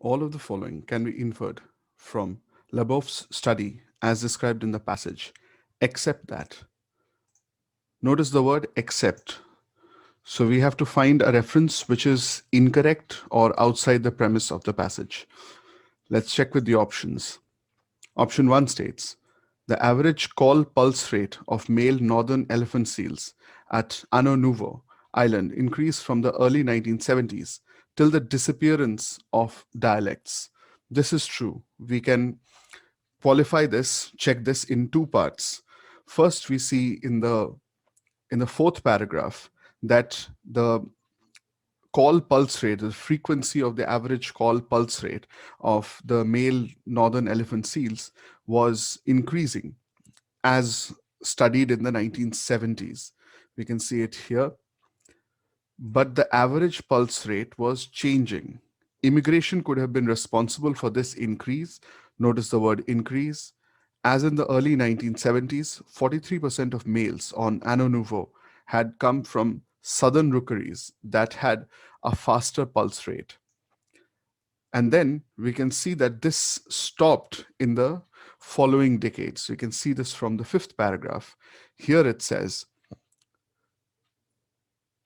All of the following can be inferred from Leboeuf's study as described in the passage, except that. Notice the word except. So we have to find a reference which is incorrect or outside the premise of the passage. Let's check with the options. Option 1 states, the average call pulse rate of male northern elephant seals at Ano Nuvo Island increased from the early 1970s till the disappearance of dialects. This is true. We can qualify this, check this in two parts. First, we see in the fourth paragraph that the call pulse rate, the frequency of the average call pulse rate of the male northern elephant seals was increasing as studied in the 1970s. We can see it here. But the average pulse rate was changing. Immigration could have been responsible for this increase. Notice the word increase. As in the early 1970s, 43% of males on Ano Nuvo had come from southern rookeries that had a faster pulse rate. And then we can see that this stopped in the following decades. We can see this from the fifth paragraph. Here it says,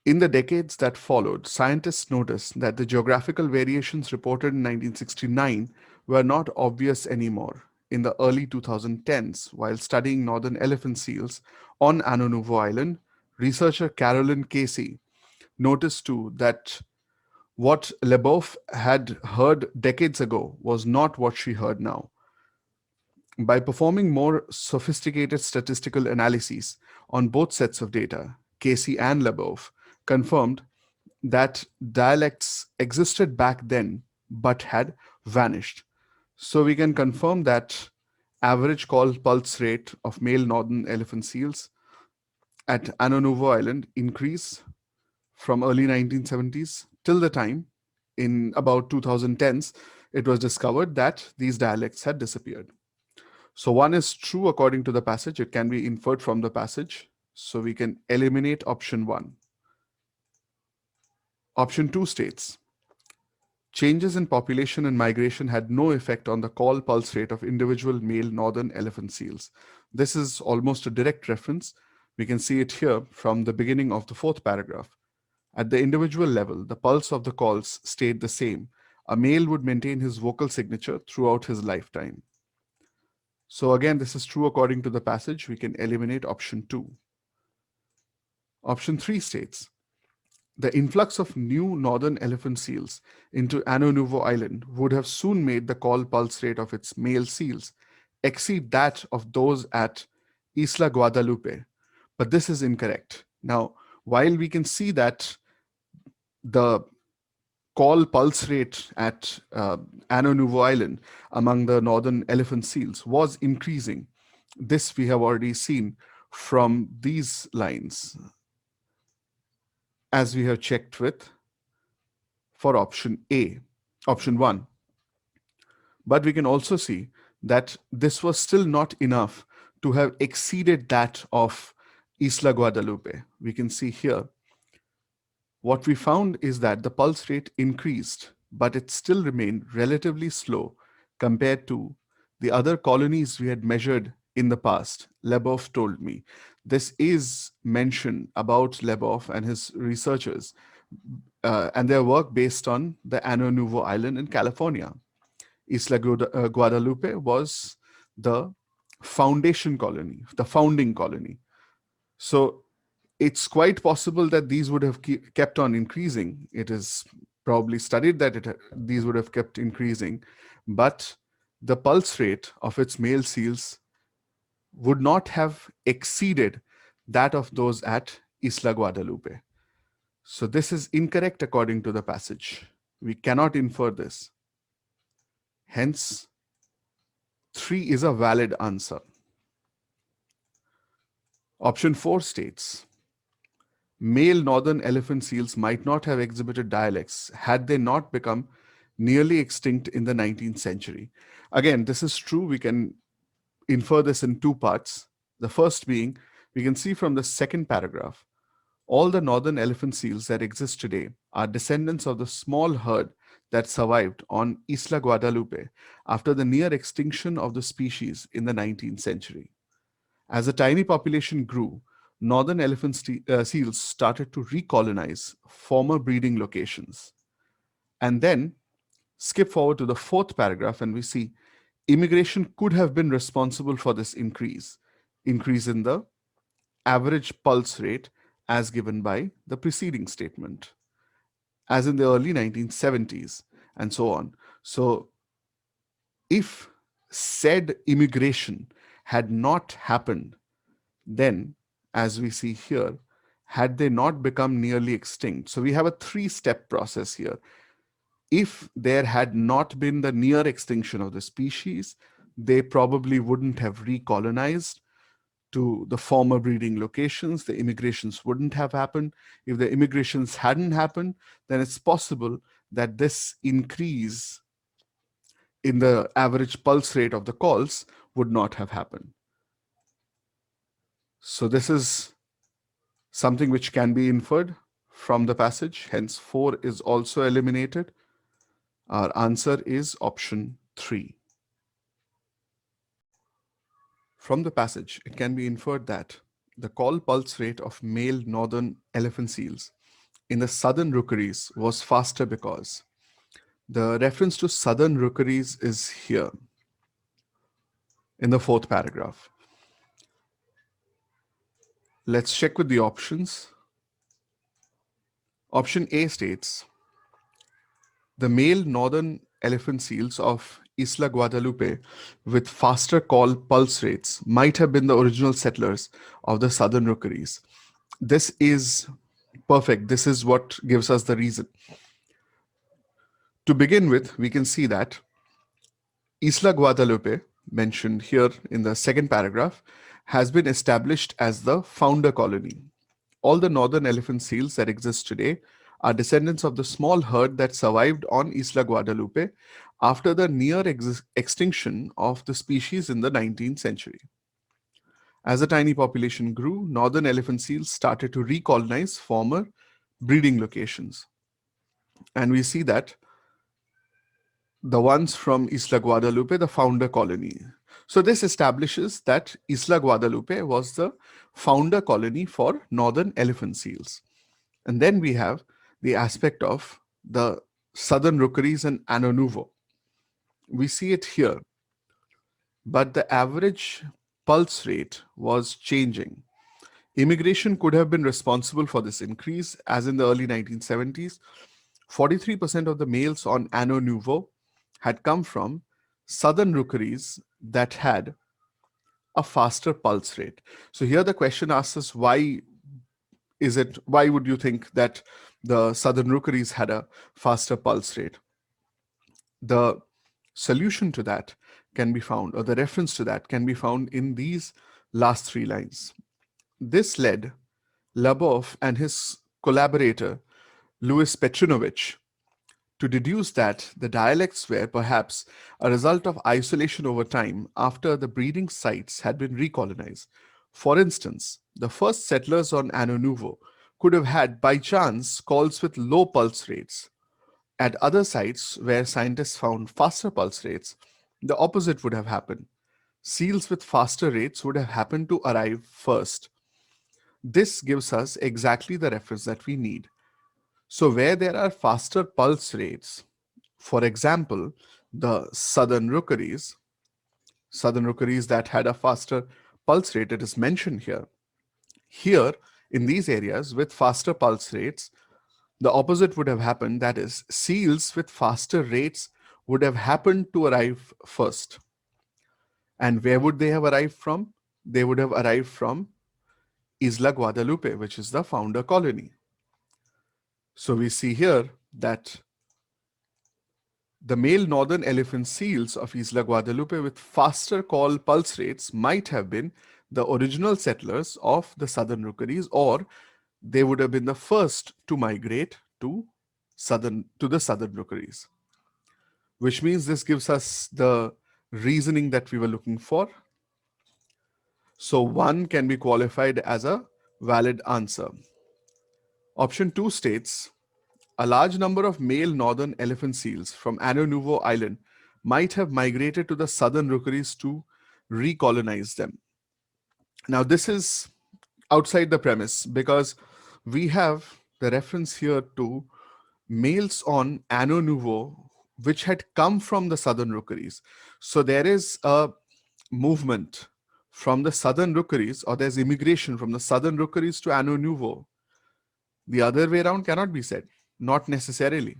in the decades that followed, scientists noticed that the geographical variations reported in 1969 were not obvious anymore. In the early 2010s, while studying northern elephant seals on Ano Nuvo Island, researcher Carolyn Casey noticed too that what Leboeuf had heard decades ago was not what she heard now. By performing more sophisticated statistical analyses on both sets of data, Casey and Leboeuf confirmed that dialects existed back then but had vanished. So we can confirm that average call pulse rate of male northern elephant seals at Ano Nuvo Island increase from early 1970s till the time in about 2010s it was discovered that these dialects had disappeared. So one is true according to the passage, it can be inferred from the passage, so we can eliminate option 1. Option 2 states, changes in population and migration had no effect on the call pulse rate of individual male northern elephant seals. This is almost a direct reference. We can see it here from the beginning of the fourth paragraph. At the individual level, the pulse of the calls stayed the same. A male would maintain his vocal signature throughout his lifetime. So again, this is true according to the passage. We can eliminate option 2. Option 3 states, the influx of new northern elephant seals into Ano Nuvo Island would have soon made the call pulse rate of its male seals exceed that of those at Isla Guadalupe. But this is incorrect. Now, while we can see that the call pulse rate at Ano Nuvo Island among the northern elephant seals was increasing, this we have already seen from these lines, as we have checked with for option A, option 1. But we can also see that this was still not enough to have exceeded that of Isla Guadalupe. We can see here what we found is that the pulse rate increased, but it still remained relatively slow compared to the other colonies we had measured in the past. Leboeuf told me. This is mentioned about Leboeuf and his researchers and their work based on the Ano Nuvo Island in California. Isla Guadalupe was the foundation colony, the founding colony. So it's quite possible that these would have kept on increasing. It is probably studied that these would have kept increasing, but the pulse rate of its male seals would not have exceeded that of those at Isla Guadalupe. So this is incorrect according to the passage. We cannot infer this. Hence, 3 is a valid answer. Option 4 states, male northern elephant seals might not have exhibited dialects had they not become nearly extinct in the 19th century. Again, this is true. We can infer this in two parts. The first being, we can see from the second paragraph, all the northern elephant seals that exist today are descendants of the small herd that survived on Isla Guadalupe after the near extinction of the species in the 19th century. As the tiny population grew, northern elephant seals started to recolonize former breeding locations. And then skip forward to the fourth paragraph, and we see immigration could have been responsible for this increase in the average pulse rate as given by the preceding statement, as in the early 1970s, and so on. So, if said immigration had not happened, then, as we see here, had they not become nearly extinct. So, we have a three-step process here. If there had not been the near extinction of the species, they probably wouldn't have recolonized to the former breeding locations. The immigrations wouldn't have happened. If the immigrations hadn't happened, then it's possible that this increase in the average pulse rate of the calls would not have happened. So this is something which can be inferred from the passage. Hence, 4 is also eliminated. Our answer is option 3. From the passage, it can be inferred that the call pulse rate of male northern elephant seals in the southern rookeries was faster because the reference to southern rookeries is here in the fourth paragraph. Let's check with the options. Option A states the male northern elephant seals of Isla Guadalupe with faster call pulse rates might have been the original settlers of the southern rookeries. This is perfect. This is what gives us the reason. To begin with, we can see that Isla Guadalupe, mentioned here in the second paragraph, has been established as the founder colony. All the northern elephant seals that exist today are descendants of the small herd that survived on Isla Guadalupe after the near extinction of the species in the 19th century. As the tiny population grew, northern elephant seals started to recolonize former breeding locations. And we see that the ones from Isla Guadalupe, the founder colony. So this establishes that Isla Guadalupe was the founder colony for northern elephant seals. And then we have the aspect of the southern rookeries and Ano Nuevo. We see it here, but the average pulse rate was changing. Immigration could have been responsible for this increase, as in the early 1970s, 43% of the males on Ano Nuevo had come from southern rookeries that had a faster pulse rate. So here the question asks us, why would you think that the southern rookeries had a faster pulse rate? The solution to that can be found, or the reference to that can be found in these last 3 lines. This led Labov and his collaborator, Louis Petrinovich, to deduce that the dialects were perhaps a result of isolation over time after the breeding sites had been recolonized. For instance, the first settlers on Ano Nuevo could have had, by chance, calls with low pulse rates. At other sites where scientists found faster pulse rates, the opposite would have happened. Seals with faster rates would have happened to arrive first. This gives us exactly the reference that we need. So where there are faster pulse rates, for example, the southern rookeries that had a faster pulse rate, it is mentioned here. Here, in these areas with faster pulse rates, the opposite would have happened. That is, seals with faster rates would have happened to arrive first. And where would they have arrived from? They would have arrived from Isla Guadalupe, which is the founder colony. So we see here that the male northern elephant seals of Isla Guadalupe with faster call pulse rates might have been the original settlers of the southern rookeries, or they would have been the first to migrate to the southern rookeries, which means this gives us the reasoning that we were looking for. So 1 can be qualified as a valid answer. Option 2 states A large number of male northern elephant seals from Ano Nouveau Island might have migrated to the southern rookeries to recolonize them. Now, this is outside the premise because we have the reference here to males on Ano Nouveau, which had come from the southern rookeries. So there is a movement from the southern rookeries, or there's immigration from the southern rookeries to Ano Nouveau. The other way around cannot be said, not necessarily.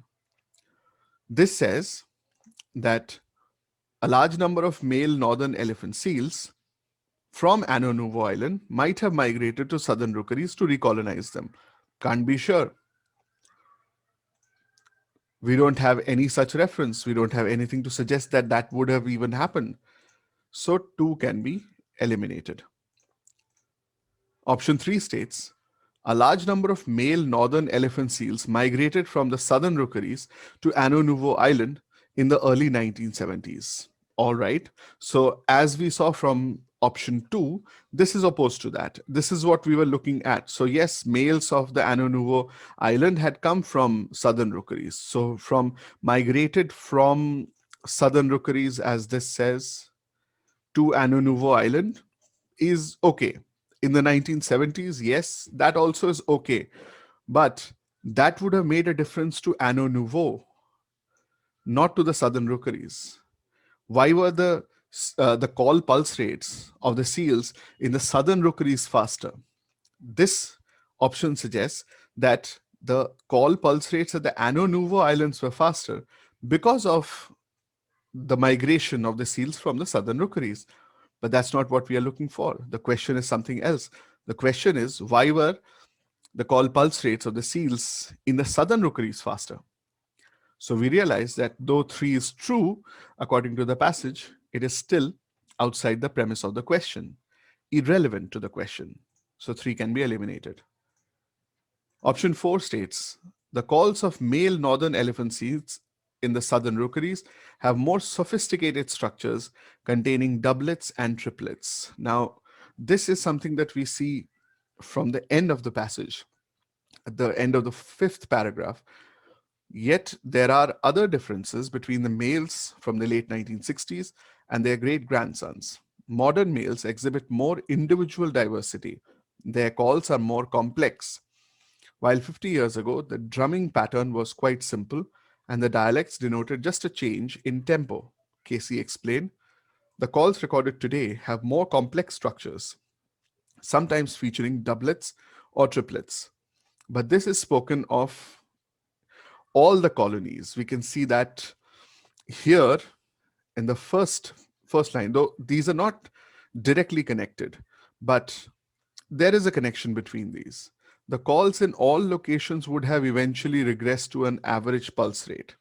This says that a large number of male northern elephant seals from Ano Nouveau Island might have migrated to southern rookeries to recolonize them. Can't be sure. We don't have any such reference. We don't have anything to suggest that that would have even happened. So 2 can be eliminated. Option 3 states, a large number of male northern elephant seals migrated from the southern rookeries to Ano Nouveau Island in the early 1970s. All right. So as we saw from option 2, this is opposed to that. This is what we were looking at. So yes, males of the Ano Nouveau Island had come from southern rookeries. So from migrated from southern rookeries, as this says, to Ano Nouveau Island is okay. In the 1970s, yes, that also is okay. But that would have made a difference to Ano Nouveau, not to the southern rookeries. Why were the call pulse rates of the seals in the southern rookeries faster? This option suggests that the call pulse rates at the Ano Nouveau Islands were faster because of the migration of the seals from the southern rookeries. But that's not what we are looking for. The question is something else. The question is, why were the call pulse rates of the seals in the southern rookeries faster? So we realize that though 3 is true, according to the passage, it is still outside the premise of the question, irrelevant to the question. So 3 can be eliminated. Option 4 states, the calls of male northern elephant seals in the southern rookeries have more sophisticated structures containing doublets and triplets. Now, this is something that we see from the end of the passage, at the end of the 5th paragraph. Yet there are other differences between the males from the late 1960s and their great grandsons. Modern males exhibit more individual diversity. Their calls are more complex. While 50 years ago, the drumming pattern was quite simple and the dialects denoted just a change in tempo. Casey explained, the calls recorded today have more complex structures, sometimes featuring doublets or triplets. But this is spoken of all the colonies. We can see that here in the first line, though these are not directly connected, but there is a connection between these. The calls in all locations would have eventually regressed to an average pulse rate.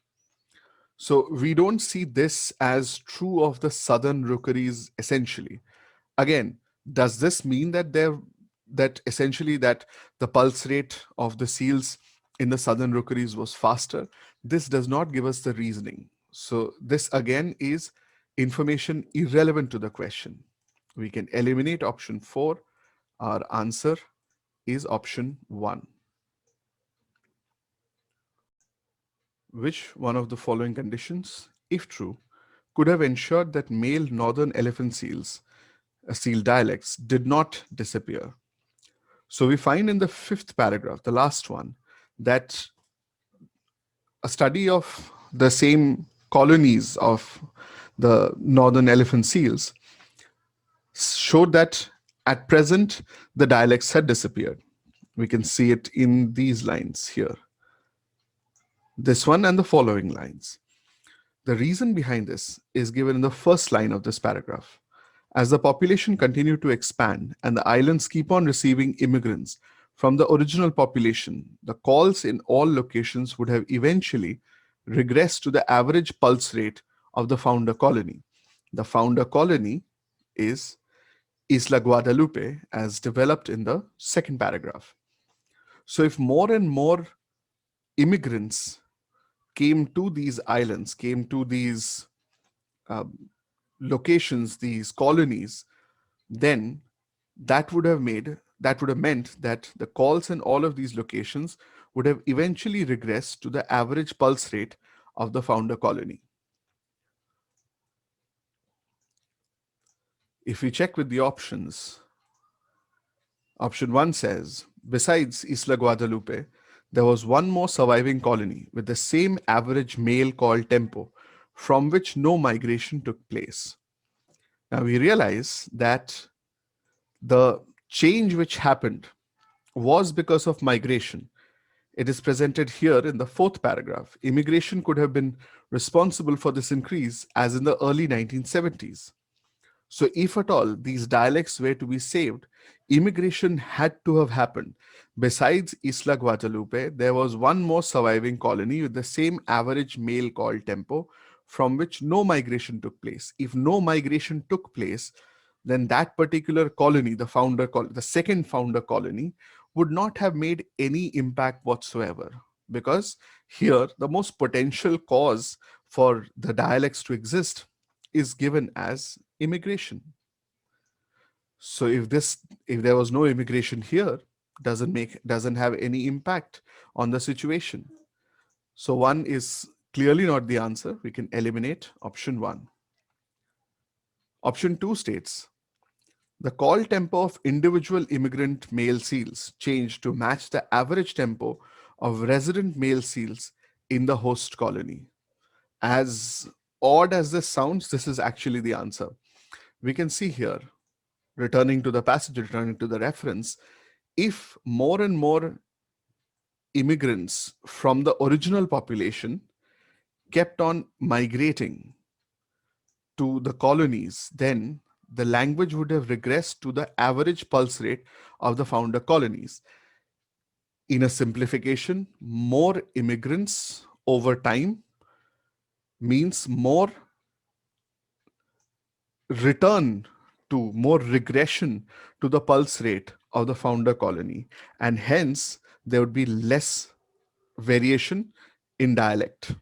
So we don't see this as true of the southern rookeries essentially. Again, does this mean that essentially that the pulse rate of the seals in the southern rookeries was faster? This does not give us the reasoning. So this again is information irrelevant to the question. We can eliminate option 4. Our answer is option 1. Which one of the following conditions, if true, could have ensured that male northern elephant seals, seal dialects, did not disappear? So we find in the 5th paragraph, the last one, that a study of the same colonies of the northern elephant seals showed that at present the dialects had disappeared. We can see it in these lines here, this one and the following lines. The reason behind this is given in the first line of this paragraph. As the population continued to expand and the islands keep on receiving immigrants from the original population, the calls in all locations would have eventually regressed to the average pulse rate of the founder colony. The founder colony is Isla Guadalupe, as developed in the 2nd paragraph. So if more and more immigrants came to these islands, came to these locations, these colonies, then that would have meant that the calls in all of these locations would have eventually regressed to the average pulse rate of the founder colony. If we check with the options, option 1 says, besides Isla Guadalupe, there was one more surviving colony with the same average male call tempo from which no migration took place. Now we realize that the change which happened was because of migration. It is presented here in the fourth paragraph. Immigration could have been responsible for this increase as in the early 1970s. So, if at all these dialects were to be saved, immigration had to have happened. Besides Isla Guadalupe, there was one more surviving colony with the same average male call tempo from which no migration took place. If no migration took place, then that particular colony, the second founder colony, would not have made any impact whatsoever. Because here, the most potential cause for the dialects to exist is given as immigration. So if there was no immigration here, doesn't have any impact on the situation. So one is clearly not the answer. We can eliminate option 1. Option 2 states the call tempo of individual immigrant male seals changed to match the average tempo of resident male seals in the host colony. As odd as this sounds, this is actually the answer. We can see here, returning to the passage, returning to the reference, if more and more immigrants from the original population kept on migrating to the colonies, then the language would have regressed to the average pulse rate of the founder colonies. In a simplification, more immigrants over time means more return to, more regression to the pulse rate of the founder colony, and hence there would be less variation in dialect.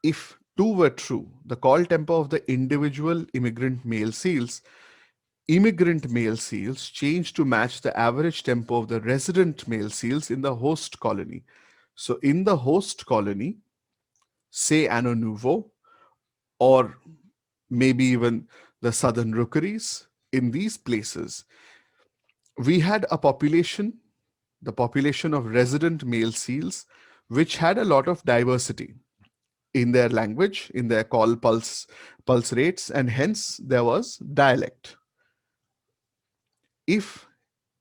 If 2 were true, the call tempo of the individual immigrant male seals changed to match the average tempo of the resident male seals in the host colony. So in the host colony, say Anno Nouveau, or maybe even the southern rookeries, in these places, we had a population, the population of resident male seals, which had a lot of diversity in their language, in their call pulse rates, and hence there was dialect. If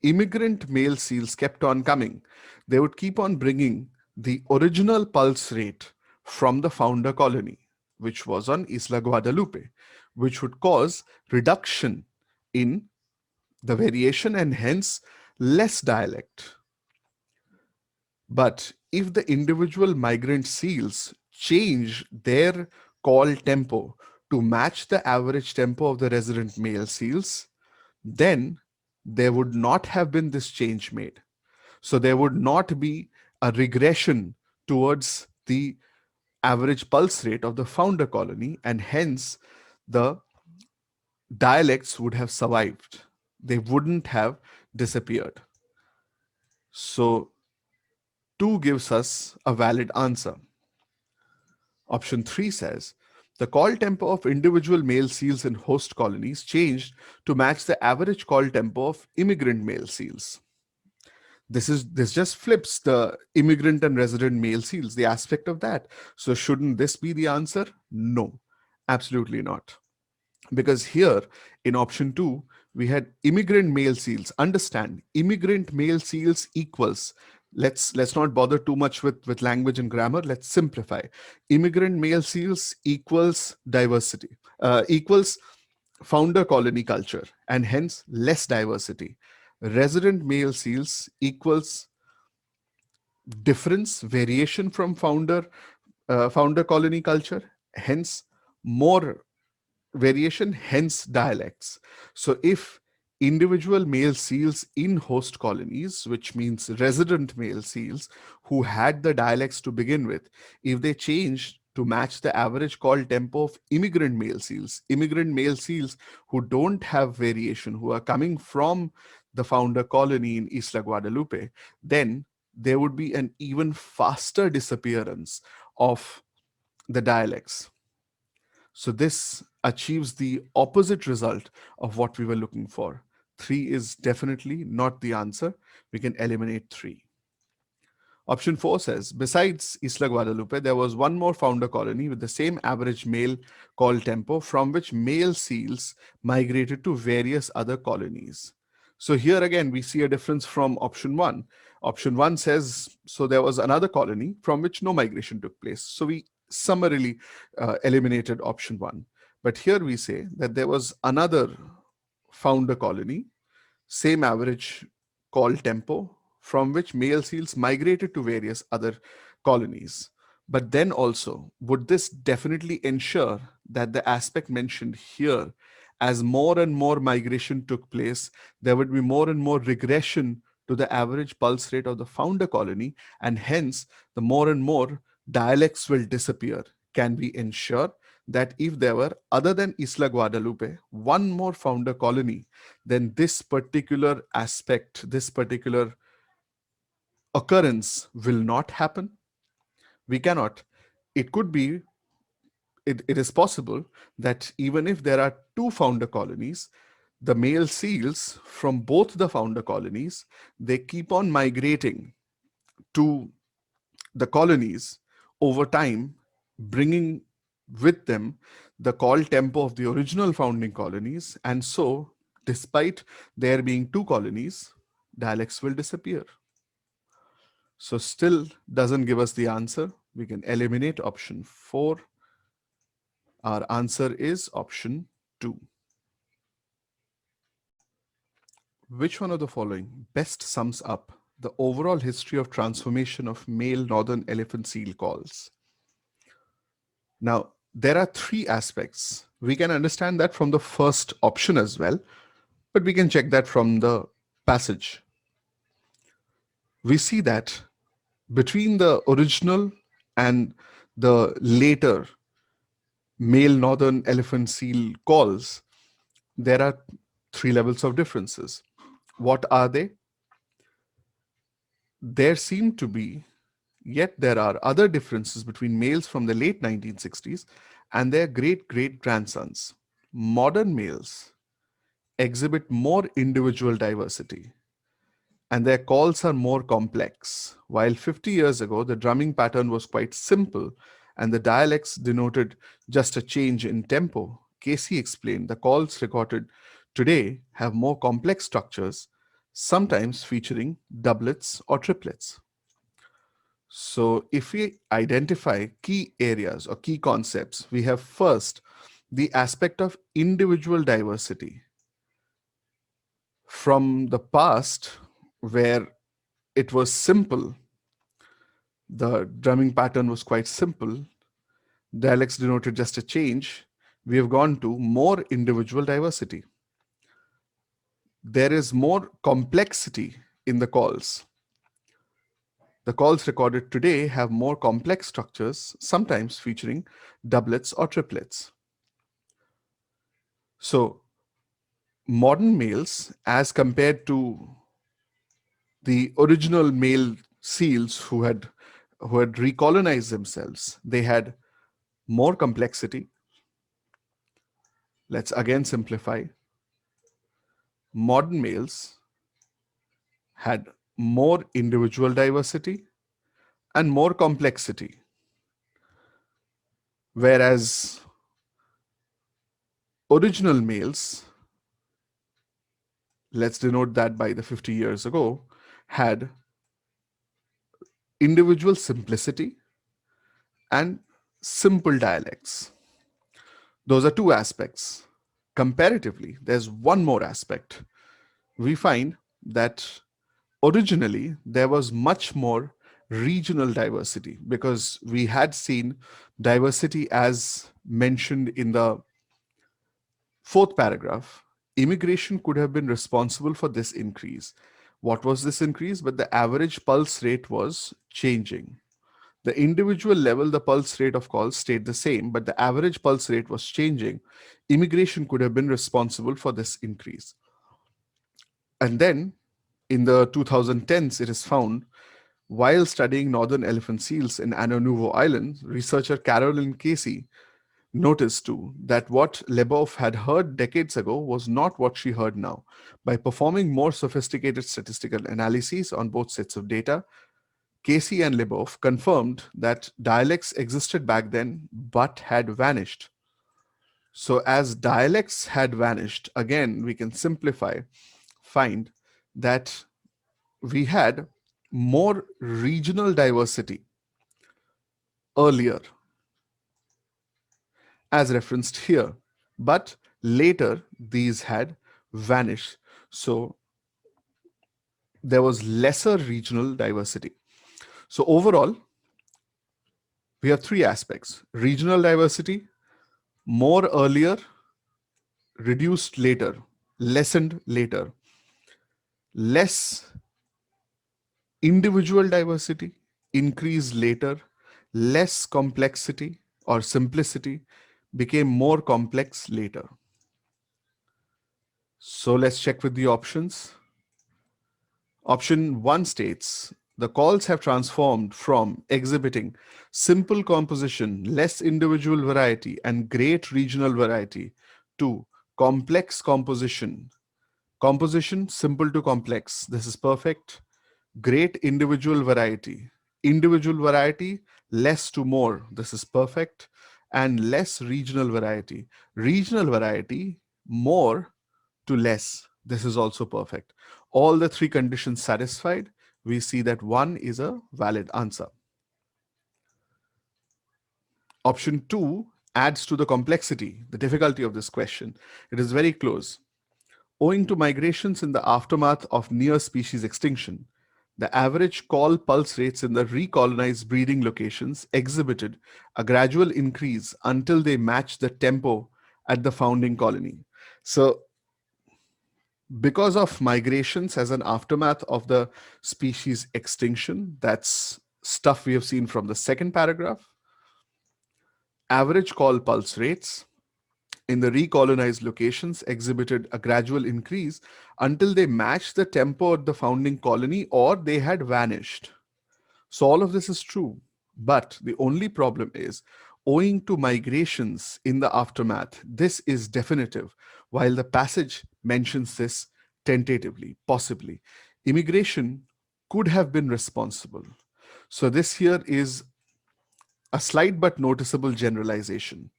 immigrant male seals kept on coming, they would keep on bringing the original pulse rate from the founder colony, which was on Isla Guadalupe, which would cause reduction in the variation and hence less dialect. But if the individual migrant seals change their call tempo to match the average tempo of the resident male seals, then there would not have been this change made. So there would not be a regression towards the average pulse rate of the founder colony, and hence the dialects would have survived. They wouldn't have disappeared. So 2 gives us a valid answer. Option 3 says, the call tempo of individual male seals in host colonies changed to match the average call tempo of immigrant male seals. This just flips the immigrant and resident male seals, the aspect of that. So shouldn't this be the answer? No, absolutely not. Because here in option 2, we had immigrant male seals. Understand, immigrant male seals equals, let's not bother too much with language and grammar. Let's simplify. Immigrant male seals equals diversity, equals founder colony culture, and hence less diversity. Resident male seals equals difference, variation from founder colony culture, hence more variation, hence dialects. So if individual male seals in host colonies, which means resident male seals who had the dialects to begin with, if they changed to match the average call tempo of immigrant male seals who don't have variation, who are coming from the founder colony in Isla Guadalupe, then there would be an even faster disappearance of the dialects. So this achieves the opposite result of what we were looking for. 3 is definitely not the answer. We can eliminate 3. Option 4 says, besides Isla Guadalupe, there was one more founder colony with the same average male called Tempo, from which male seals migrated to various other colonies. So here again, we see a difference from option 1. Option 1 says, so there was another colony from which no migration took place. So we summarily eliminated option 1. But here we say that there was another founder colony, same average called Tempo, from which male seals migrated to various other colonies. But then also, would this definitely ensure that the aspect mentioned here, as more and more migration took place, there would be more and more regression to the average pulse rate of the founder colony, and hence the more and more dialects will disappear? Can we ensure that if there were, other than Isla Guadalupe, one more founder colony, then this particular aspect, this particular occurrence will not happen? We cannot. It could be, it is possible that even if there are two founder colonies, the male seals from both the founder colonies, they keep on migrating to the colonies over time, bringing with them the call tempo of the original founding colonies. And so, despite there being two colonies, dialects will disappear. So, still doesn't give us the answer. We can eliminate option 4. Our answer is option 2. Which one of the following best sums up the overall history of transformation of male northern elephant seal calls? Now, there are 3 aspects. We can understand that from the first option as well, but we can check that from the passage. We see that between the original and the later male northern elephant seal calls, there are 3 levels of differences. What are they? There seem to be, yet there are other differences between males from the late 1960s and their great-great-grandsons. Modern males exhibit more individual diversity, and their calls are more complex. While 50 years ago, the drumming pattern was quite simple and the dialects denoted just a change in tempo, Casey explained the calls recorded today have more complex structures, sometimes featuring doublets or triplets. So, if we identify key areas or key concepts, we have first the aspect of individual diversity. From the past, where it was simple, the drumming pattern was quite simple, dialects denoted just a change, we have gone to more individual diversity. There is more complexity in the calls. The calls recorded today have more complex structures, sometimes featuring doublets or triplets. So, modern males, as compared to the original male seals who had recolonized themselves, they had more complexity. Let's again simplify. Modern males had more individual diversity and more complexity, whereas original males, let's denote that by the 50 years ago, had individual simplicity and simple dialects. Those are 2 aspects. Comparatively, there's one more aspect. We find that originally there was much more regional diversity, because we had seen diversity as mentioned in the 4th paragraph. Immigration could have been responsible for this increase. What was this increase? But the average pulse rate was changing. The individual level, the pulse rate of calls stayed the same, but the average pulse rate was changing. Immigration could have been responsible for this increase. And then in the 2010s, it is found While studying northern elephant seals in Anouveau Island, researcher Carolyn Casey noticed too that what Leboeuf had heard decades ago was not what she heard now. By performing more sophisticated statistical analyses on both sets of data, Casey and Leboeuf confirmed that dialects existed back then but had vanished. So, as dialects had vanished, again, we can simplify, find that we had more regional diversity earlier, as referenced here, but later these had vanished. So, there was lesser regional diversity. So, overall, we have three aspects: regional diversity, more earlier, reduced later, lessened later, less individual diversity, increased later, less complexity or simplicity, became more complex later. So let's check with the options. Option 1 states the calls have transformed from exhibiting simple composition, less individual variety, and great regional variety to complex composition. Composition, simple to complex. This is perfect. Great individual variety. Individual variety, less to more. This is perfect. And less regional variety. Regional variety, more to less. This is also perfect. All the three conditions satisfied, we see that one is a valid answer. Option 2 adds to the complexity, the difficulty of this question. It is very close. Owing to migrations in the aftermath of near species extinction, the average call pulse rates in the recolonized breeding locations exhibited a gradual increase until they matched the tempo at the founding colony. So, because of migrations as an aftermath of the species extinction, that's stuff we have seen from the second paragraph, average call pulse rates in the recolonized locations exhibited a gradual increase until they matched the tempo at the founding colony or they had vanished. So, all of this is true. But the only problem is, owing to migrations in the aftermath, this is definitive, while the passage mentions this tentatively, possibly. Immigration could have been responsible. So, this here is a slight but noticeable generalization.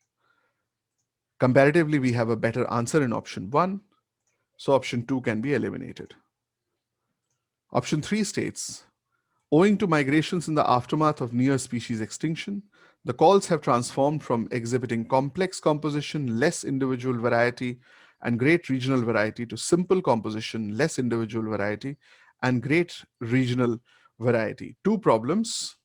Comparatively, we have a better answer in option 1, so option 2 can be eliminated. Option 3 states, owing to migrations in the aftermath of near species extinction, the calls have transformed from exhibiting complex composition, less individual variety, and great regional variety to simple composition, less individual variety, and great regional variety. Two problems.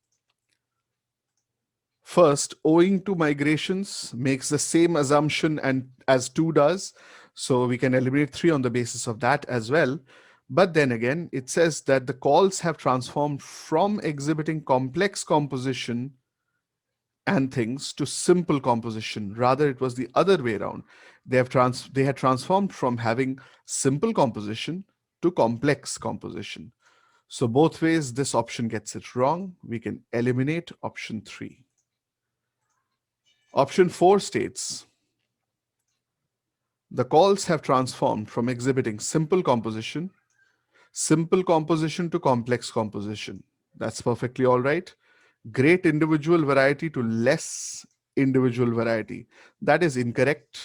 First, owing to migrations makes the same assumption and as 2 does. So we can eliminate 3 on the basis of that as well. But then again, it says that the calls have transformed from exhibiting complex composition and things to simple composition. Rather, it was the other way around. They had transformed from having simple composition to complex composition. So both ways, this option gets it wrong. We can eliminate option 3. Option 4 states, the calls have transformed from exhibiting simple composition to complex composition. That's perfectly all right. Great individual variety to less individual variety. That is incorrect.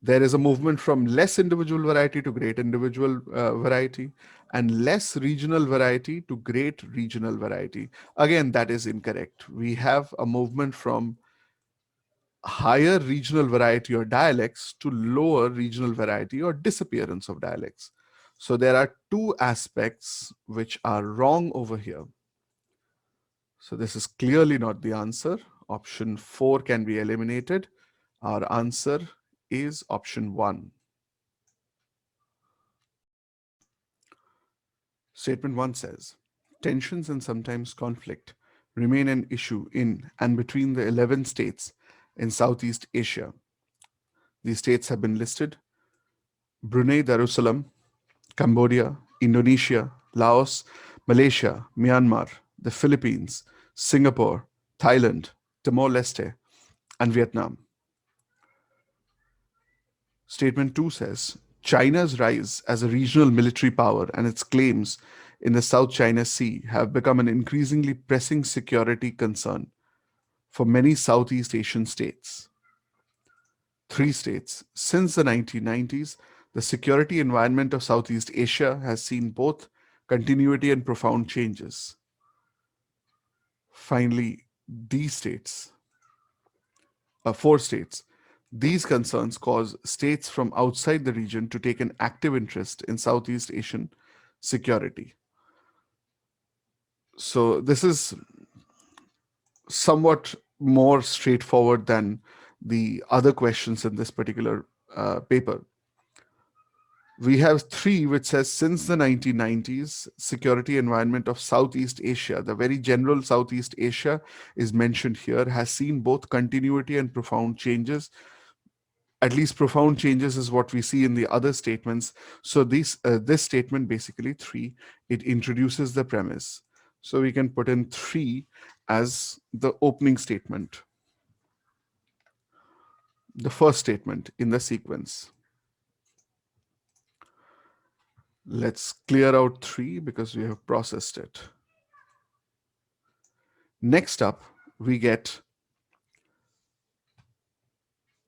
There is a movement from less individual variety to great individual variety, and less regional variety to great regional variety. Again, that is incorrect. We have a movement from higher regional variety or dialects to lower regional variety or disappearance of dialects. So there are two aspects which are wrong over here. So this is clearly not the answer. Option 4 can be eliminated. Our answer is option 1. Statement 1 says, tensions and sometimes conflict remain an issue in and between the 11 states in Southeast Asia. These states have been listed: Brunei Darussalam, Cambodia, Indonesia, Laos, Malaysia, Myanmar, the Philippines, Singapore, Thailand, Timor-Leste, and Vietnam. Statement 2 says China's rise as a regional military power and its claims in the South China Sea have become an increasingly pressing security concern for many Southeast Asian states. 3 states. Since the 1990s, the security environment of Southeast Asia has seen both continuity and profound changes. Finally, these states, 4 states. These concerns cause states from outside the region to take an active interest in Southeast Asian security. So, this is somewhat more straightforward than the other questions in this particular paper. We have 3, which says since the 1990s, security environment of Southeast Asia, the very general Southeast Asia is mentioned here, has seen both continuity and profound changes. At least profound changes is what we see in the other statements. So this statement, basically 3, it introduces the premise. So we can put in 3 as the opening statement, the first statement in the sequence. Let's clear out 3 because we have processed it. Next up, we get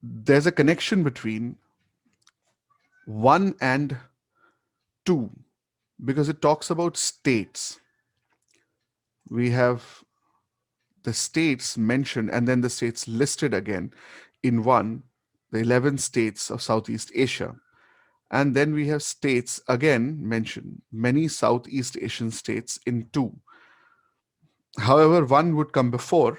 there's a connection between 1 and 2 because it talks about states. We have the states mentioned and then the states listed again in 1, the 11 states of Southeast Asia. And then we have states again mentioned, many Southeast Asian states in 2. However, 1 would come before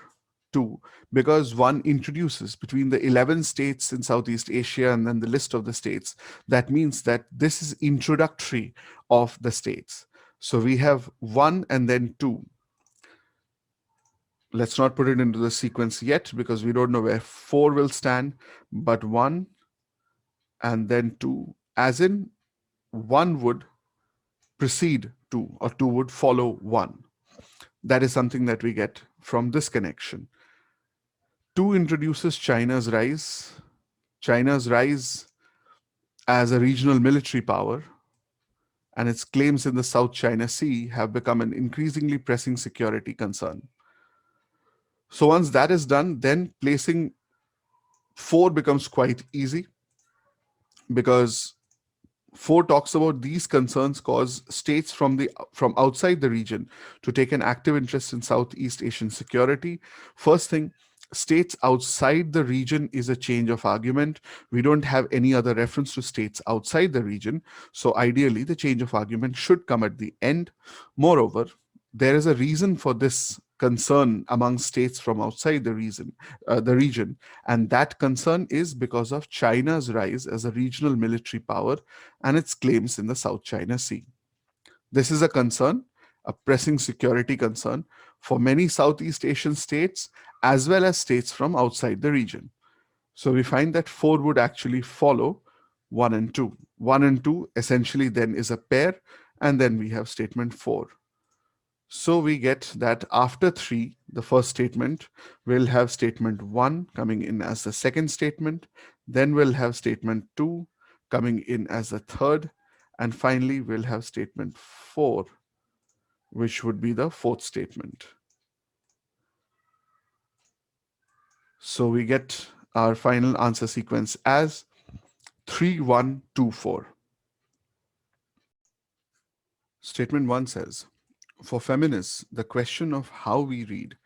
2 because 1 introduces between the 11 states in Southeast Asia and then the list of the states. That means that this is introductory of the states. So we have 1 and then 2. Let's not put it into the sequence yet because we don't know where 4 will stand, but 1 and then 2, as in 1 would precede 2 or 2 would follow 1. That is something that we get from this connection. 2 introduces China's rise. China's rise as a regional military power and its claims in the South China Sea have become an increasingly pressing security concern. So once that is done, then placing 4 becomes quite easy because 4 talks about these concerns cause states from outside the region to take an active interest in Southeast Asian security. First thing, states outside the region is a change of argument. We don't have any other reference to states outside the region. So ideally, the change of argument should come at the end. Moreover, there is a reason for this concern among states from outside the region, and that concern is because of China's rise as a regional military power and its claims in the South China Sea. This is a concern, a pressing security concern for many Southeast Asian states as well as states from outside the region. So we find that 4 would actually follow 1 and 2. 1 and 2 essentially then is a pair, and then we have statement 4. So we get that after 3, the first statement, we'll have statement 1 coming in as the second statement. Then we'll have statement 2 coming in as the third. And finally, we'll have statement 4, which would be the fourth statement. So we get our final answer sequence as 3, 1, 2, 4. Statement 1 says, for feminists, the question of how we read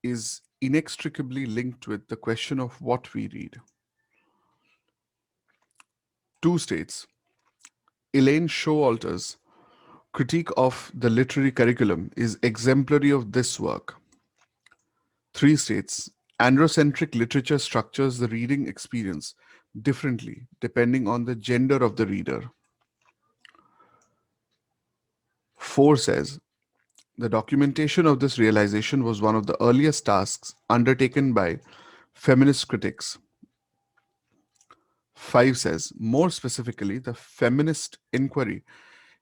is inextricably linked with the question of what we read. 2 states, Elaine Showalter's critique of the literary curriculum is exemplary of this work. 3 states, androcentric literature structures the reading experience differently depending on the gender of the reader. 4 says, the documentation of this realization was one of the earliest tasks undertaken by feminist critics. 5 says, more specifically, the feminist inquiry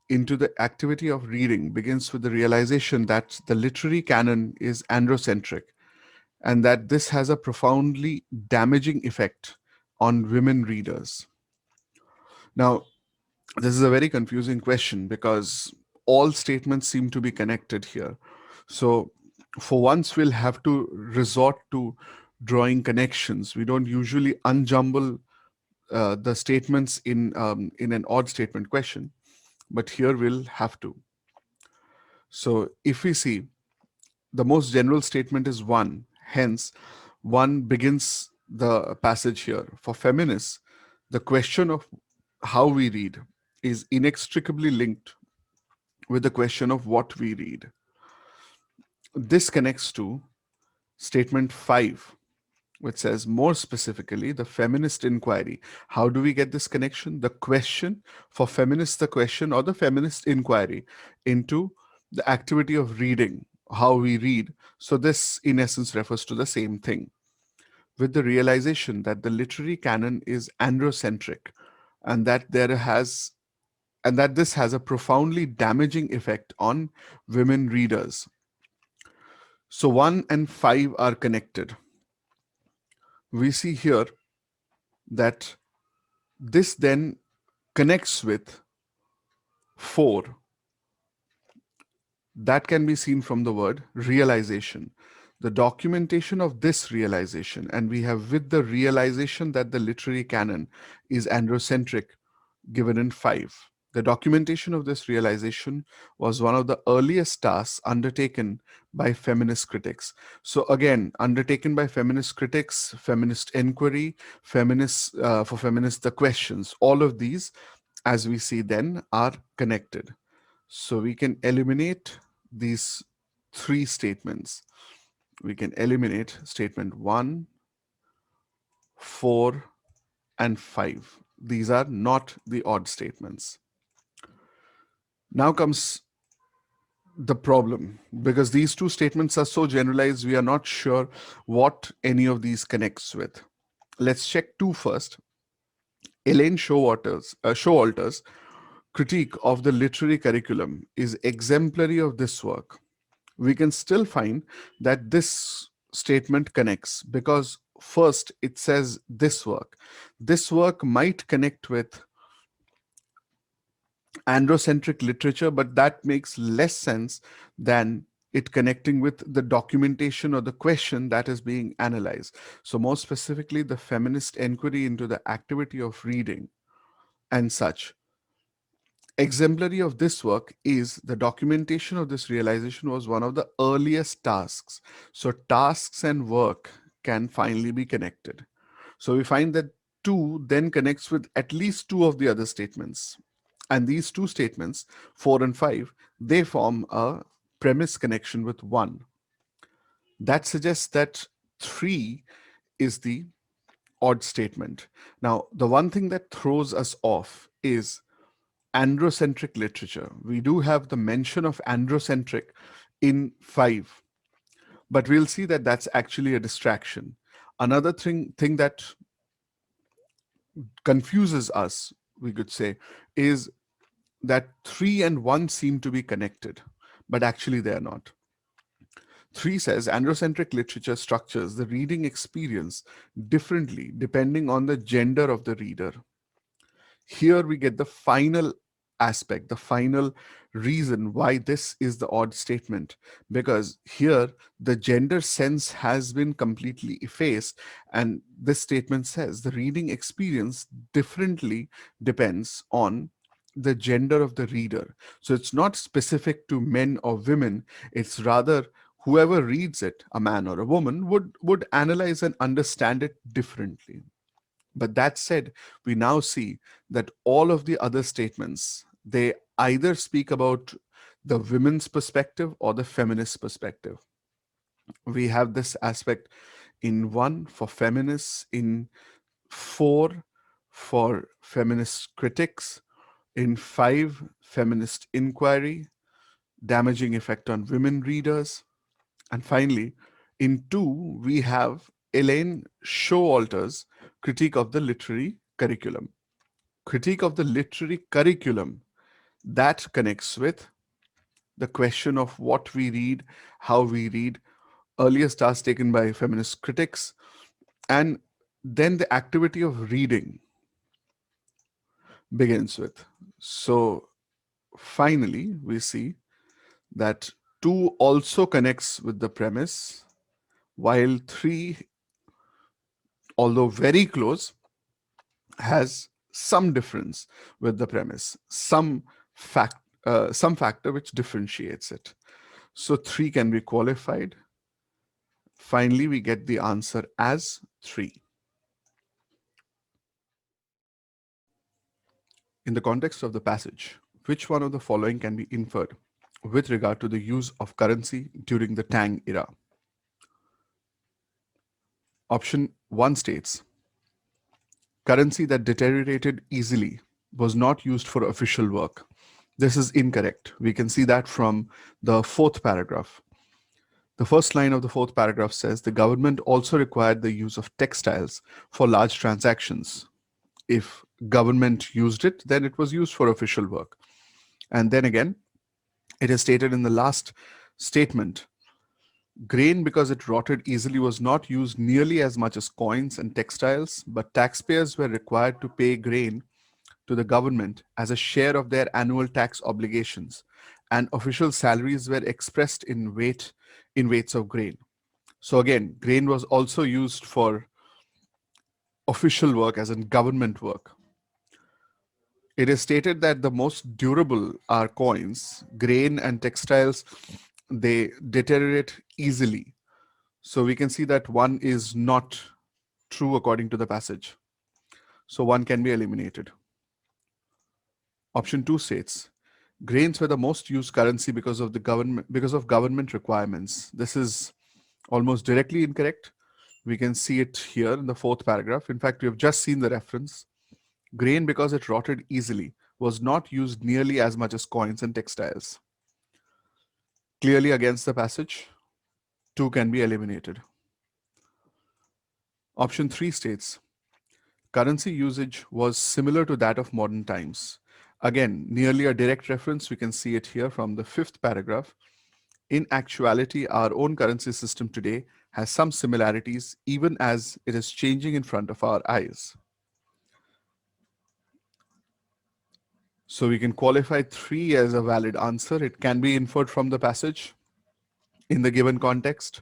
into the activity of reading begins with the realization that the literary canon is androcentric and that this has a profoundly damaging effect on women readers. Now, this is a very confusing question because all statements seem to be connected here. So, for once, we'll have to resort to drawing connections. We don't usually unjumble the statements in an odd statement question, but here we'll have to. So, if we see, the most general statement is one. Hence, one begins the passage here. For feminists, the question of how we read is inextricably linked with the question of what we read. This connects to statement 5, which says more specifically the feminist inquiry. How do we get this connection? The question for feminists, the question or the feminist inquiry into the activity of reading, how we read. So, this in essence refers to the same thing, with the realization that the literary canon is androcentric and that this has a profoundly damaging effect on women readers. So 1 and 5 are connected. We see here that this then connects with 4. That can be seen from the word realization. The documentation of this realization, and we have with the realization that the literary canon is androcentric, given in 5. The documentation of this realization was one of the earliest tasks undertaken by feminist critics. So again, undertaken by feminist critics, feminist inquiry, for feminists, the questions, all of these, as we see then, are connected. So we can eliminate these 3 statements. We can eliminate statement 1, 4, and 5. These are not the odd statements. Now comes the problem, because these 2 statements are so generalized, we are not sure what any of these connects with. Let's check 2 first. Elaine Showalter's critique of the literary curriculum is exemplary of this work. We can still find that this statement connects because first it says this work. This work might connect with androcentric literature, but that makes less sense than it connecting with the documentation or the question that is being analyzed. So, more specifically, the feminist inquiry into the activity of reading and such. Exemplary of this work is the documentation of this realization was one of the earliest tasks. So, tasks and work can finally be connected. So, we find that 2 then connects with at least 2 of the other statements. And these 2 statements, 4 and 5, they form a premise connection with 1. That suggests that 3 is the odd statement. Now, the one thing that throws us off is androcentric literature. We do have the mention of androcentric in 5, but we'll see that that's actually a distraction. Another thing that confuses us, we could say, is that 3 and 1 seem to be connected, but actually they are not. 3 says androcentric literature structures the reading experience differently depending on the gender of the reader. Here we get the final aspect, the final reason why this is the odd statement, because here the gender sense has been completely effaced, and this statement says the reading experience differently depends on the gender of the reader. So it's not specific to men or women, it's rather whoever reads it, a man or a woman, would analyze and understand it differently. But that said, we now see that all of the other statements, they either speak about the women's perspective or the feminist perspective. We have this aspect in 1 for feminists, in 4 for feminist critics, in 5 feminist inquiry, damaging effect on women readers, and finally, in 2, we have Elaine Showalter's critique of the literary curriculum. Critique of the literary curriculum. That connects with the question of what we read, how we read, earlier stance taken by feminist critics, and then the activity of reading begins with. So finally, we see that 2 also connects with the premise, while 3, although very close, has some difference with the premise, some factor which differentiates it. So 3 can be qualified. Finally, we get the answer as 3. In the context of the passage, which one of the following can be inferred with regard to the use of currency during the Tang era? Option 1 states, currency that deteriorated easily was not used for official work. This is incorrect. We can see that from the 4th paragraph. The first line of the 4th paragraph says the government also required the use of textiles for large transactions. If government used it, then it was used for official work. And then again, it is stated in the last statement, grain, because it rotted easily, was not used nearly as much as coins and textiles, but taxpayers were required to pay grain to the government as a share of their annual tax obligations, and official salaries were expressed in weights of grain. So again, grain was also used for official work, as in government work. It is stated that the most durable are coins, grain and textiles, they deteriorate easily. So we can see that 1 is not true according to the passage. So 1 can be eliminated. Option 2 states, grains were the most used currency because of government requirements. This is almost directly incorrect. We can see it here in the 4th paragraph. In fact, we have just seen the reference. Grain, because it rotted easily, was not used nearly as much as coins and textiles. Clearly against the passage, 2 can be eliminated. Option 3 states, currency usage was similar to that of modern times. Again, nearly a direct reference. We can see it here from the 5th paragraph. In actuality, our own currency system today has some similarities, even as it is changing in front of our eyes. So we can qualify 3 as a valid answer. It can be inferred from the passage in the given context.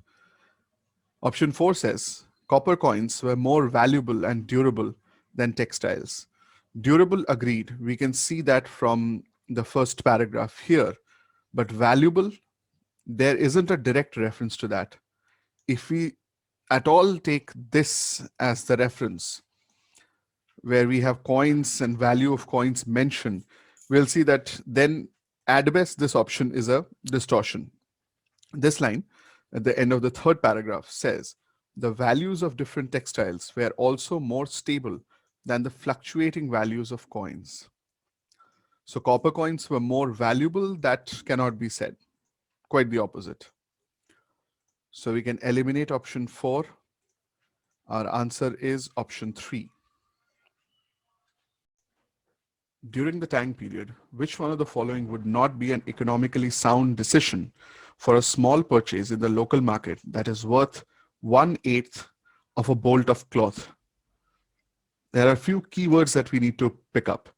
Option 4 says, copper coins were more valuable and durable than textiles. Durable, agreed. We can see that from the first paragraph here. But valuable, there isn't a direct reference to that. If we at all take this as the reference, where we have coins and value of coins mentioned, we'll see that then at best this option is a distortion. This line at the end of the 3rd paragraph says, the values of different textiles were also more stable than the fluctuating values of coins. So copper coins were more valuable. That cannot be said. Quite the opposite. So we can eliminate option 4. Our answer is option 3. During the Tang period, which one of the following would not be an economically sound decision for a small purchase in the local market that is worth 1/8 of a bolt of cloth? There are a few keywords that we need to pick up.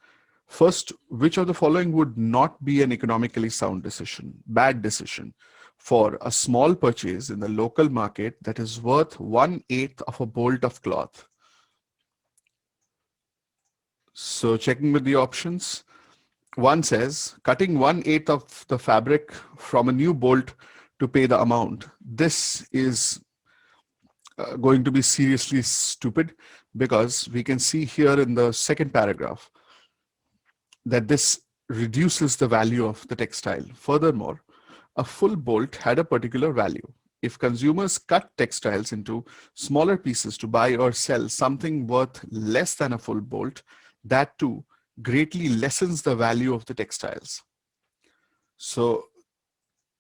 First, which of the following would not be an economically sound decision, bad decision, for a small purchase in the local market that is worth 1/8 of a bolt of cloth? So checking with the options, 1 says, cutting 1/8 of the fabric from a new bolt to pay the amount. This is going to be seriously stupid, because we can see here in the 2nd paragraph that this reduces the value of the textile. Furthermore, a full bolt had a particular value. If consumers cut textiles into smaller pieces to buy or sell something worth less than a full bolt, that too greatly lessens the value of the textiles. So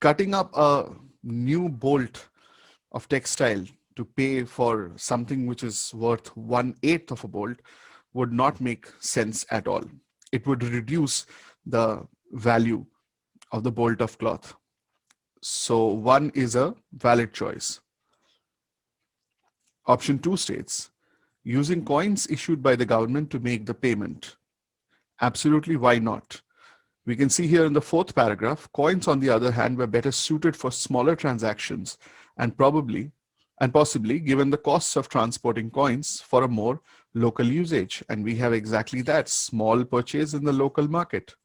cutting up a new bolt of textile to pay for something which is worth 1/8 of a bolt would not make sense at all. It would reduce the value of the bolt of cloth. So 1 is a valid choice. Option 2 states, using coins issued by the government to make the payment. Absolutely, why not? We can see here in the fourth paragraph, coins, on the other hand, were better suited for smaller transactions and possibly given the costs of transporting coins for a more local usage. And we have exactly that, small purchase in the local market.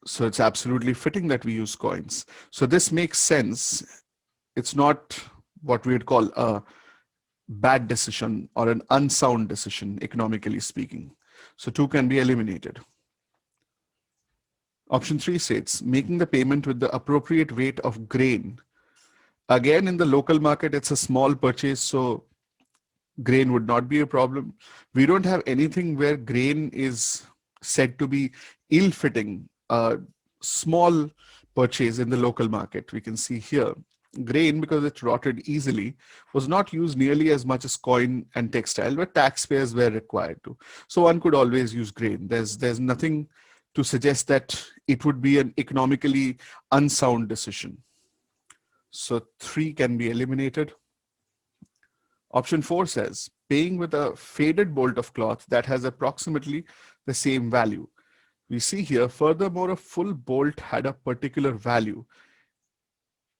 So it's absolutely fitting that we use coins. So this makes sense. It's not what we would call a bad decision or an unsound decision, economically speaking. So 2 can be eliminated. Option 3 states, making the payment with the appropriate weight of grain. Again, in the local market, it's a small purchase, so grain would not be a problem. We don't have anything where grain is said to be ill-fitting. A small purchase in the local market, we can see here. Grain, because it rotted easily, was not used nearly as much as coin and textile, but taxpayers were required to. So one could always use grain. There's nothing to suggest that it would be an economically unsound decision. So 3 can be eliminated. Option 4 says, paying with a faded bolt of cloth that has approximately the same value. We see here, furthermore, a full bolt had a particular value.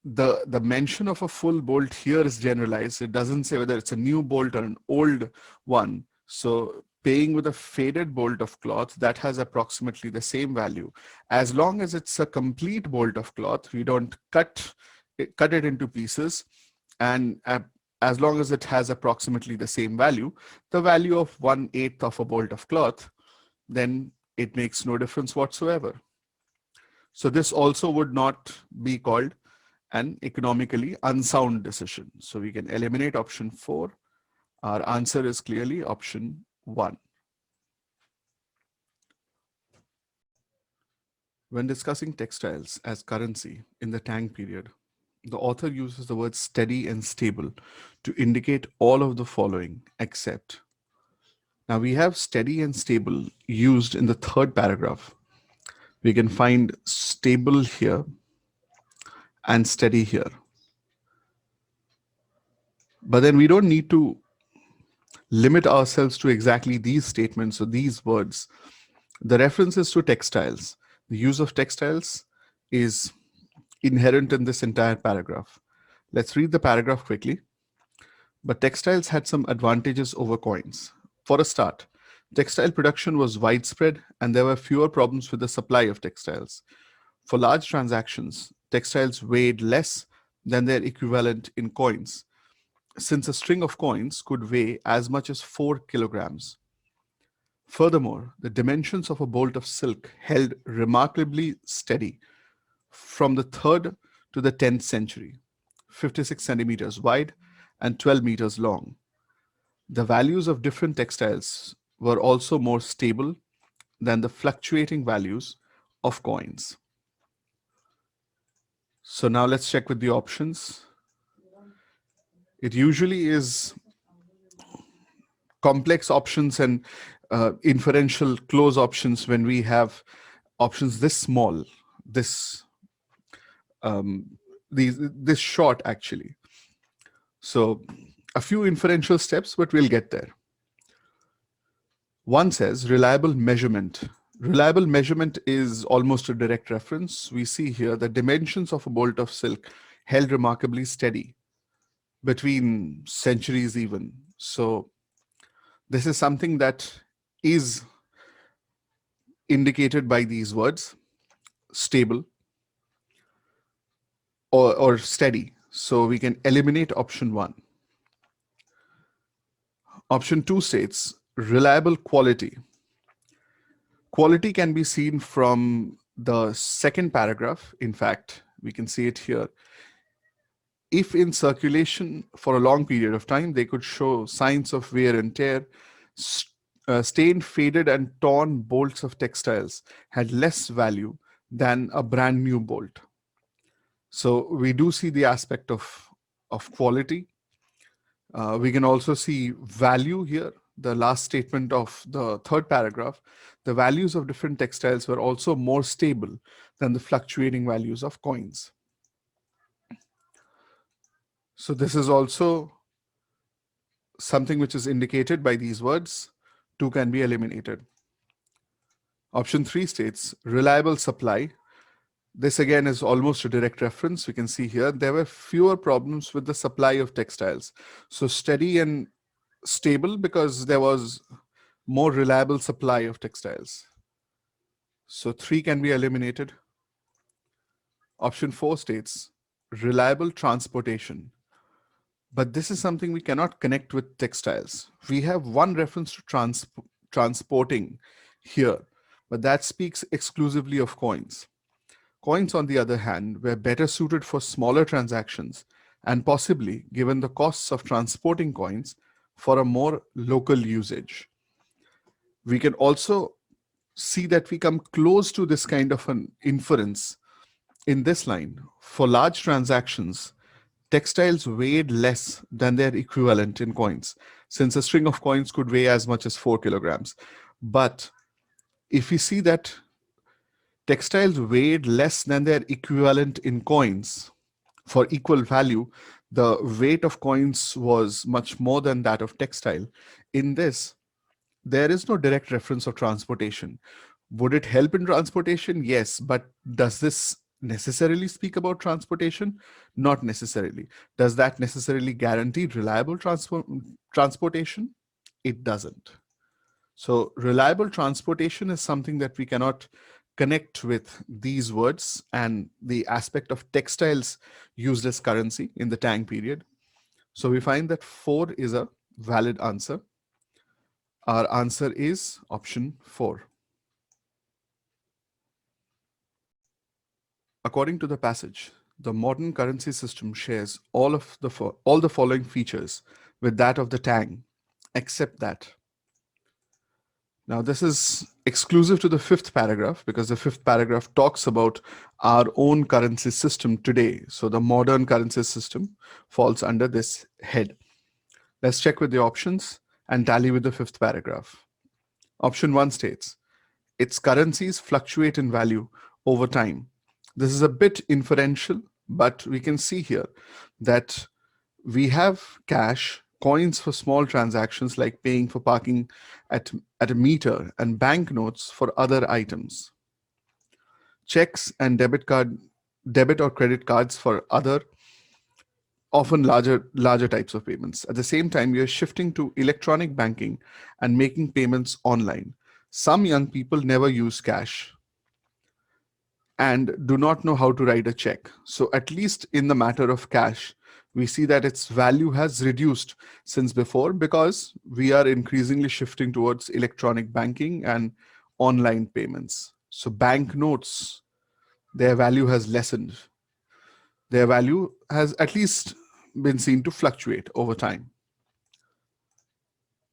The mention of a full bolt here is generalized. It doesn't say whether it's a new bolt or an old one. So paying with a faded bolt of cloth that has approximately the same value. As long as it's a complete bolt of cloth, we don't cut it into pieces, and as long as it has approximately the same value, the value of 1/8 of a bolt of cloth, then it makes no difference whatsoever. So this also would not be called an economically unsound decision. So we can eliminate option 4. Our answer is clearly option 1. When discussing textiles as currency in the Tang period, the author uses the words steady and stable to indicate all of the following except. Now we have steady and stable used in the third paragraph. We can find stable here and steady here. But then we don't need to limit ourselves to exactly these statements or these words. The references to textiles, the use of textiles is inherent in this entire paragraph. Let's read the paragraph quickly. But textiles had some advantages over coins. For a start, textile production was widespread and there were fewer problems with the supply of textiles. For large transactions, textiles weighed less than their equivalent in coins, since a string of coins could weigh as much as 4 kilograms. Furthermore, the dimensions of a bolt of silk held remarkably steady from the 3rd to the 10th century, 56 centimeters wide and 12 meters long. The values of different textiles were also more stable than the fluctuating values of coins. So now let's check with the options. It usually is complex options and inferential close options when we have options this small, this short actually. So a few inferential steps, but we'll get there. One says reliable measurement. Reliable measurement is almost a direct reference. We see here the dimensions of a bolt of silk held remarkably steady between centuries even. So this is something that is indicated by these words, stable or steady. So we can eliminate option 1. Option 2 states reliable quality. Quality can be seen from the second paragraph. In fact, we can see it here. If in circulation for a long period of time, they could show signs of wear and tear. Stained, faded, and torn bolts of textiles had less value than a brand new bolt. So we do see the aspect of quality. We can also see value here. the last statement of the third paragraph, the values of different textiles were also more stable than the fluctuating values of coins. So this is also something which is indicated by these words. 2 can be eliminated. Option 3 states reliable supply. This again is almost a direct reference. We can see here there were fewer problems with the supply of textiles. So steady and stable because there was more reliable supply of textiles. So 3 can be eliminated. Option 4 states reliable transportation. But this is something we cannot connect with textiles. We have one reference to transporting here, but that speaks exclusively of coins. Coins, on the other hand, were better suited for smaller transactions and possibly, given the costs of transporting coins, for a more local usage. We can also see that we come close to this kind of an inference in this line. For large transactions, textiles weighed less than their equivalent in coins, since a string of coins could weigh as much as 4 kilograms. But if we see that textiles weighed less than their equivalent in coins, for equal value, the weight of coins was much more than that of textile. In this, there is no direct reference of transportation. Would it help in transportation? Yes, but does this necessarily speak about transportation? Not necessarily. Does that necessarily guarantee reliable transportation? It doesn't. So reliable transportation is something that we cannot connect with these words and the aspect of textiles used as currency in the Tang period. So we find that 4 is a valid answer. Our answer is option 4. According to the passage, the modern currency system shares all the following features with that of the Tang, except that. Now, this is exclusive to the 5th paragraph because the 5th paragraph talks about our own currency system today. So the modern currency system falls under this head. Let's check with the options and tally with the 5th paragraph. Option 1 states, its currencies fluctuate in value over time. This is a bit inferential, but we can see here that we have cash, coins for small transactions like paying for parking at a meter, and banknotes for other items. Checks and debit or credit cards for other, often larger types of payments. At the same time, we are shifting to electronic banking and making payments online. Some young people never use cash and do not know how to write a check. So at least in the matter of cash, we see that its value has reduced since before because we are increasingly shifting towards electronic banking and online payments. So banknotes, their value has lessened. Their value has at least been seen to fluctuate over time.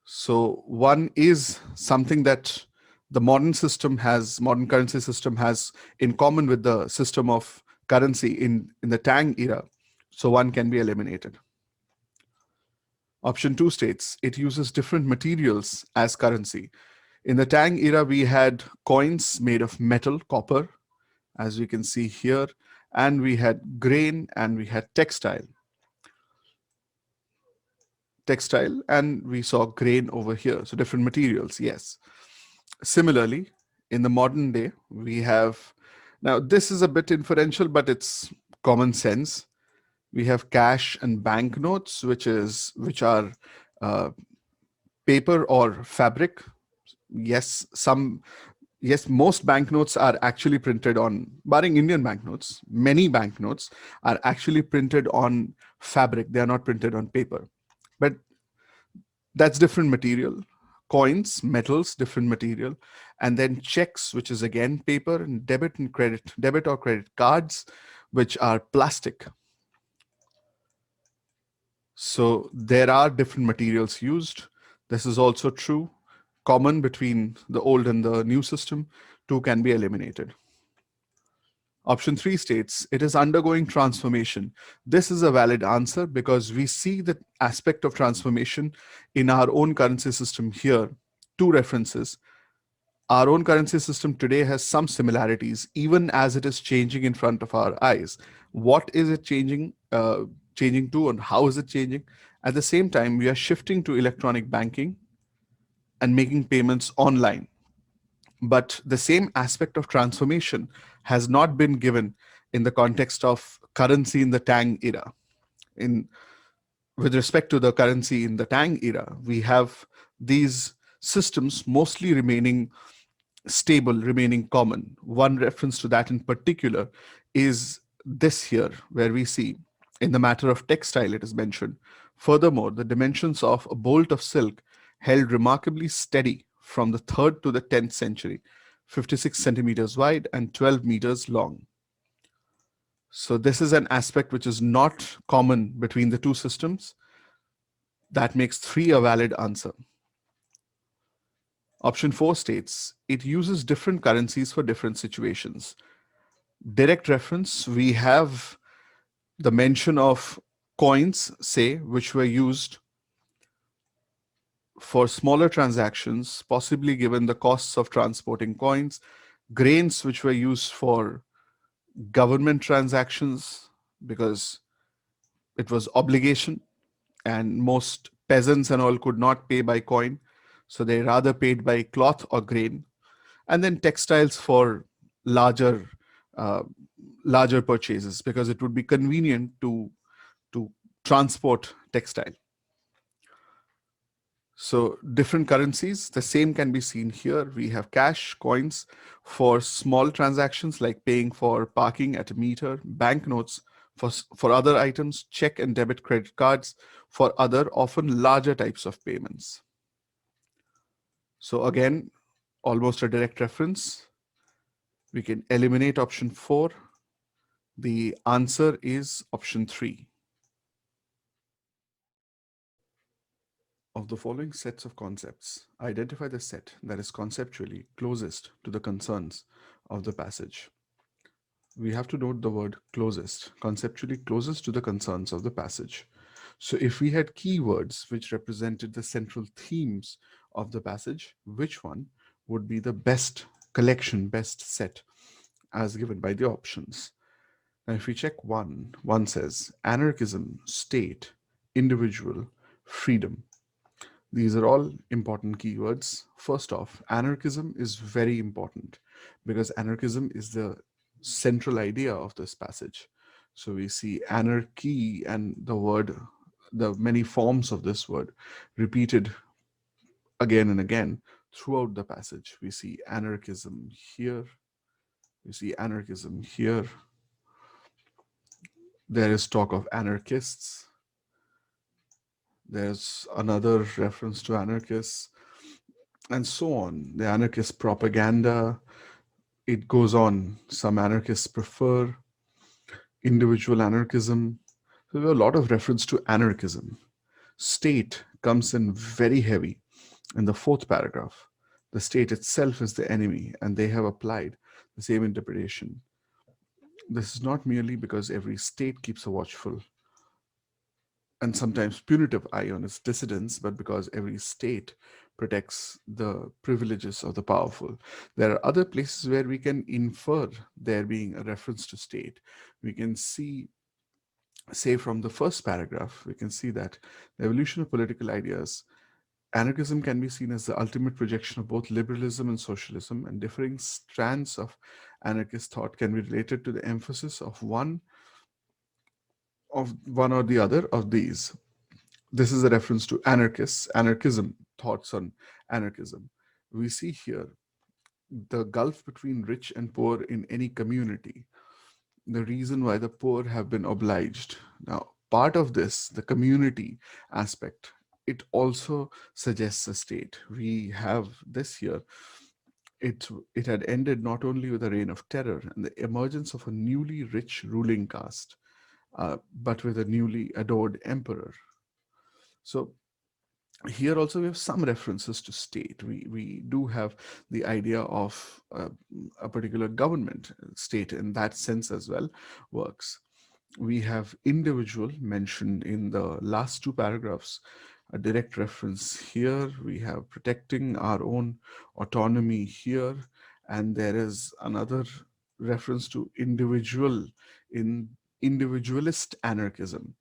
So one is something that the modern currency system has in common with the system of currency in the Tang era. So one can be eliminated. Option 2 states it uses different materials as currency. In the Tang era, we had coins made of metal, copper, as we can see here, and we had grain and we had textile, and we saw grain over here. So different materials, yes. Similarly, in the modern day, we have, now this is a bit inferential, but it's common sense. We have cash and banknotes, which are paper or fabric. Yes, most banknotes are actually printed on, barring Indian banknotes, many banknotes are actually printed on fabric. They are not printed on paper. But that's different material. Coins, metals, different material. And then checks, which is again paper, and debit or credit cards, which are plastic. So there are different materials used. This is also true, common between the old and the new system. 2 can be eliminated. Option 3 states it is undergoing transformation. This is a valid answer because we see the aspect of transformation in our own currency system here. Two references. Our own currency system today has some similarities, even as it is changing in front of our eyes. What is it changing to, and how is it changing? At the same time, we are shifting to electronic banking and making payments online. But the same aspect of transformation has not been given in the context of currency in the Tang era. In with respect to the currency in the Tang era, we have these systems mostly remaining stable, remaining common. One reference to that in particular is this here, where we see in the matter of textile, it is mentioned. Furthermore, the dimensions of a bolt of silk held remarkably steady from the 3rd to the 10th century, 56 centimeters wide and 12 meters long. So, this is an aspect which is not common between the two systems. That makes 3 a valid answer. Option 4 states it uses different currencies for different situations. Direct reference, we have the mention of coins, say, which were used for smaller transactions, possibly given the costs of transporting coins, grains, which were used for government transactions because it was obligation, and most peasants and all could not pay by coin, so they rather paid by cloth or grain. And then textiles for larger uh, larger purchases because it would be convenient to transport textile. So different currencies, the same can be seen here. We have cash, coins for small transactions like paying for parking at a meter, banknotes for other items, check and debit credit cards for other, often larger types of payments. So again, almost a direct reference. We can eliminate option 4. The answer is option 3. Of the following sets of concepts, identify the set that is conceptually closest to the concerns of the passage. We have to note the word closest, conceptually closest to the concerns of the passage. So if we had keywords which represented the central themes of the passage, which one would be the best collection, best set as given by the options? Now, if we check one says anarchism, state, individual, freedom. These are all important keywords. First off, anarchism is very important because anarchism is the central idea of this passage. So we see anarchy and the many forms of this word repeated again and again throughout the passage. We see anarchism here. We see anarchism here. There is talk of anarchists. There's another reference to anarchists, and so on. The anarchist propaganda, it goes on. Some anarchists prefer individual anarchism. So there are a lot of reference to anarchism. State comes in very heavy in the 4th paragraph. The state itself is the enemy, and they have applied the same interpretation. This is not merely because every state keeps a watchful and sometimes punitive eye on its dissidents, but because every state protects the privileges of the powerful. There are other places where we can infer there being a reference to state. We can see, say, from the 1st paragraph, we can see that the evolution of political ideas, anarchism can be seen as the ultimate projection of both liberalism and socialism, and differing strands of anarchist thought can be related to the emphasis of one or the other of these. This is a reference to anarchists, anarchism, thoughts on anarchism. We see here the gulf between rich and poor in any community, the reason why the poor have been obliged. Now, part of this, the community aspect, it also suggests a state. We have this here. It had ended not only with a reign of terror and the emergence of a newly rich ruling caste, but with a newly adored emperor. So Here also we have some references to state. We do have the idea of a particular government. State in that sense as well works. We have individual mentioned in the last two paragraphs, a direct reference here. We have protecting our own autonomy here, and there is another reference to individual in individualist anarchism.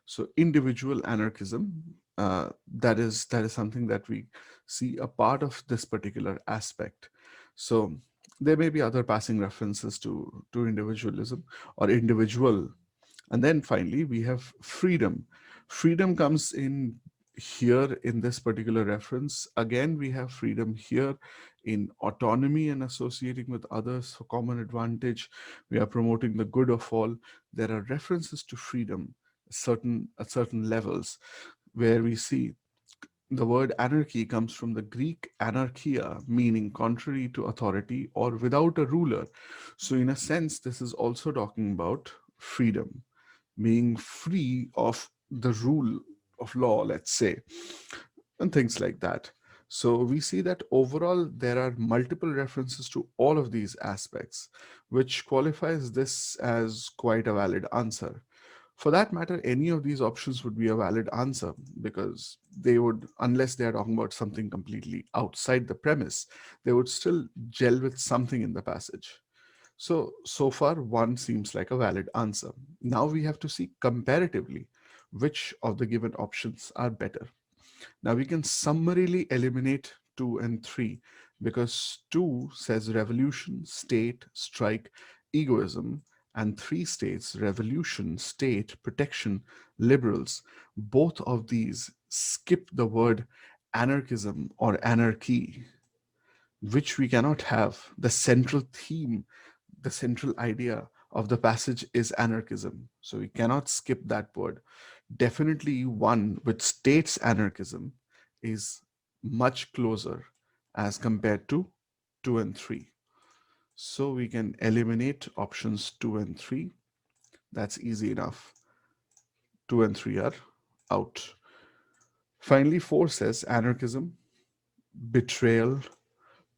So individual anarchism, that is something that we see a part of this particular aspect. So there may be other passing references to individualism or individual. And then finally, we have freedom. Freedom comes in here in this particular reference. Again, we have freedom here in autonomy and associating with others for common advantage. We are promoting the good of all. There are references to freedom at certain levels where we see the word anarchy comes from the Greek anarchia, meaning contrary to authority or without a ruler. So, in a sense, this is also talking about freedom, being free of the rule of law, let's say, and things like that. So, we see that overall there are multiple references to all of these aspects, which qualifies this as quite a valid answer. For that matter, any of these options would be a valid answer because they would, unless they are talking about something completely outside the premise, they would still gel with something in the passage. So far, one seems like a valid answer. Now we have to see comparatively which of the given options are better. Now we can summarily eliminate 2 and 3 because 2 says revolution, state, strike, egoism, and 3 states revolution, state, protection, liberals. Both of these skip the word anarchism or anarchy, which we cannot have. The central theme, the central idea of the passage is anarchism. So we cannot skip that word. Definitely one which states anarchism is much closer as compared to 2 and 3. So we can eliminate options 2 and 3. That's easy enough. 2 and 3 are out. Finally, 4 says anarchism, betrayal,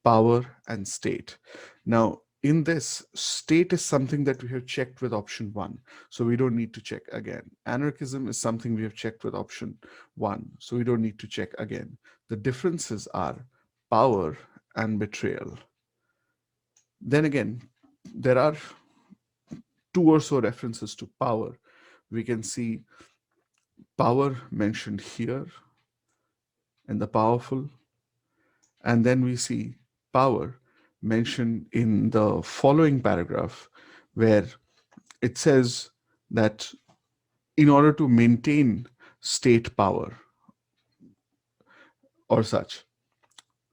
power, and state. Now, in this, state is something that we have checked with option 1, so we don't need to check again. Anarchism is something we have checked with option 1, so we don't need to check again. The differences are power and betrayal. Then again, there are 2 or so references to power. We can see power mentioned here and the powerful, and then we see power mentioned in the following paragraph where it says that in order to maintain state power or such.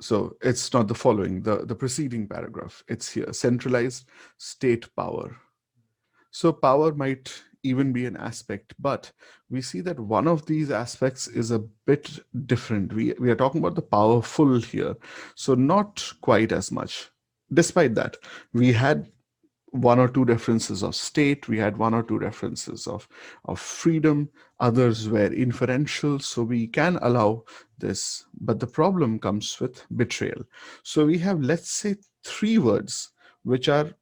So it's not the following, the preceding paragraph. It's here, centralized state power. So power might even be an aspect, but we see that one of these aspects is a bit different. We are talking about the powerful here, so not quite as much. Despite that, we had one or two references of state, we had one or two references of freedom, others were inferential, so we can allow this. But the problem comes with betrayal. So we have, let's say, three words which are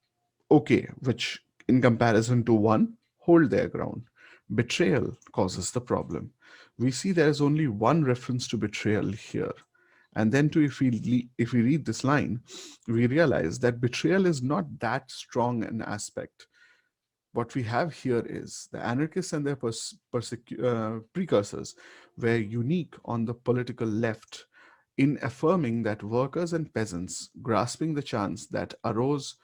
okay, which in comparison to one hold their ground. Betrayal causes the problem. We see there is only one reference to betrayal here. And then, too, if we read this line, we realize that betrayal is not that strong an aspect. What we have here is the anarchists and their precursors were unique on the political left in affirming that workers and peasants, grasping the chance that arose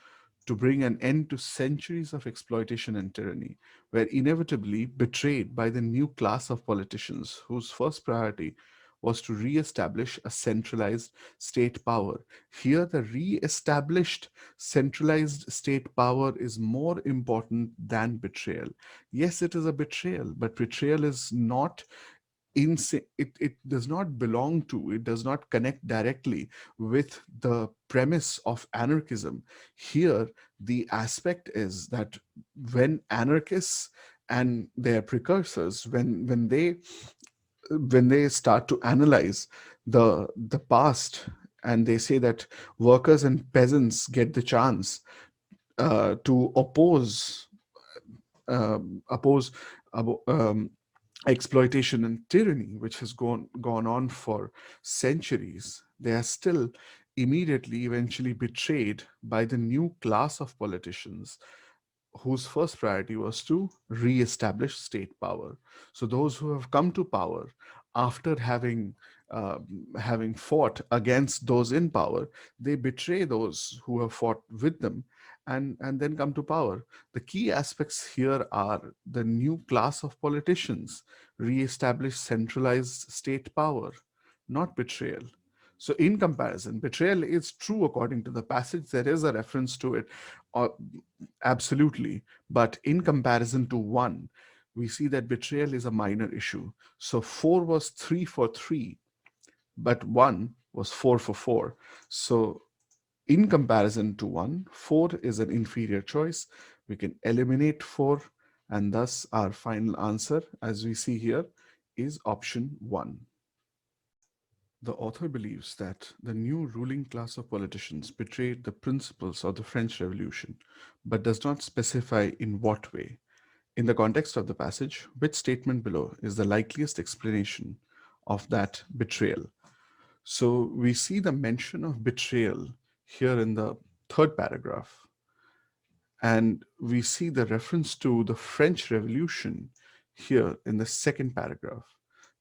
to bring an end to centuries of exploitation and tyranny, were inevitably betrayed by the new class of politicians whose first priority was to re-establish a centralized state power. Here, the re-established centralized state power is more important than betrayal. Yes, it is a betrayal, but betrayal is not it does not belong to, it does not connect directly with the premise of anarchism. Here the aspect is that when anarchists and their precursors, when they when they start to analyze the past, and they say that workers and peasants get the chance to oppose exploitation and tyranny, which has gone on for centuries, they are still immediately eventually betrayed by the new class of politicians whose first priority was to re-establish state power. So those who have come to power after having fought against those in power, they betray those who have fought with them, and then come to power. The key aspects here are the new class of politicians re-establish centralized state power, not betrayal. So, in comparison, betrayal is true according to the passage. There is a reference to it, uh, absolutely. But in comparison to one, we see that betrayal is a minor issue. So, four was three for three, but one was four for four. So, in comparison to one, four is an inferior choice. We can eliminate four, and thus our final answer, as we see here, is option one. The author believes that the new ruling class of politicians betrayed the principles of the French Revolution, but does not specify in what way. In the context of the passage, which statement below is the likeliest explanation of that betrayal? So we see the mention of betrayal here in the third paragraph, and we see the reference to the French Revolution here in the second paragraph.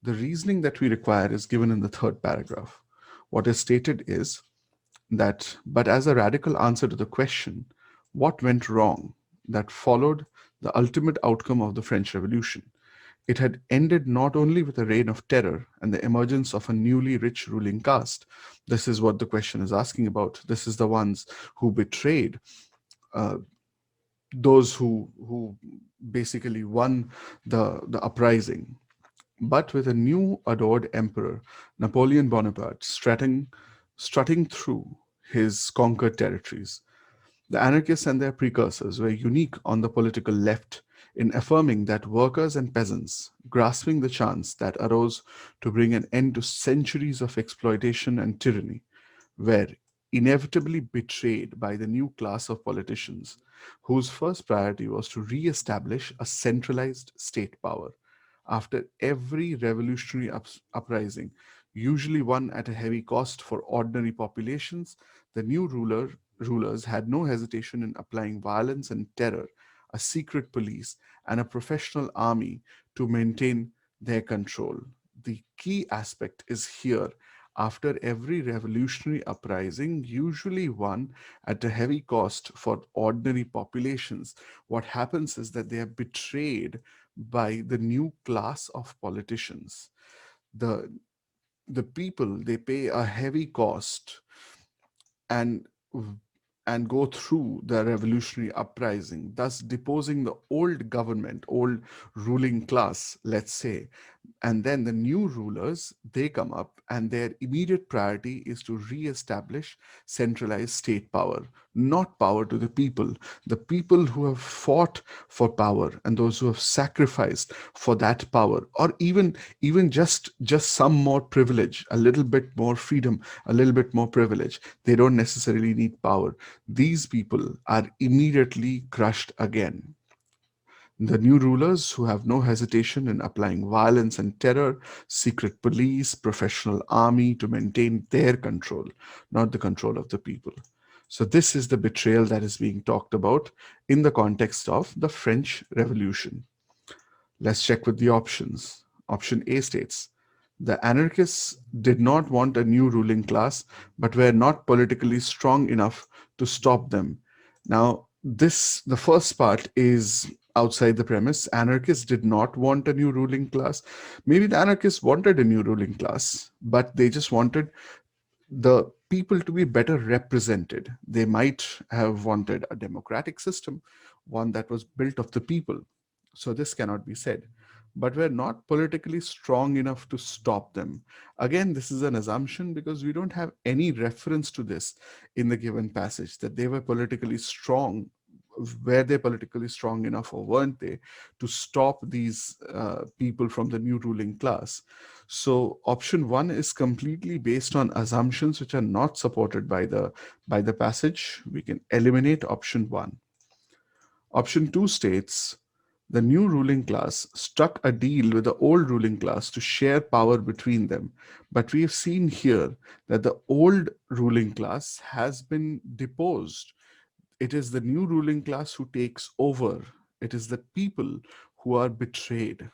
The reasoning that we require is given in the third paragraph. What is stated is that, but as a radical answer to the question, what went wrong that followed the ultimate outcome of the French Revolution? It had ended not only with a reign of terror and the emergence of a newly rich ruling caste. This is what the question is asking about. This is the ones who betrayed uh, those who basically won the uprising, but with a new adored emperor, Napoleon Bonaparte, strutting through his conquered territories. The anarchists and their precursors were unique on the political left in affirming that workers and peasants, grasping the chance that arose to bring an end to centuries of exploitation and tyranny, were inevitably betrayed by the new class of politicians whose first priority was to re-establish a centralized state power. After every revolutionary uprising, usually won at a heavy cost for ordinary populations, the new rulers had no hesitation in applying violence and terror, a secret police, and a professional army to maintain their control. The key aspect is here: after every revolutionary uprising, usually won at a heavy cost for ordinary populations, what happens is that they are betrayed by the new class of politicians. The the people, they pay a heavy cost and and go through the revolutionary uprising, thus deposing the old government, old ruling class, let's say. And then the new rulers, they come up, and their immediate priority is to re-establish centralized state power, not power to the people. The people who have fought for power and those who have sacrificed for that power, or even just some more privilege, a little bit more freedom, a little bit more privilege, they don't necessarily need power. These people are immediately crushed again. The new rulers, who have no hesitation in applying violence and terror, secret police, professional army to maintain their control, not the control of the people. So, this is the betrayal that is being talked about in the context of the French Revolution. Let's check with the options. Option A states the anarchists did not want a new ruling class, but were not politically strong enough to stop them. Now, the first part is outside the premise. Anarchists did not want a new ruling class. Maybe the anarchists wanted a new ruling class, but they just wanted the people to be better represented. They might have wanted a democratic system, one that was built of the people. So this cannot be said. But we're not politically strong enough to stop them. Again, this is an assumption because we don't have any reference to this in the given passage that they were politically strong were they politically strong enough or weren't they to stop these people from the new ruling class? So option one is completely based on assumptions which are not supported by the passage. We can eliminate option one. Option 2 states the new ruling class struck a deal with the old ruling class to share power between them. But we have seen here that the old ruling class has been deposed. It is the new ruling class who takes over. It is the people who are betrayed.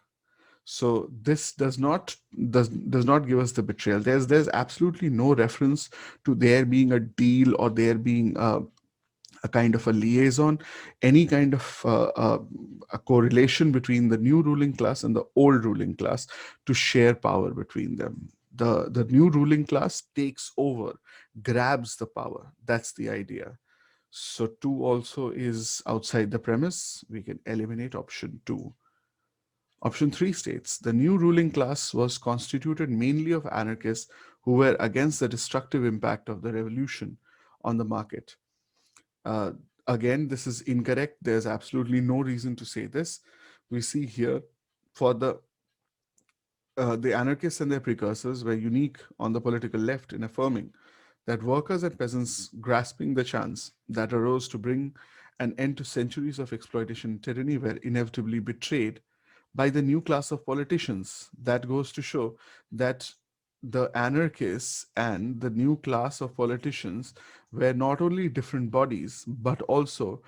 So this does not give us the betrayal. There's absolutely no reference to there being a deal or there being a kind of a liaison, any kind of a correlation between the new ruling class and the old ruling class to share power between them. The new ruling class takes over, grabs the power. That's the idea. So 2 also is outside the premise. We can eliminate option 2. Option 3 states the new ruling class was constituted mainly of anarchists who were against the destructive impact of the revolution on the market. Uh, Again, this is incorrect. There's absolutely no reason to say this. We see here for the anarchists and their precursors were unique on the political left in affirming that workers and peasants grasping the chance that arose to bring an end to centuries of exploitation and tyranny were inevitably betrayed by the new class of politicians. That goes to show that the anarchists and the new class of politicians were not only different bodies but also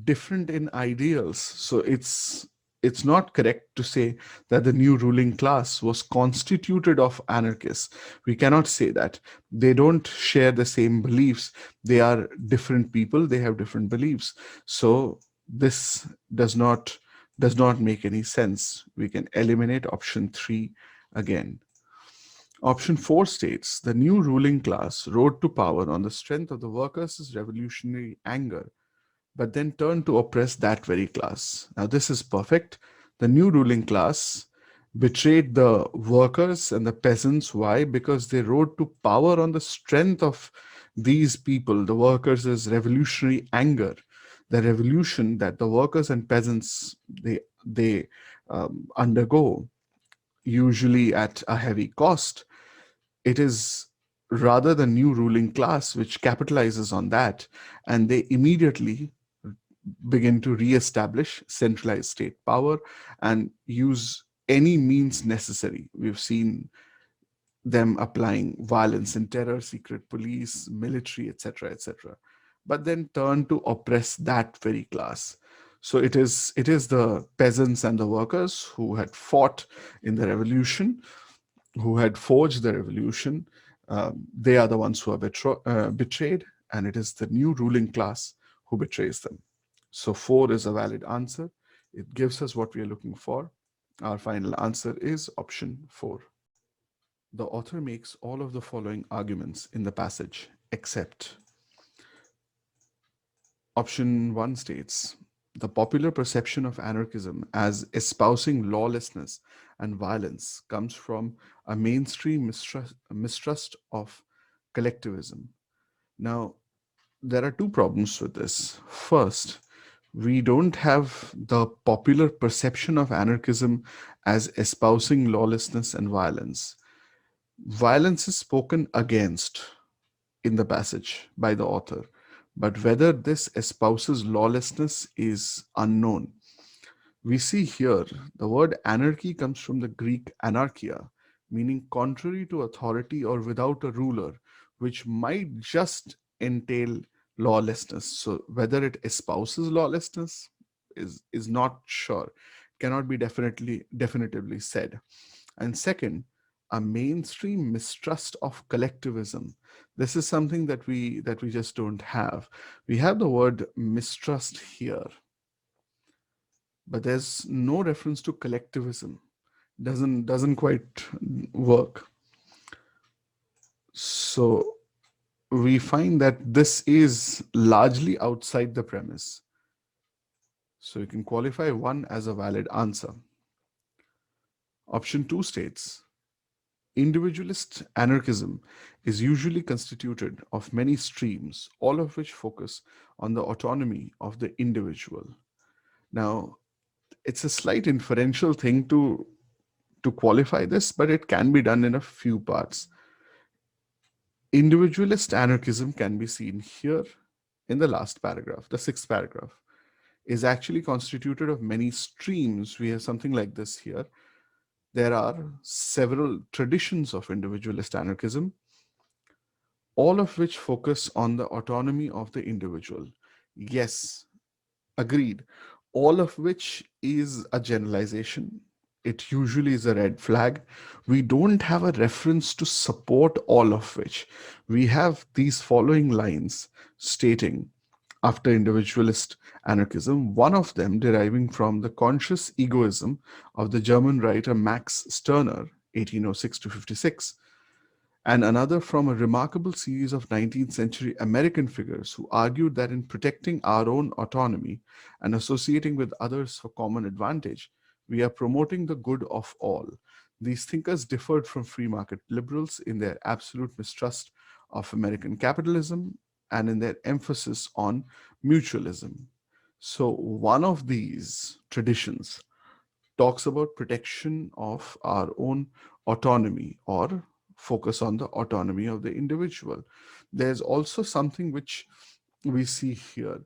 different in ideals. So it's not correct to say that the new ruling class was constituted of anarchists. We cannot say that. They don't share the same beliefs. They are different people. They have different beliefs. So this does not make any sense. We can eliminate option 3 again. Option 4 states the new ruling class rode to power on the strength of the workers' revolutionary anger, but then turned to oppress that very class. Now, this is perfect. The new ruling class betrayed the workers and the peasants. Why? Because they rode to power on the strength of these people, the workers' revolutionary anger, the revolution that the workers and peasants they undergo, usually at a heavy cost. It is rather the new ruling class which capitalizes on that, and they immediately begin to re-establish centralized state power and use any means necessary. We've seen them applying violence and terror, secret police, military, etc., etc., but then turn to oppress that very class. So it is the peasants and the workers who had fought in the revolution, who had forged the revolution. They are the ones who are betrayed, and it is the new ruling class who betrays them. So 4 is a valid answer. It gives us what we are looking for. Our final answer is option 4. The author makes all of the following arguments in the passage, except option 1 states the popular perception of anarchism as espousing lawlessness and violence comes from a mainstream mistrust of collectivism. Now, there are two problems with this. First, we don't have the popular perception of anarchism as espousing lawlessness and violence. Violence is spoken against in the passage by the author, but whether this espouses lawlessness is unknown. We see here the word anarchy comes from the Greek anarchia, meaning contrary to authority or without a ruler, which might just entail lawlessness. So whether it espouses lawlessness is not sure, cannot be definitively said. And second, a mainstream mistrust of collectivism. This is something that we just don't have. We have the word mistrust here, but there's no reference to collectivism. Doesn't quite work. So we find that this is largely outside the premise. So you can qualify 1 as a valid answer. Option 2 states Individualist anarchism is usually constituted of many streams, all of which focus on the autonomy of the individual. Now, it's a slight inferential thing to qualify this, but it can be done in a few parts. Individualist anarchism can be seen here in the last paragraph, the sixth paragraph, is actually constituted of many streams. We have something like this here. There are several traditions of individualist anarchism, all of which focus on the autonomy of the individual. Yes, agreed. All of which is a generalization. It usually is a red flag. We don't have a reference to support all of which. We have these following lines stating after individualist anarchism, one of them deriving from the conscious egoism of the German writer Max Stirner, 1806 to 56, and another from a remarkable series of 19th century American figures who argued that in protecting our own autonomy and associating with others for common advantage, we are promoting the good of all. These thinkers differed from free market liberals in their absolute mistrust of American capitalism and in their emphasis on mutualism. So, one of these traditions talks about protection of our own autonomy or focus on the autonomy of the individual. There's also something which we see here,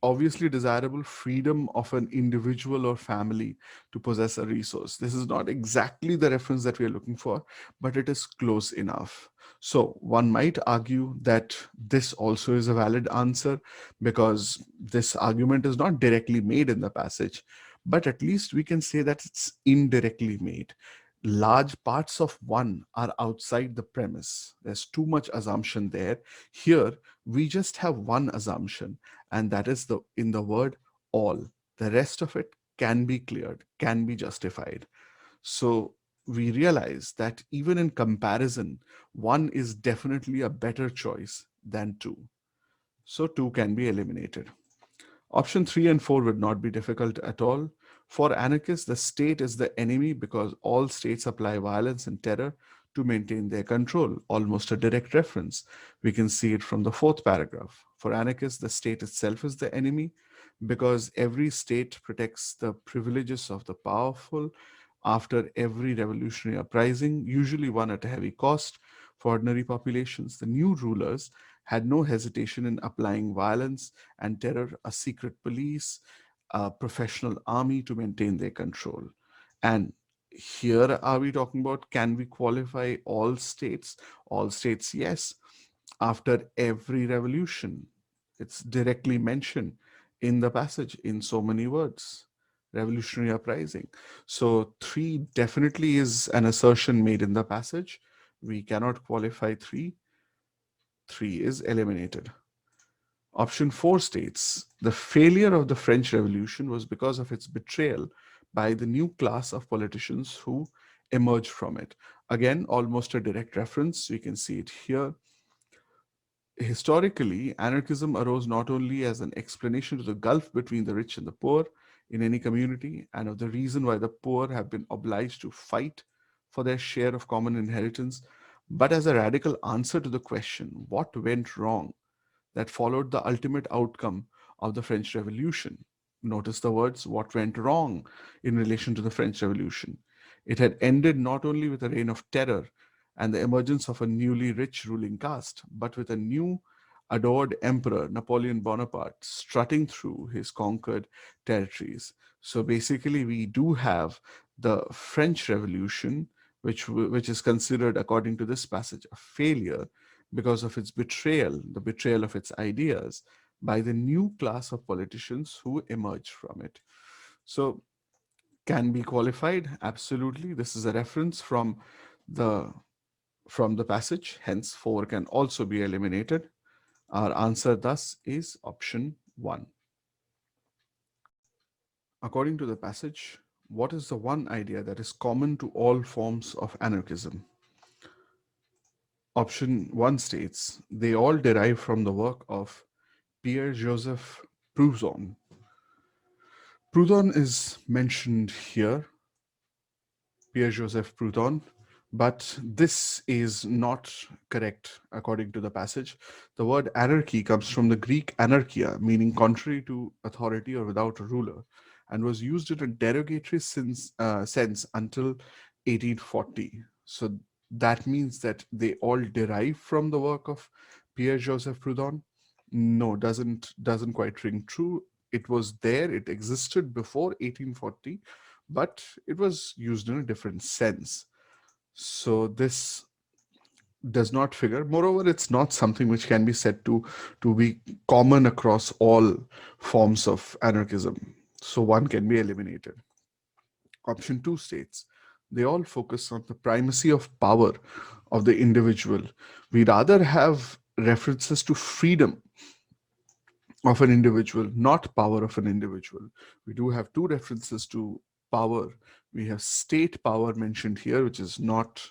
obviously desirable freedom of an individual or family to possess a resource. This is not exactly the reference that we are looking for, but it is close enough. So one might argue that this also is a valid answer because this argument is not directly made in the passage, but at least we can say that it's indirectly made. Large parts of one are outside the premise. There's too much assumption there. Here, we just have one assumption, and that is the in the word all. The rest of it can be cleared, can be justified. So we realize that even in comparison, one is definitely a better choice than two. So two can be eliminated. Option 3 and 4 would not be difficult at all. For anarchists, the state is the enemy because all states apply violence and terror to maintain their control, almost a direct reference. We can see it from the fourth paragraph. For anarchists, the state itself is the enemy because every state protects the privileges of the powerful after every revolutionary uprising, usually one at a heavy cost. For ordinary populations, the new rulers had no hesitation in applying violence and terror, a secret police, a professional army to maintain their control. And here are we talking about, can we qualify all states? All states, yes. After every revolution, it's directly mentioned in the passage in so many words. Revolutionary uprising. So, three definitely is an assertion made in the passage. We cannot qualify three. Three is eliminated. Option 4 states the failure of the French Revolution was because of its betrayal by the new class of politicians who emerged from it. Again, almost a direct reference. We can see it here. Historically, anarchism arose not only as an explanation to the gulf between the rich and the poor in any community and of the reason why the poor have been obliged to fight for their share of common inheritance, but as a radical answer to the question what went wrong that followed the ultimate outcome of the French Revolution. Notice the words what went wrong in relation to the French Revolution. It had ended not only with a reign of terror and the emergence of a newly rich ruling caste, but with a new adored emperor, Napoleon Bonaparte, strutting through his conquered territories. So basically, we do have the French Revolution, which is considered, according to this passage, a failure because of its betrayal, the betrayal of its ideas by the new class of politicians who emerged from it. So, can be qualified? Absolutely. This is a reference the from the passage, hence 4 can also be eliminated. Our answer thus is option 1. According to the passage, what is the one idea that is common to all forms of anarchism? Option 1 states they all derive from the work of Pierre-Joseph Proudhon. Proudhon is mentioned here, Pierre-Joseph Proudhon, But this is not correct according to the passage. The word anarchy comes from the Greek anarchia, meaning contrary to authority or without a ruler, and was used in a derogatory sense until 1840. So that means that they all derive from the work of Pierre Joseph Proudhon. No, doesn't quite ring true. It was there, it existed before 1840, but it was used in a different sense. So this does not figure. Moreover, it's not something which can be said to be common across all forms of anarchism. So one can be eliminated. Option two states they all focus on the primacy of power of the individual. We rather have references to freedom of an individual, not power of an individual. We do have two references to power. We have state power mentioned here, which is not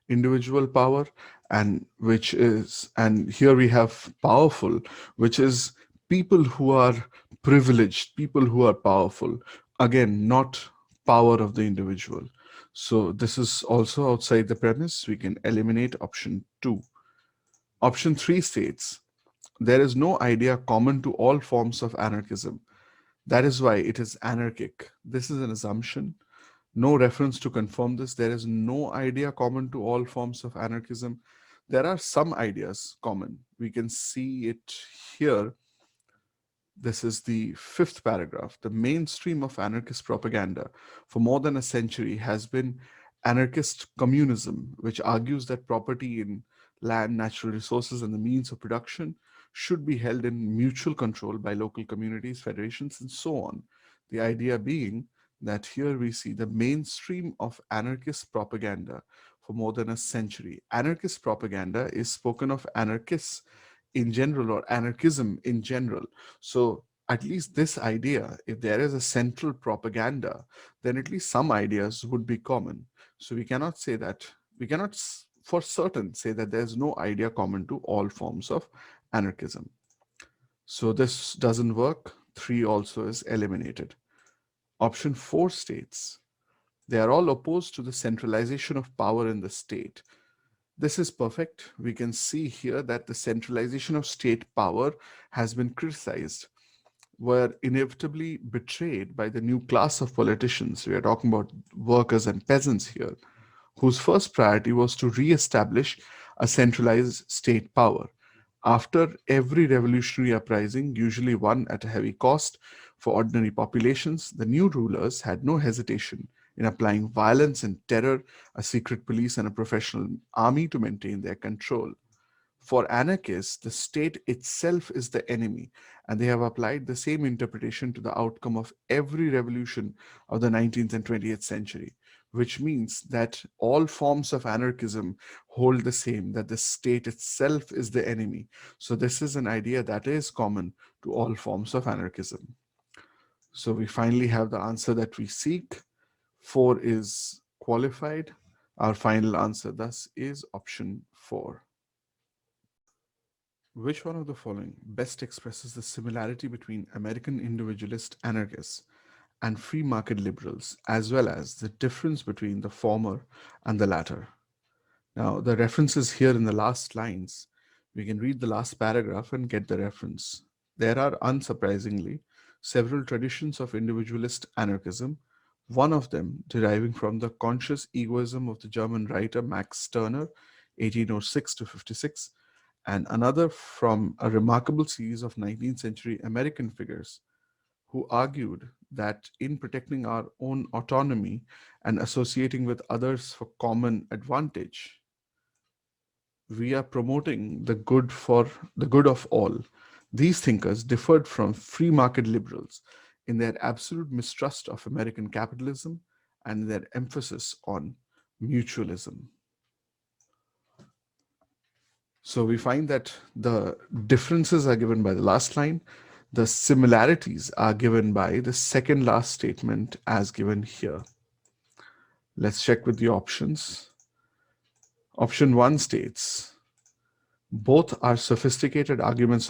individual power, and here we have powerful, which is people who are privileged, people who are powerful. Again, not power of the individual. So this is also outside the premise. We can eliminate option two. Option three states there is no idea common to all forms of anarchism. That is why it is anarchic. This is an assumption. No reference to confirm this. There is no idea common to all forms of anarchism. There are some ideas common. We can see it here. This is the fifth paragraph. The mainstream of anarchist propaganda for more than a century has been anarchist communism, which argues that property in land, natural resources, and the means of production should be held in mutual control by local communities, federations, and so on. The idea being that here we see the mainstream of anarchist propaganda for more than a century. Anarchist propaganda is spoken of anarchists in general or anarchism in general. So at least this idea, if there is a central propaganda, then at least some ideas would be common. So we cannot say that, we cannot for certain say that there's no idea common to all forms of anarchism. So this doesn't work. Three also is eliminated. Option four states they are all opposed to the centralization of power in the state. This is perfect. We can see here that the centralization of state power has been criticized, were inevitably betrayed by the new class of politicians. We are talking about workers and peasants here, whose first priority was to re-establish a centralized state power. After every revolutionary uprising, usually one at a heavy cost for ordinary populations, the new rulers had no hesitation in applying violence and terror, a secret police, and a professional army to maintain their control. For anarchists, the state itself is the enemy, and they have applied the same interpretation to the outcome of every revolution of the 19th and 20th century, which means that all forms of anarchism hold the same, that the state itself is the enemy. So, this is an idea that is common to all forms of anarchism. So, we finally have the answer that we seek. Four is qualified. Our final answer, thus, is option four. Which one of the following best expresses the similarity between American individualist anarchists and free market liberals, as well as the difference between the former and the latter? Now, the reference is here in the last lines. We can read the last paragraph and get the reference. There are, unsurprisingly, several traditions of individualist anarchism, one of them deriving from the conscious egoism of the German writer Max Stirner, 1806 to 56, and another from a remarkable series of 19th century American figures who argued that in protecting our own autonomy and associating with others for common advantage, we are promoting the good of all. These thinkers differed from free market liberals in their absolute mistrust of American capitalism and their emphasis on mutualism. So we find that the differences are given by the last line. The similarities are given by the second last statement as given here. Let's check with the options. Option one states both are sophisticated arguments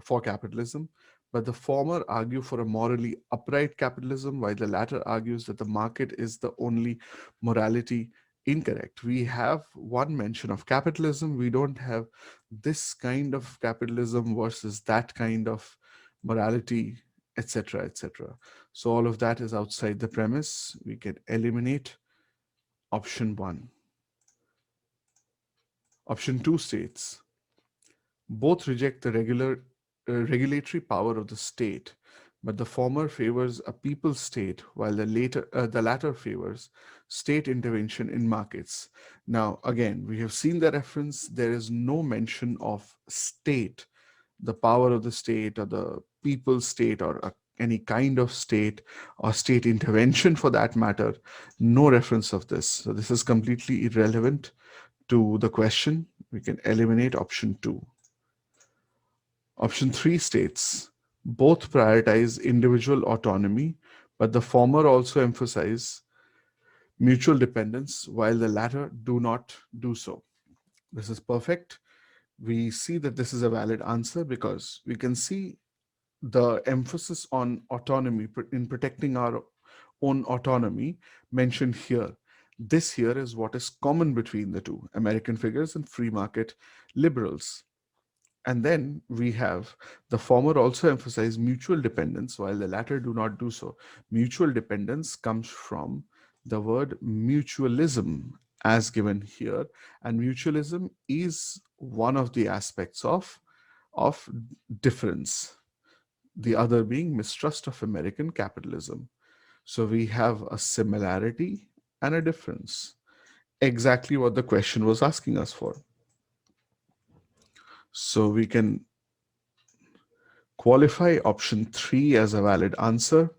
for capitalism, but the former argue for a morally upright capitalism, while the latter argues that the market is the only morality Incorrect. We have one mention of capitalism. We don't have this kind of capitalism versus that kind of morality, etc., etc. So all of that is outside the premise. We can eliminate option one. Option two states both reject the regulatory power of the state, but the former favors a people state while the latter favors state intervention in markets. Now, again, we have seen the reference. There is no mention of state, the power of the state or the people state or any kind of state or state intervention for that matter. No reference of this. So this is completely irrelevant to the question. We can eliminate option two. Option 3 states both prioritize individual autonomy, but the former also emphasize mutual dependence, while the latter do not do so. This is perfect. We see that this is a valid answer because we can see the emphasis on autonomy in protecting our own autonomy mentioned here. This here is what is common between the two American figures and free market liberals. And then we have the former also emphasize mutual dependence, while the latter do not do so. Mutual dependence comes from the word mutualism as given here. And mutualism is one of the aspects of difference, the other being mistrust of American capitalism. So we have a similarity and a difference. Exactly what the question was asking us for. So we can qualify option 3 as a valid answer.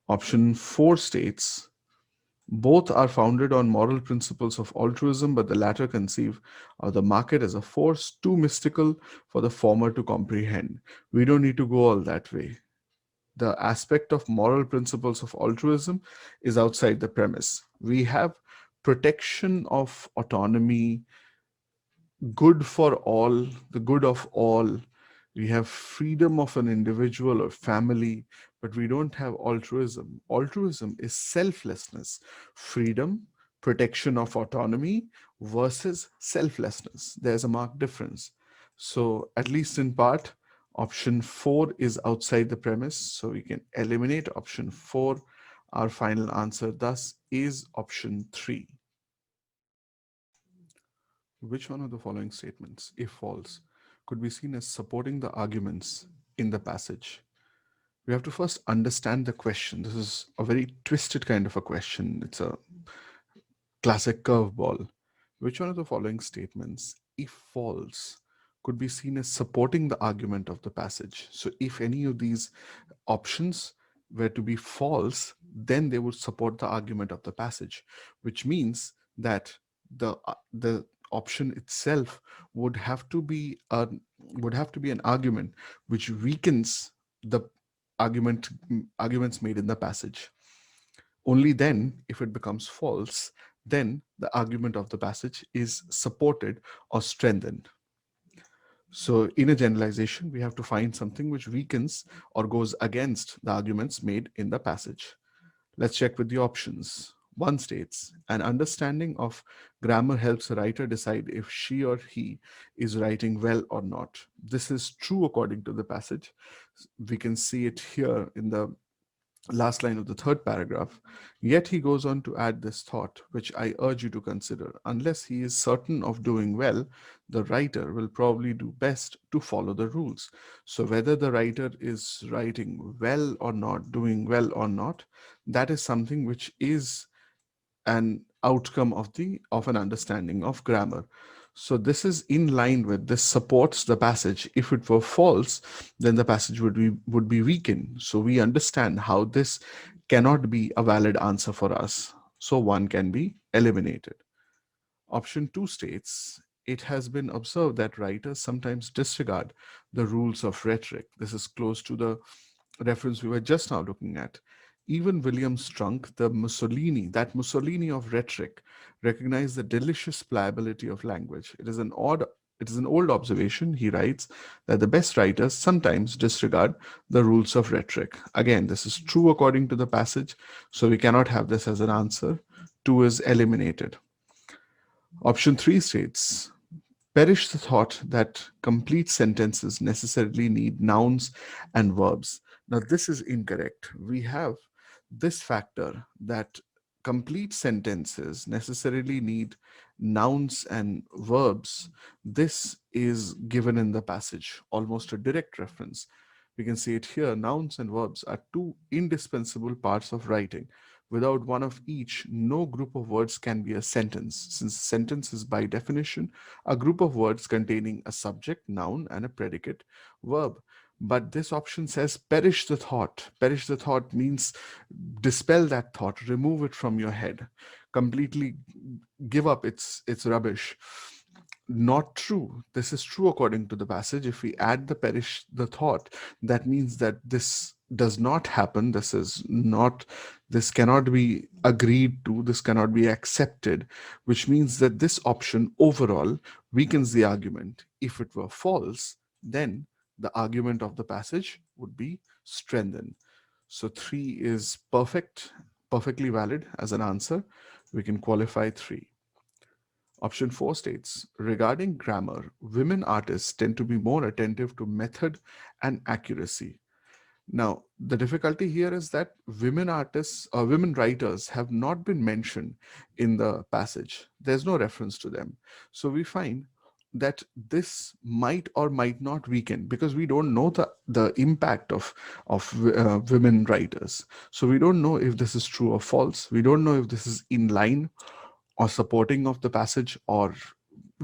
Option 4 states both are founded on moral principles of altruism, but the latter conceive of the market as a force too mystical for the former to comprehend. We don't need to go all that way. The aspect of moral principles of altruism is outside the premise. We have protection of autonomy, good for all, the good of all. We have freedom of an individual or family, but we don't have altruism. Altruism is selflessness, freedom, protection of autonomy versus selflessness. There's a marked difference. So, at least in part, option 4 is outside the premise. So, we can eliminate option 4. Our final answer, thus, is option 3. Which one of the following statements, if false, could be seen as supporting the arguments in the passage? We have to first understand the question. This is a very twisted kind of a question. It's a classic curveball. Which one of the following statements, if false, could be seen as supporting the argument of the passage? So if any of these options were to be false, then they would support the argument of the passage, which means that the option itself would have to be an argument which weakens the arguments made in the passage. Only then, if it becomes false, then the argument of the passage is supported or strengthened. So in a generalization, we have to find something which weakens or goes against the arguments made in the passage. Let's check with the options. One states, an understanding of grammar helps a writer decide if she or he is writing well or not. This is true according to the passage. We can see it here in the last line of the third paragraph. Yet he goes on to add this thought, which I urge you to consider. Unless he is certain of doing well, the writer will probably do best to follow the rules. So whether the writer is writing well or not, doing well or not, that is something which is an outcome of an understanding of grammar. So this is in line with, this supports the passage. If it were false, then the passage would be weakened. So we understand how this cannot be a valid answer for us. So one can be eliminated. Option 2 states, it has been observed that writers sometimes disregard the rules of rhetoric. This is close to the reference we were just now looking at. Even William Strunk, that Mussolini of rhetoric, recognized the delicious pliability of language. It is an old observation, he writes, that the best writers sometimes disregard the rules of rhetoric. Again, this is true according to the passage, so we cannot have this as an answer. 2 is eliminated. Option 3 states, perish the thought that complete sentences necessarily need nouns and verbs. Now, this is incorrect. We have this factor that complete sentences necessarily need nouns and verbs. This is given in the passage, almost a direct reference. We can see it here. Nouns and verbs are two indispensable parts of writing. Without one of each, no group of words can be a sentence, since a sentence is by definition a group of words containing a subject, noun, and a predicate verb. But this option says perish the thought. Perish the thought means dispel that thought, remove it from your head, completely give up its rubbish. Not true. This is true according to the passage. If we add the perish the thought, that means that this does not happen. This cannot be agreed to, this cannot be accepted, which means that this option overall weakens the argument. If it were false, then the argument of the passage would be strengthened. So 3 is perfectly valid as an answer. We can qualify 3. Option 4 states, regarding grammar, women artists tend to be more attentive to method and accuracy. Now, the difficulty here is that women artists or women writers have not been mentioned in the passage. There's no reference to them. So we find that this might or might not weaken because we don't know the impact of women writers. So we don't know if this is true or false. We don't know if this is in line or supporting of the passage or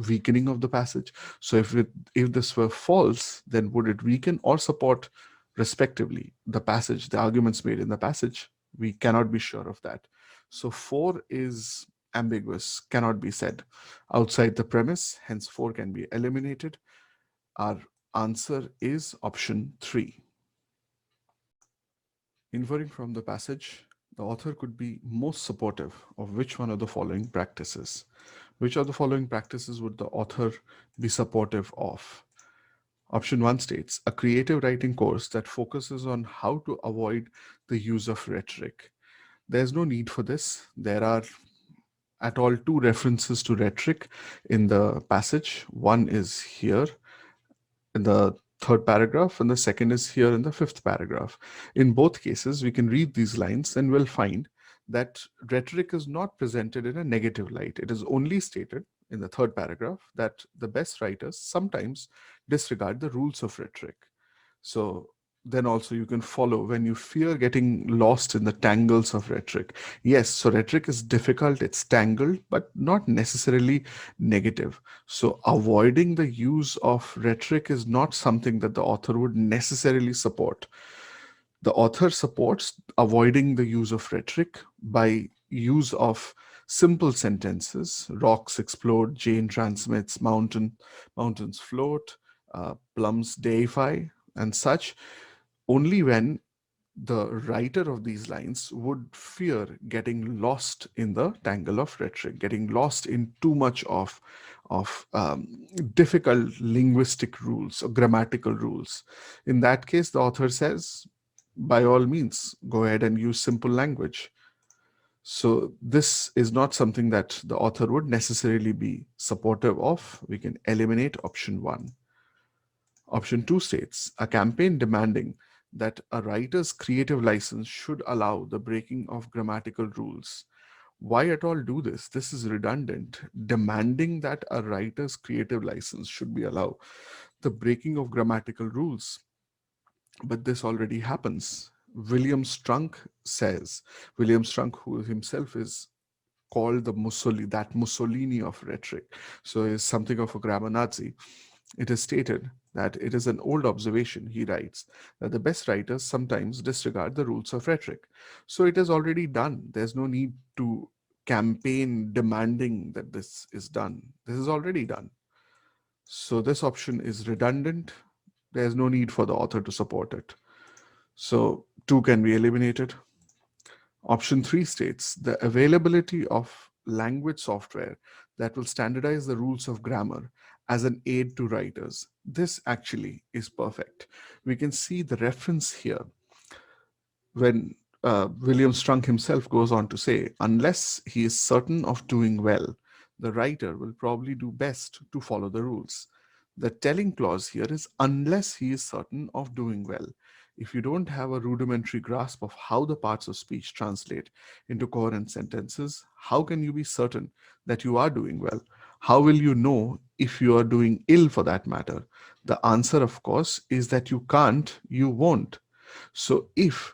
weakening of the passage. So if this were false, then would it weaken or support respectively the passage, the arguments made in the passage? We cannot be sure of that. So 4 is ambiguous, cannot be said outside the premise, hence 4 can be eliminated. Our answer is option 3. Inferring from the passage, the author could be most supportive of which one of the following practices? Which of the following practices would the author be supportive of? Option 1 states, a creative writing course that focuses on how to avoid the use of rhetoric. There's no need for this. There are at all 2 references to rhetoric in the passage. One is here in the 3rd paragraph, and the second is here in the 5th paragraph. In both cases, we can read these lines and we'll find that rhetoric is not presented in a negative light. It is only stated in the 3rd paragraph that the best writers sometimes disregard the rules of rhetoric. So then also you can follow when you fear getting lost in the tangles of rhetoric. Yes, so rhetoric is difficult, it's tangled, but not necessarily negative. So avoiding the use of rhetoric is not something that the author would necessarily support. The author supports avoiding the use of rhetoric by use of simple sentences. Rocks explode, Jane transmits, mountains float, plums deify, and such, only when the writer of these lines would fear getting lost in the tangle of rhetoric, getting lost in too much of difficult linguistic rules or grammatical rules. In that case, the author says, by all means, go ahead and use simple language. So this is not something that the author would necessarily be supportive of. We can eliminate option 1. Option 2 states, a campaign demanding that a writer's creative license should allow the breaking of grammatical rules. Why at all do this? This is redundant. Demanding that a writer's creative license should be allowed the breaking of grammatical rules. But this already happens. William Strunk says, William Strunk, who himself is called that Mussolini of rhetoric, so is something of a grammar Nazi. It is stated that it is an old observation, he writes, that the best writers sometimes disregard the rules of rhetoric. So it is already done. There's no need to campaign demanding that this is done. This is already done. So this option is redundant. There's no need for the author to support it. So 2 can be eliminated. Option 3 states the availability of language software that will standardize the rules of grammar as an aid to writers. This actually is perfect. We can see the reference here when William Strunk himself goes on to say, unless he is certain of doing well, the writer will probably do best to follow the rules. The telling clause here is unless he is certain of doing well. If you don't have a rudimentary grasp of how the parts of speech translate into coherent sentences, how can you be certain that you are doing well? How will you know if you are doing ill for that matter? The answer, of course, is that you can't, you won't. So if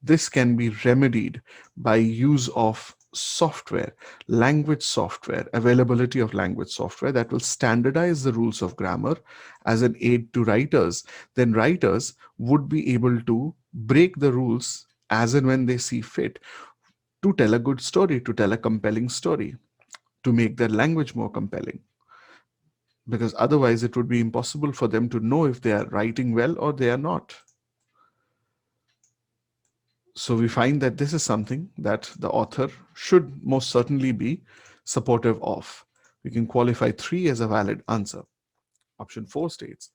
this can be remedied by use of software, language software, availability of language software that will standardize the rules of grammar as an aid to writers. Then writers would be able to break the rules as and when they see fit to tell a good story, to tell a compelling story, to make their language more compelling. Because otherwise, it would be impossible for them to know if they are writing well or they are not. So we find that this is something that the author should most certainly be supportive of. We can qualify 3 as a valid answer. Option 4 states,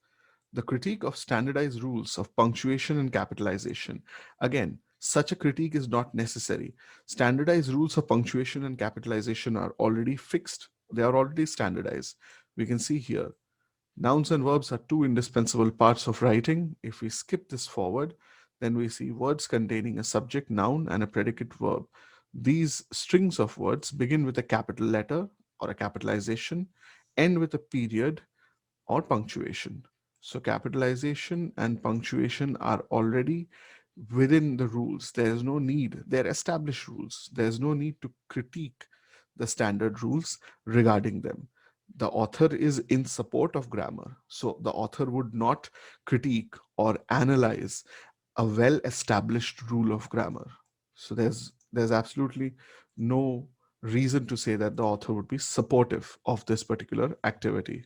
the critique of standardized rules of punctuation and capitalization. Again, such a critique is not necessary. Standardized rules of punctuation and capitalization are already fixed. They are already standardized. We can see here nouns and verbs are two indispensable parts of writing. If we skip this forward, then we see words containing a subject noun and a predicate verb. These strings of words begin with a capital letter or a capitalization, end with a period or punctuation. So capitalization and punctuation are already within the rules. There is no need, they're established rules. There's no need to critique the standard rules regarding them. The author is in support of grammar. So the author would not critique or analyze a well established rule of grammar. So there's absolutely no reason to say that the author would be supportive of this particular activity.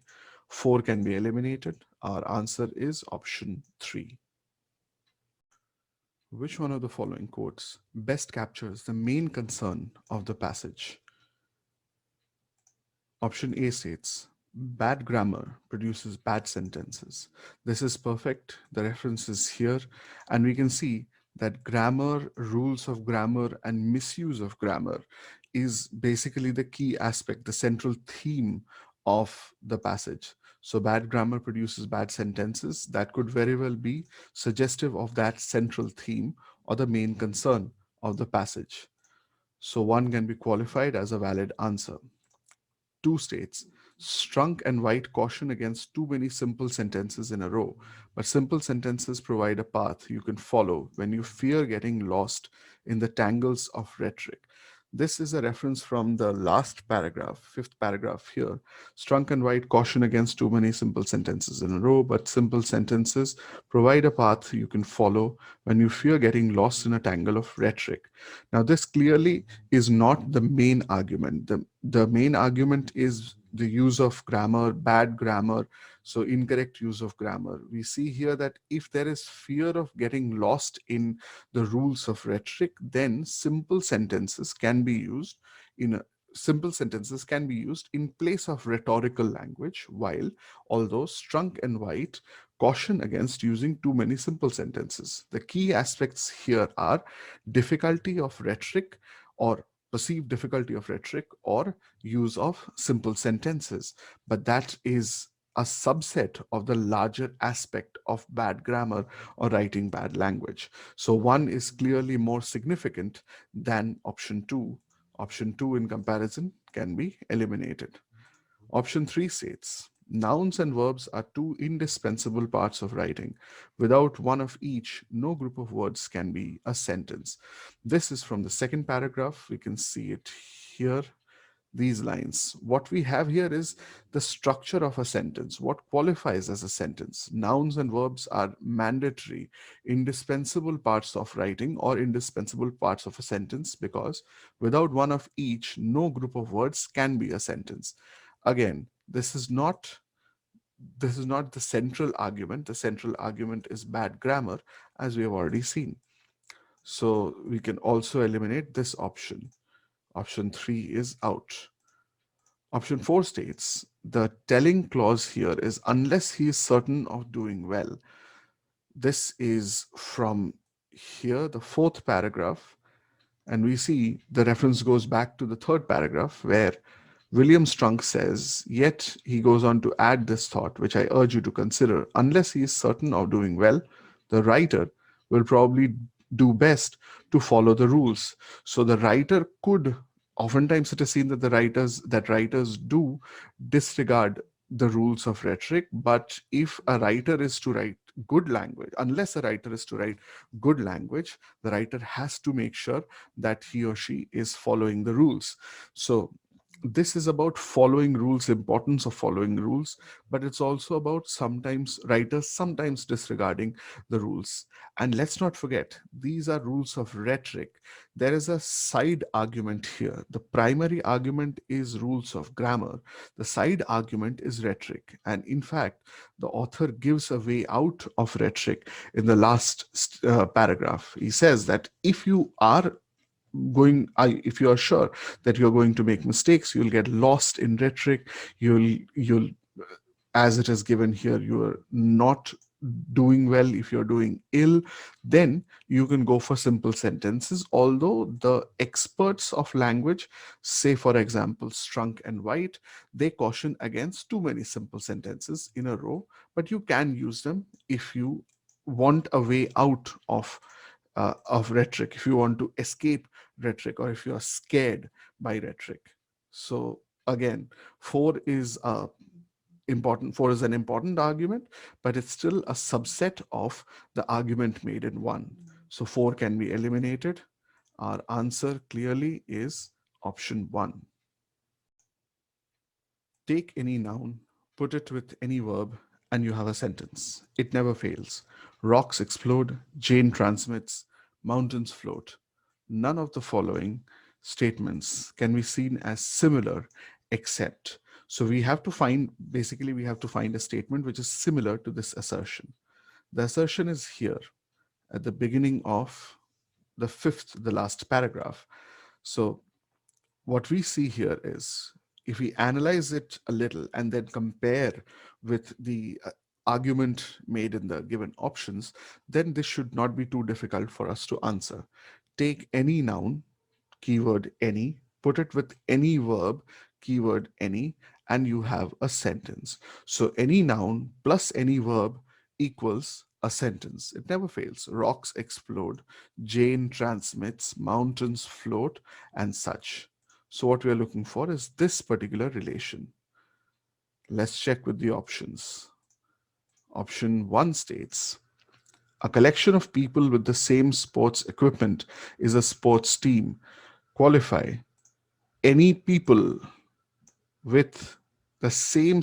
4 can be eliminated. Our answer is option 3. Which one of the following quotes best captures the main concern of the passage? Option A states, bad grammar produces bad sentences. This is perfect. The reference is here, and we can see that grammar, rules of grammar, and misuse of grammar is basically the key aspect, the central theme of the passage. So, bad grammar produces bad sentences. That could very well be suggestive of that central theme or the main concern of the passage. So, one can be qualified as a valid answer. 2 states, Strunk and White caution against too many simple sentences in a row, but simple sentences provide a path you can follow when you fear getting lost in the tangles of rhetoric. This is a reference from the last paragraph, fifth paragraph here. Strunk and White caution against too many simple sentences in a row, but simple sentences provide a path you can follow when you fear getting lost in a tangle of rhetoric. Now, this clearly is not the main argument. The main argument is the use of grammar, bad grammar, so incorrect use of grammar. We see here that if there is fear of getting lost in the rules of rhetoric, then simple sentences can be used in place of rhetorical language, while although Strunk and White caution against using too many simple sentences. The key aspects here are difficulty of rhetoric or perceived difficulty of rhetoric or use of simple sentences. But that is a subset of the larger aspect of bad grammar or writing bad language. So one is clearly more significant than option 2. Option 2 in comparison can be eliminated. Option 3 states, nouns and verbs are two indispensable parts of writing. Without one of each, no group of words can be a sentence. This is from the second paragraph. We can see it here, these lines. What we have here is the structure of a sentence, what qualifies as a sentence. Nouns and verbs are mandatory, indispensable parts of writing or indispensable parts of a sentence, because without one of each, no group of words can be a sentence. Again, this is not the central argument. The central argument is bad grammar, as we have already seen. So we can also eliminate this option. Option 3 is out. Option 4 states, the telling clause here is unless he is certain of doing well. This is from here the fourth paragraph, and we see the reference goes back to the third paragraph where William Strunk says, yet he goes on to add this thought, which I urge you to consider. Unless he is certain of doing well, the writer will probably do best to follow the rules. So the writer could, oftentimes it is seen that writers do disregard the rules of rhetoric, but if a writer is to write good language, unless a writer is to write good language, the writer has to make sure that he or she is following the rules. So this is about following rules, importance of following rules, but it's also about sometimes writers sometimes disregarding the rules. And let's not forget, these are rules of rhetoric. There is a side argument here. The primary argument is rules of grammar. The side argument is rhetoric. And in fact, the author gives a way out of rhetoric in the last paragraph. He says that if you are if you are sure that you're going to make mistakes, you'll get lost in rhetoric, you'll as it is given here, you are not doing well, if you're doing ill, then you can go for simple sentences. Although the experts of language, say for example Strunk and White, they caution against too many simple sentences in a row, but you can use them if you want a way out of rhetoric, if you want to escape rhetoric, or if you are scared by rhetoric. So again, four is four is an important argument, but it's still a subset of the argument made in one. So four can be eliminated. Our answer clearly is option one. Take any noun, put it with any verb, and you have a sentence. It never fails. Rocks explode, Jane transmits, mountains float. None of the following statements can be seen as similar except. So we have to find a statement which is similar to this assertion. The assertion is here at the beginning of the last paragraph. So what we see here is, if we analyze it a little and then compare with the argument made in the given options, then this should not be too difficult for us to answer. Take any noun, keyword any, put it with any verb, keyword any, and you have a sentence. So any noun plus any verb equals a sentence. It never fails. Rocks explode, Jane transmits, mountains float, and such. So what we are looking for is this particular relation. Let's check with the options. Option 1 states, a collection of people with the same sports equipment is a sports team. Qualify. Any people with the same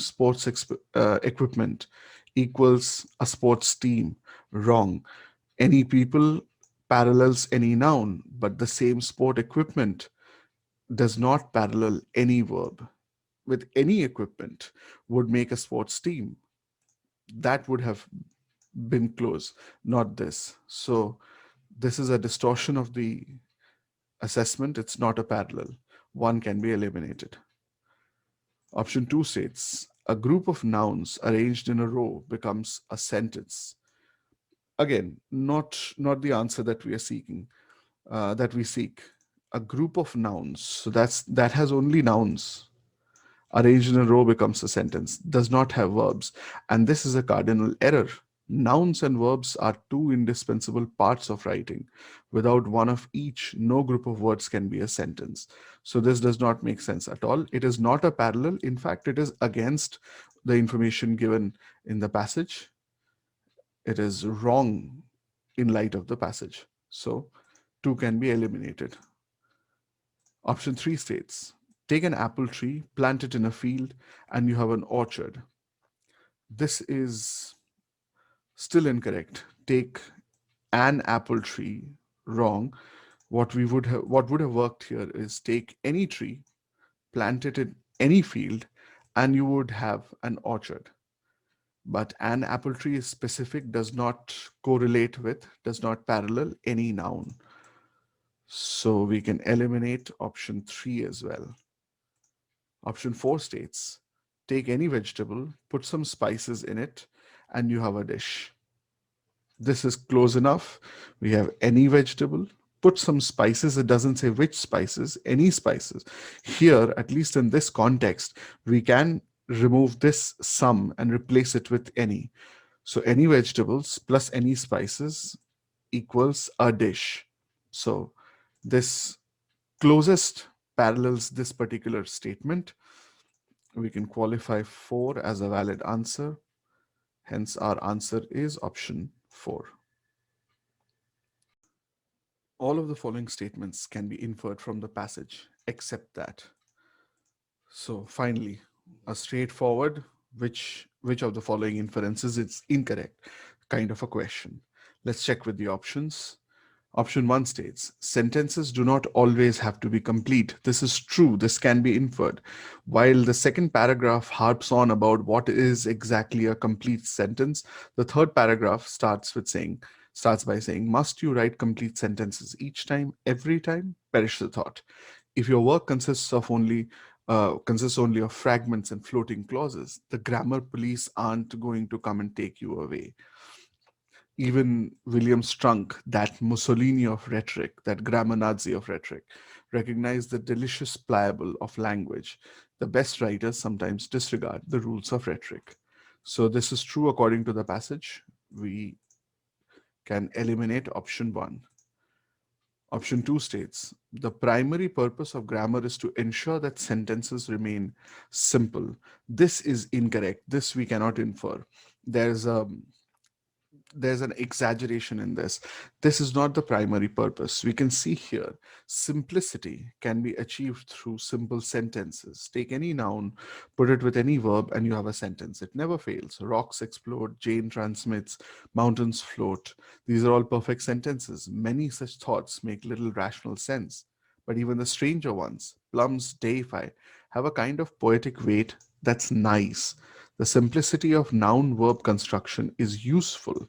equipment equals a sports team. Wrong. Any people parallels any noun, but the same sport equipment does not parallel any verb. With any equipment would make a sports team. That would have been close, not this. So this is a distortion of the assessment. It's not a parallel. One can be eliminated. Option 2 states, a group of nouns arranged in a row becomes a sentence. Again, not the answer that we are seeking, that we seek. A group of nouns, so that has only nouns. Arranged in a row becomes a sentence, does not have verbs. And this is a cardinal error. Nouns and verbs are two indispensable parts of writing. Without one of each, no group of words can be a sentence. So this does not make sense at all. It is not a parallel. In fact, it is against the information given in the passage. It is wrong in light of the passage. So two can be eliminated. Option 3 states, take an apple tree, plant it in a field, and you have an orchard. This is still incorrect. Take an apple tree, wrong. What would have worked here is take any tree, plant it in any field, and you would have an orchard. But an apple tree is specific, does not correlate with, does not parallel any noun. So we can eliminate option 3 as well. Option 4 states, take any vegetable, put some spices in it, and you have a dish. This is close enough. We have any vegetable. Put some spices. It doesn't say which spices, any spices. Here, at least in this context, we can remove this some and replace it with any. So any vegetables plus any spices equals a dish. So this closest parallels this particular statement. We can qualify 4 as a valid answer. Hence, our answer is option 4. All of the following statements can be inferred from the passage, except that. So finally, a straightforward which of the following inferences is incorrect kind of a question. Let's check with the options. Option 1 states, sentences do not always have to be complete. This is true. This can be inferred. While the second paragraph harps on about what is exactly a complete sentence, the third paragraph starts by saying, must you write complete sentences each time, every time? Perish the thought. If your work consists only of fragments and floating clauses, the grammar police aren't going to come and take you away. Even William Strunk, that Mussolini of rhetoric, that grammar Nazi of rhetoric, recognized the delicious pliable of language. The best writers sometimes disregard the rules of rhetoric. So this is true according to the passage. We can eliminate option 1. Option 2 states, the primary purpose of grammar is to ensure that sentences remain simple. This is incorrect. This we cannot infer. There's a there's an exaggeration in this. This is not the primary purpose. We can see here simplicity can be achieved through simple sentences. Take any noun, put it with any verb, and you have a sentence. It never fails. Rocks explode, Jane transmits, mountains float. These are all perfect sentences. Many such thoughts make little rational sense. But even the stranger ones, plums deify, have a kind of poetic weight that's nice. The simplicity of noun verb construction is useful.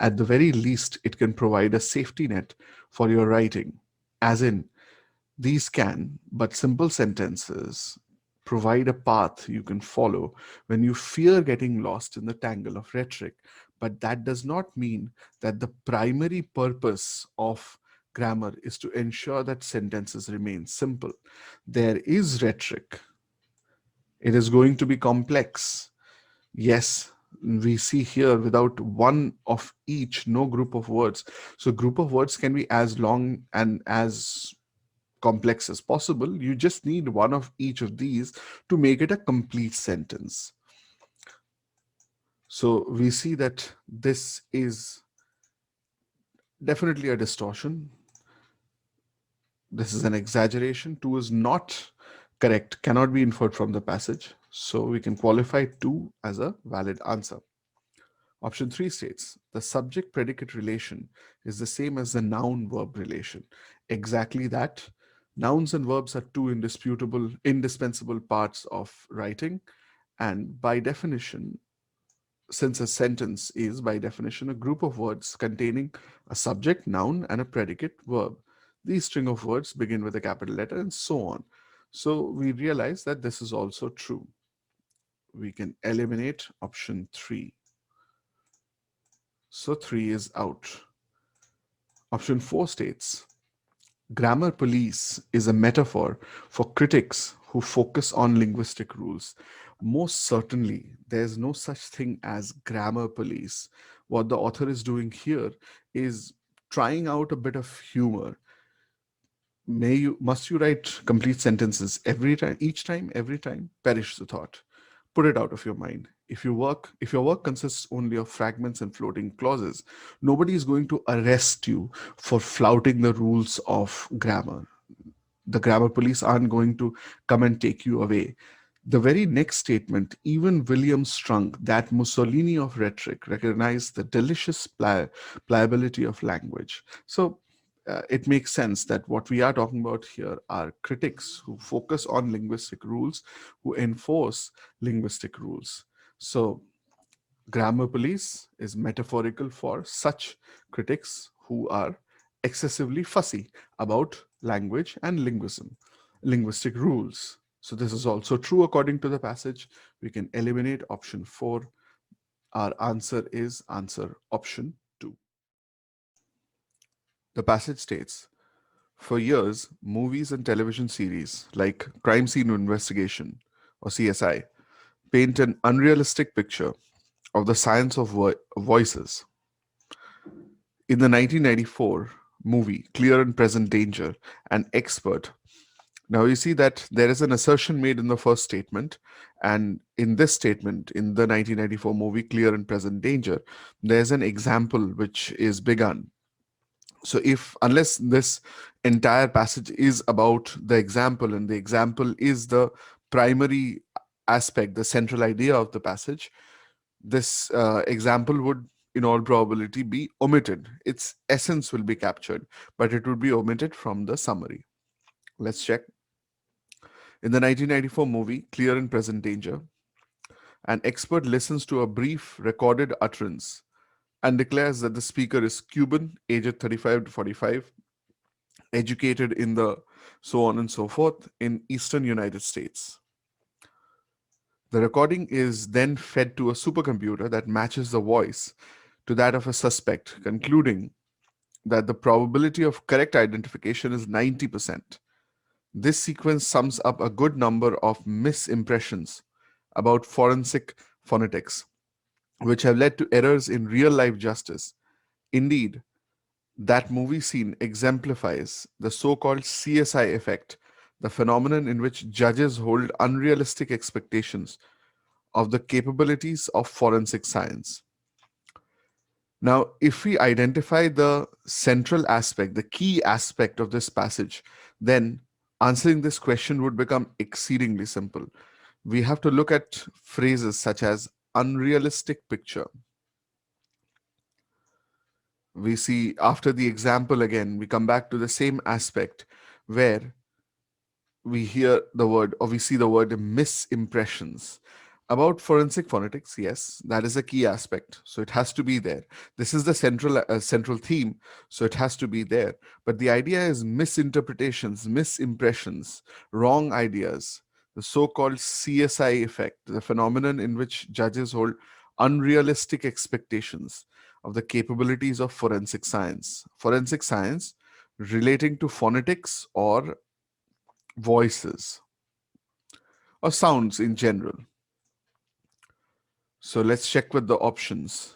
At the very least, it can provide a safety net for your writing. As in, these can, but simple sentences provide a path you can follow when you fear getting lost in the tangle of rhetoric. But that does not mean that the primary purpose of grammar is to ensure that sentences remain simple. There is rhetoric, it is going to be complex. Yes, we see here without one of each, no group of words. So group of words can be as long and as complex as possible. You just need one of each of these to make it a complete sentence. So we see that this is definitely a distortion. This is an exaggeration. 2 is not correct, cannot be inferred from the passage. So we can qualify 2 as a valid answer. Option 3 states the subject predicate relation is the same as the noun verb relation. Exactly that. Nouns and verbs are two indispensable parts of writing. And by definition, since a sentence is by definition a group of words containing a subject, noun, and a predicate verb, these string of words begin with a capital letter and so on. So we realize that this is also true. We can eliminate option 3. So 3 is out. Option 4 states, grammar police is a metaphor for critics who focus on linguistic rules. Most certainly, there's no such thing as grammar police. What the author is doing here is trying out a bit of humor. Must you write complete sentences every time, each time, every time? Perish the thought. Put it out of your mind. If your work consists only of fragments and floating clauses, nobody is going to arrest you for flouting the rules of grammar. The grammar police aren't going to come and take you away. The very next statement, even William Strunk, that Mussolini of rhetoric, recognized the delicious pliability of language. So it makes sense that what we are talking about here are critics who focus on linguistic rules, who enforce linguistic rules. So grammar police is metaphorical for such critics who are excessively fussy about language and linguistic rules. So this is also true according to the passage. We can eliminate option 4. Our answer is answer option 2. The passage states, for years, movies and television series like Crime Scene Investigation or CSI paint an unrealistic picture of the science of voices. In the 1994 movie Clear and Present Danger, an expert. Now you see that there is an assertion made in the first statement, and in this statement, in the 1994 movie Clear and Present Danger, there's an example which is begun. So if unless this entire passage is about the example, and the example is the primary aspect, the central idea of the passage, this example would in all probability be omitted. Its essence will be captured, but it would be omitted from the summary. Let's check. In the 1994 movie Clear and Present Danger, an expert listens to a brief recorded utterance and declares that the speaker is Cuban, aged 35 to 45, educated in the so on and so forth in eastern United States. The recording is then fed to a supercomputer that matches the voice to that of a suspect, concluding that the probability of correct identification is 90%. This sequence sums up a good number of misimpressions about forensic phonetics, which have led to errors in real life justice. Indeed, that movie scene exemplifies the so called CSI effect, the phenomenon in which judges hold unrealistic expectations of the capabilities of forensic science. Now, if we identify the central aspect, the key aspect of this passage, then answering this question would become exceedingly simple. We have to look at phrases such as unrealistic picture. We see after the example again, we come back to the same aspect where we hear the word or we see the word misimpressions. About forensic phonetics, yes, that is a key aspect, so it has to be there. This is the central theme, so it has to be there. But the idea is misinterpretations, misimpressions, wrong ideas, the so-called CSI effect, the phenomenon in which judges hold unrealistic expectations of the capabilities of forensic science relating to phonetics or voices or sounds in general. So let's check with the options.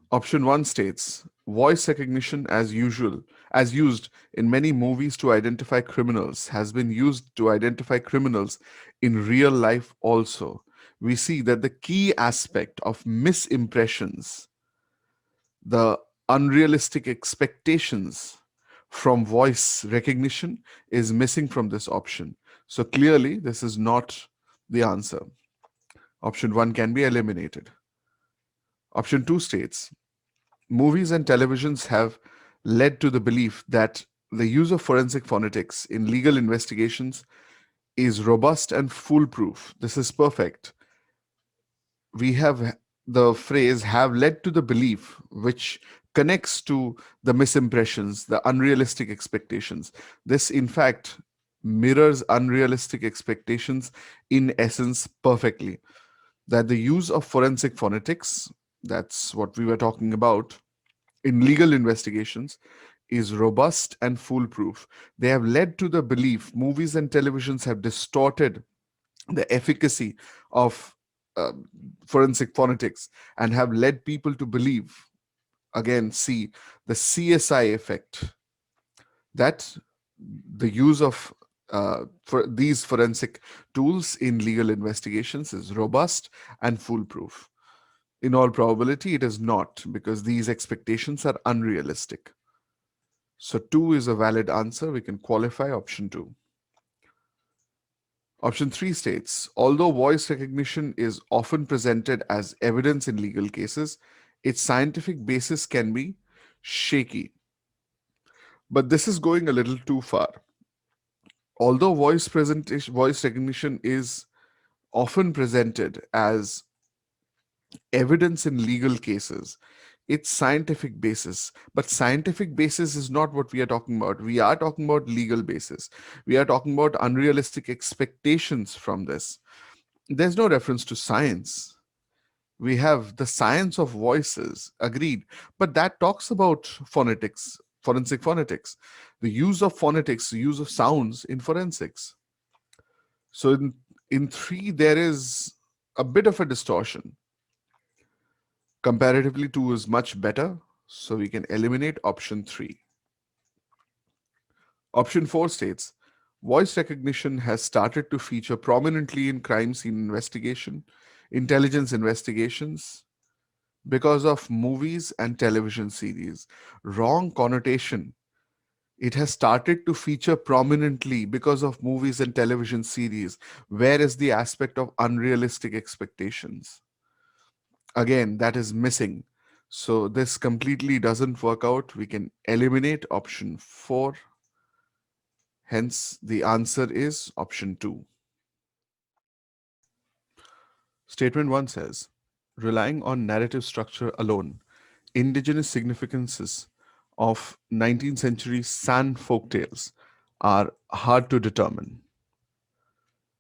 Option 1 states voice recognition as usual, as used in many movies to identify criminals, has been used to identify criminals in real life also. We see that the key aspect of misimpressions, the unrealistic expectations from voice recognition, is missing from this option. So clearly, this is not the answer. Option 1 can be eliminated. Option 2 states movies and televisions have led to the belief that the use of forensic phonetics in legal investigations is robust and foolproof. This is perfect. We have the phrase have led to the belief, which connects to the misimpressions, the unrealistic expectations. This, in fact, mirrors unrealistic expectations in essence perfectly. That the use of forensic phonetics, that's what we were talking about, in legal investigations is robust and foolproof. They have led to the belief movies and televisions have distorted the efficacy of uh, forensic phonetics and have led people to believe, again, see the CSI effect, that the use of for these forensic tools in legal investigations is robust and foolproof. In all probability, it is not, because these expectations are unrealistic. So 2 is a valid answer. We can qualify option 2. Option 3 states, although voice recognition is often presented as evidence in legal cases, its scientific basis can be shaky. But this is going a little too far. Although voice recognition is often presented as evidence in legal cases, its scientific basis, but scientific basis is not what we are talking about. We are talking about legal basis. We are talking about unrealistic expectations from this. There's no reference to science. We have the science of voices, agreed, but that talks about phonetics, forensic phonetics, the use of phonetics, the use of sounds in forensics. So in three, there is a bit of a distortion. Comparatively, two is much better, so we can eliminate option three. Option four states voice recognition has started to feature prominently in crime scene investigation, intelligence investigations, because of movies and television series. Wrong connotation. It has started to feature prominently because of movies and television series. Where is the aspect of unrealistic expectations? Again, that is missing. So this completely doesn't work out. We can eliminate option 4. Hence, the answer is option 2. Statement 1 says, relying on narrative structure alone, indigenous significances of 19th century San folk tales are hard to determine.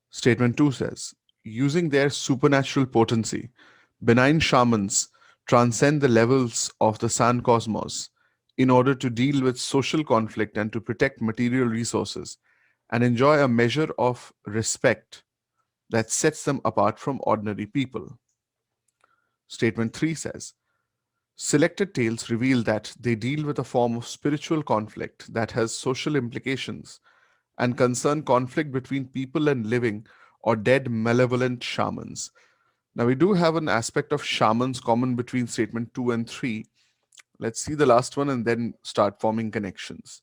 Statement 2 says, using their supernatural potency, benign shamans transcend the levels of the San cosmos in order to deal with social conflict and to protect material resources and enjoy a measure of respect that sets them apart from ordinary people. Statement 3 says, selected tales reveal that they deal with a form of spiritual conflict that has social implications and concern conflict between people and living or dead malevolent shamans. Now, we do have an aspect of shamans common between statement 2 and 3. Let's see the last one and then start forming connections.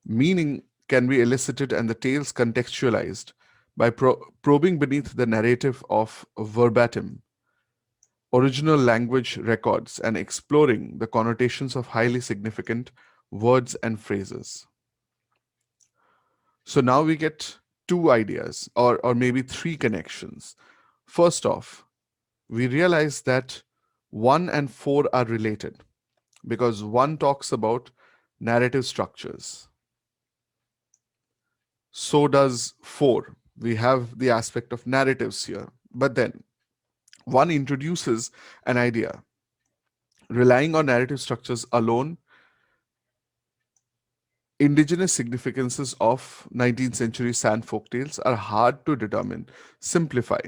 Meaning can be elicited and the tales contextualized by probing beneath the narrative of verbatim, original language records, and exploring the connotations of highly significant words and phrases. So now we get two ideas, or maybe three connections. First off, we realize that 1 and 4 are related because 1 talks about narrative structures. So does 4. We have the aspect of narratives here. But then 1 introduces an idea. Relying on narrative structures alone, indigenous significances of 19th century San folktales are hard to determine. Simplify.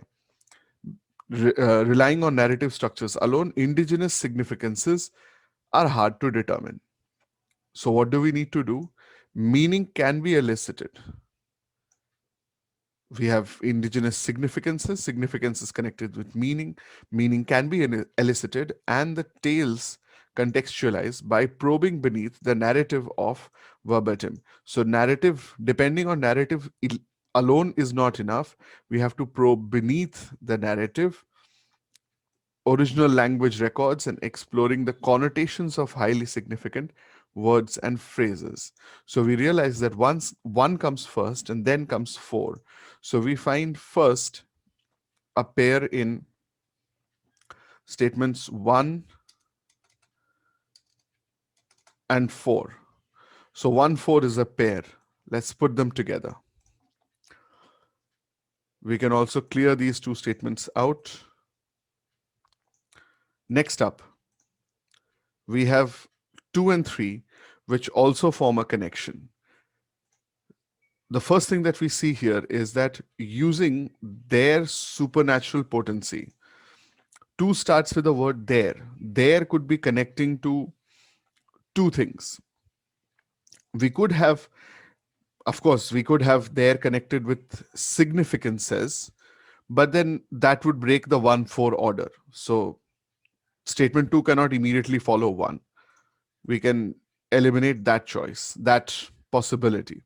Relying on narrative structures alone, indigenous significances are hard to determine. So, what do we need to do? Meaning can be elicited. We have indigenous significances, significances connected with meaning can be elicited, and the tales contextualized by probing beneath the narrative of verbatim. So, narrative, depending on narrative alone, is not enough. We have to probe beneath the narrative, original language records, and exploring the connotations of highly significant words and phrases. So we realize that once 1 comes first and then comes 4. So we find first a pair in statements 1 and 4. So 1, 4 is a pair. Let's put them together. We can also clear these two statements out. Next up, we have 2 and 3, which also form a connection. The first thing that we see here is that using their supernatural potency, 2 starts with the word there. There could be connecting to two things. We could have, of course, we could have there connected with significances, but then that would break the 1-4 order. So statement 2 cannot immediately follow 1. We can eliminate that choice, that possibility.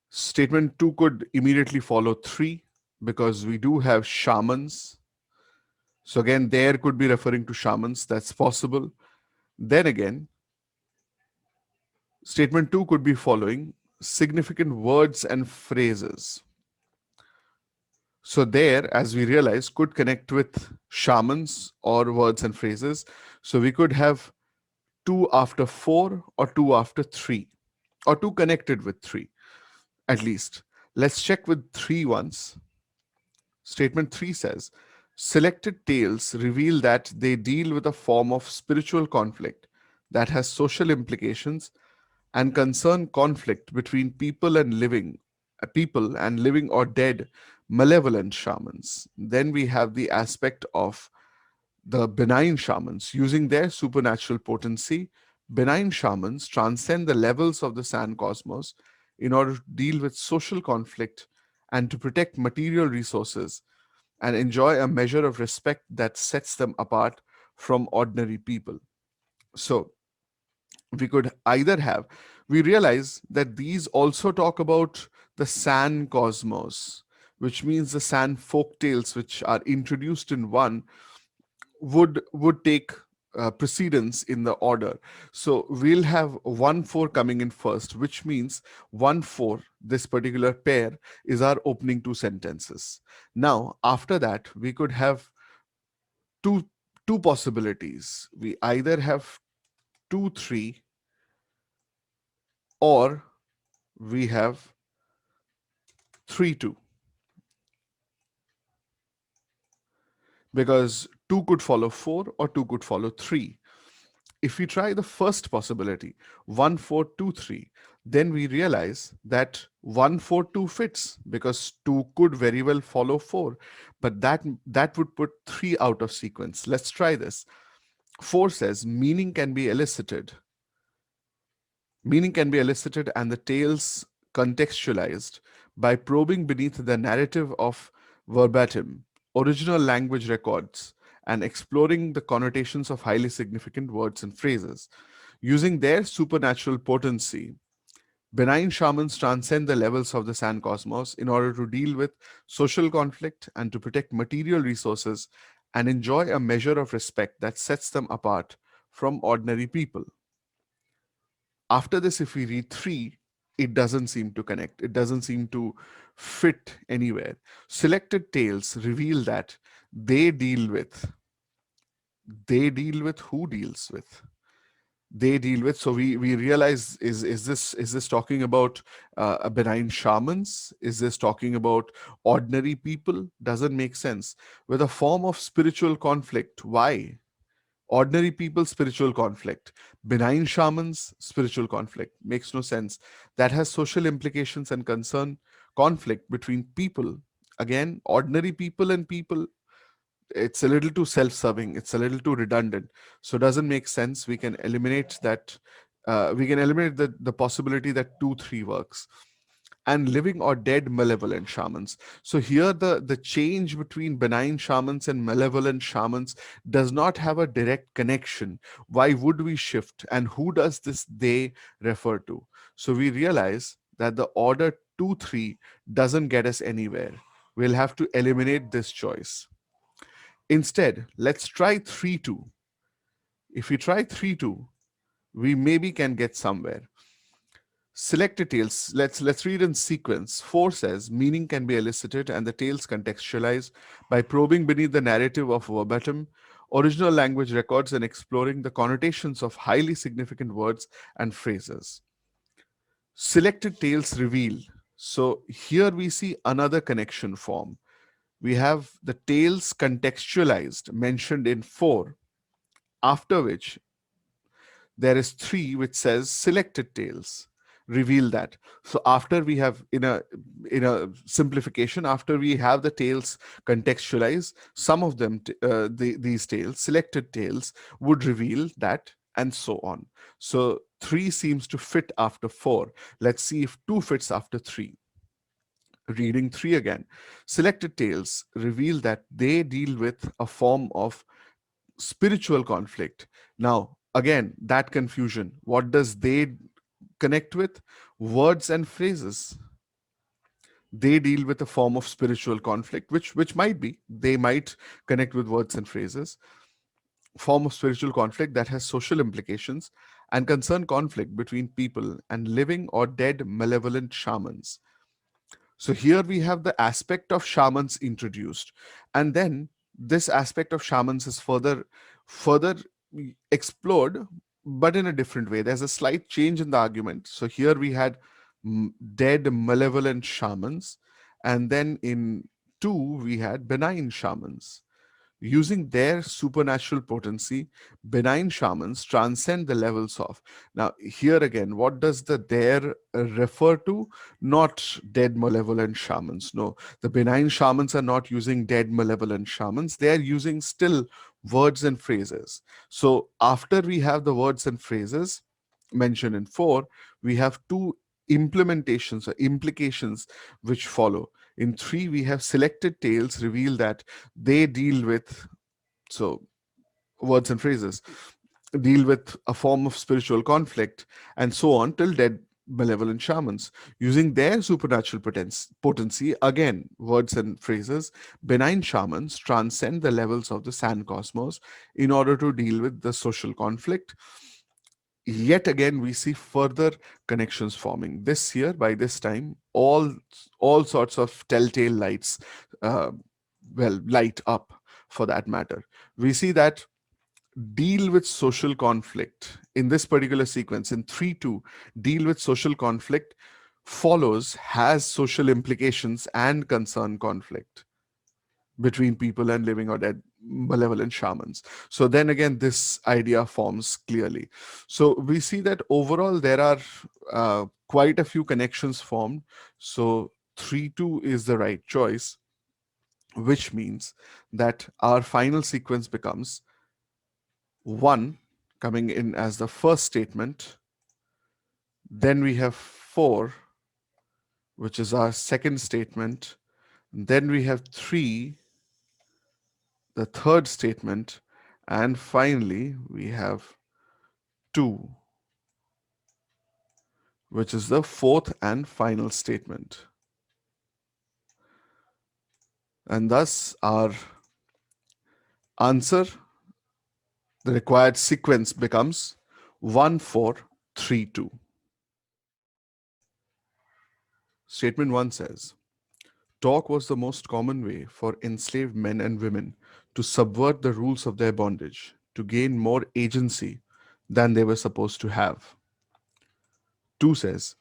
Statement 2 could immediately follow 3 because we do have shamans. So again, there could be referring to shamans. That's possible. Then again, statement 2 could be following significant words and phrases. So there, as we realize, could connect with shamans or words and phrases. So we could have 2 after 4 or 2 after 3 or 2 connected with 3 at least. Let's check with 3 once. Statement 3 says, Selected tales reveal that they deal with a form of spiritual conflict that has social implications and concern conflict between people and living or dead malevolent shamans. Then we have the aspect of the benign shamans. Using their supernatural potency, benign shamans transcend the levels of the sand cosmos in order to deal with social conflict and to protect material resources and enjoy a measure of respect that sets them apart from ordinary people. So, we could either have, we realize that these also talk about the sand cosmos, which means the sand folk tales which are introduced in one would take precedence in the order. So we'll have 1 4 coming in first, which means 1 4, this particular pair, is our opening two sentences. Now after that we could have two two possibilities. We either have 2 3, or we have 3 2, because 2 could follow 4 or 2 could follow 3. If we try the first possibility, 1 4 2 3, then we realize that 1 4 2 fits because 2 could very well follow 4, but that would put 3 out of sequence. Let's try this. 4 says meaning can be elicited and the tales contextualized by probing beneath the narrative of verbatim, original language records, and exploring the connotations of highly significant words and phrases. Using their supernatural potency, benign shamans transcend the levels of the sand cosmos in order to deal with social conflict and to protect material resources and enjoy a measure of respect that sets them apart from ordinary people. After this, if we read 3, it doesn't seem to connect. It doesn't seem to fit anywhere. Selected tales reveal that they deal with, who deals with? They deal with. So we realize, is this talking about a benign shamans? Is this talking about ordinary people? Doesn't make sense. With a form of spiritual conflict. Why? Ordinary people, spiritual conflict. Benign shamans, spiritual conflict. Makes no sense. That has social implications and concern conflict between people. Again, ordinary people and people. It's a little too self-serving. It's a little too redundant. So doesn't make sense. We can eliminate that. We can eliminate the possibility that 2 3 works. And living or dead malevolent shamans. So here the change between benign shamans and malevolent shamans does not have a direct connection. Why would we shift? And who does this they refer to? So we realize that the order 2 3 doesn't get us anywhere. We'll have to eliminate this choice. Instead, let's try 3 2. If we try 3 2, we maybe can get somewhere. Selected tales. Let's read in sequence. 4 says meaning can be elicited and the tales contextualized by probing beneath the narrative of verbatim, original language records, and exploring the connotations of highly significant words and phrases. Selected tales reveal. So here we see another connection form. We have the tales contextualized mentioned in 4, after which there is 3 which says selected tales reveal that. So after we have, in a simplification, after we have the tales contextualized, some of them these tales, selected tales, would reveal that, and so on. So 3 seems to fit after 4. Let's see if 2 fits after 3. Reading 3 again. Selected tales reveal that they deal with a form of spiritual conflict. Now, again, that confusion. What does they connect with? Words and phrases. They deal with a form of spiritual conflict, which might be. They might connect with words and phrases. Form of spiritual conflict that has social implications and concern conflict between people and living or dead malevolent shamans. So here we have the aspect of shamans introduced, and then this aspect of shamans is further explored, but in a different way. There's a slight change in the argument. So here we had dead malevolent shamans, and then in 2 we had benign shamans. Using their supernatural potency, benign shamans transcend the levels of. Now, here again, what does the there refer to? Not dead malevolent shamans. No, the benign shamans are not using dead malevolent shamans. They are using still words and phrases. So, after we have the words and phrases mentioned in 4, we have two implementations or implications which follow. In 3, we have selected tales reveal that they deal with, so words and phrases, deal with a form of spiritual conflict, and so on till dead malevolent shamans. Using their supernatural potency, again, words and phrases, benign shamans transcend the levels of the sand cosmos in order to deal with the social conflict. Yet again, we see further connections forming. This year, by this time, all sorts of telltale lights, uh, light up for that matter. We see that deal with social conflict in this particular sequence in 3-2, deal with social conflict follows has social implications and concern conflict between people and living or dead malevolent shamans. So then again, this idea forms clearly. So we see that overall there are quite a few connections formed. So 3-2 is the right choice, which means that our final sequence becomes 1 coming in as the first statement. Then we have 4, which is our second statement. Then we have 3, the third statement. And finally, we have 2, which is the fourth and final statement. And thus, our answer, the required sequence becomes 1-4-3-2. Statement 1 says, talk was the most common way for enslaved men and women to subvert the rules of their bondage, to gain more agency than they were supposed to have. 2 says,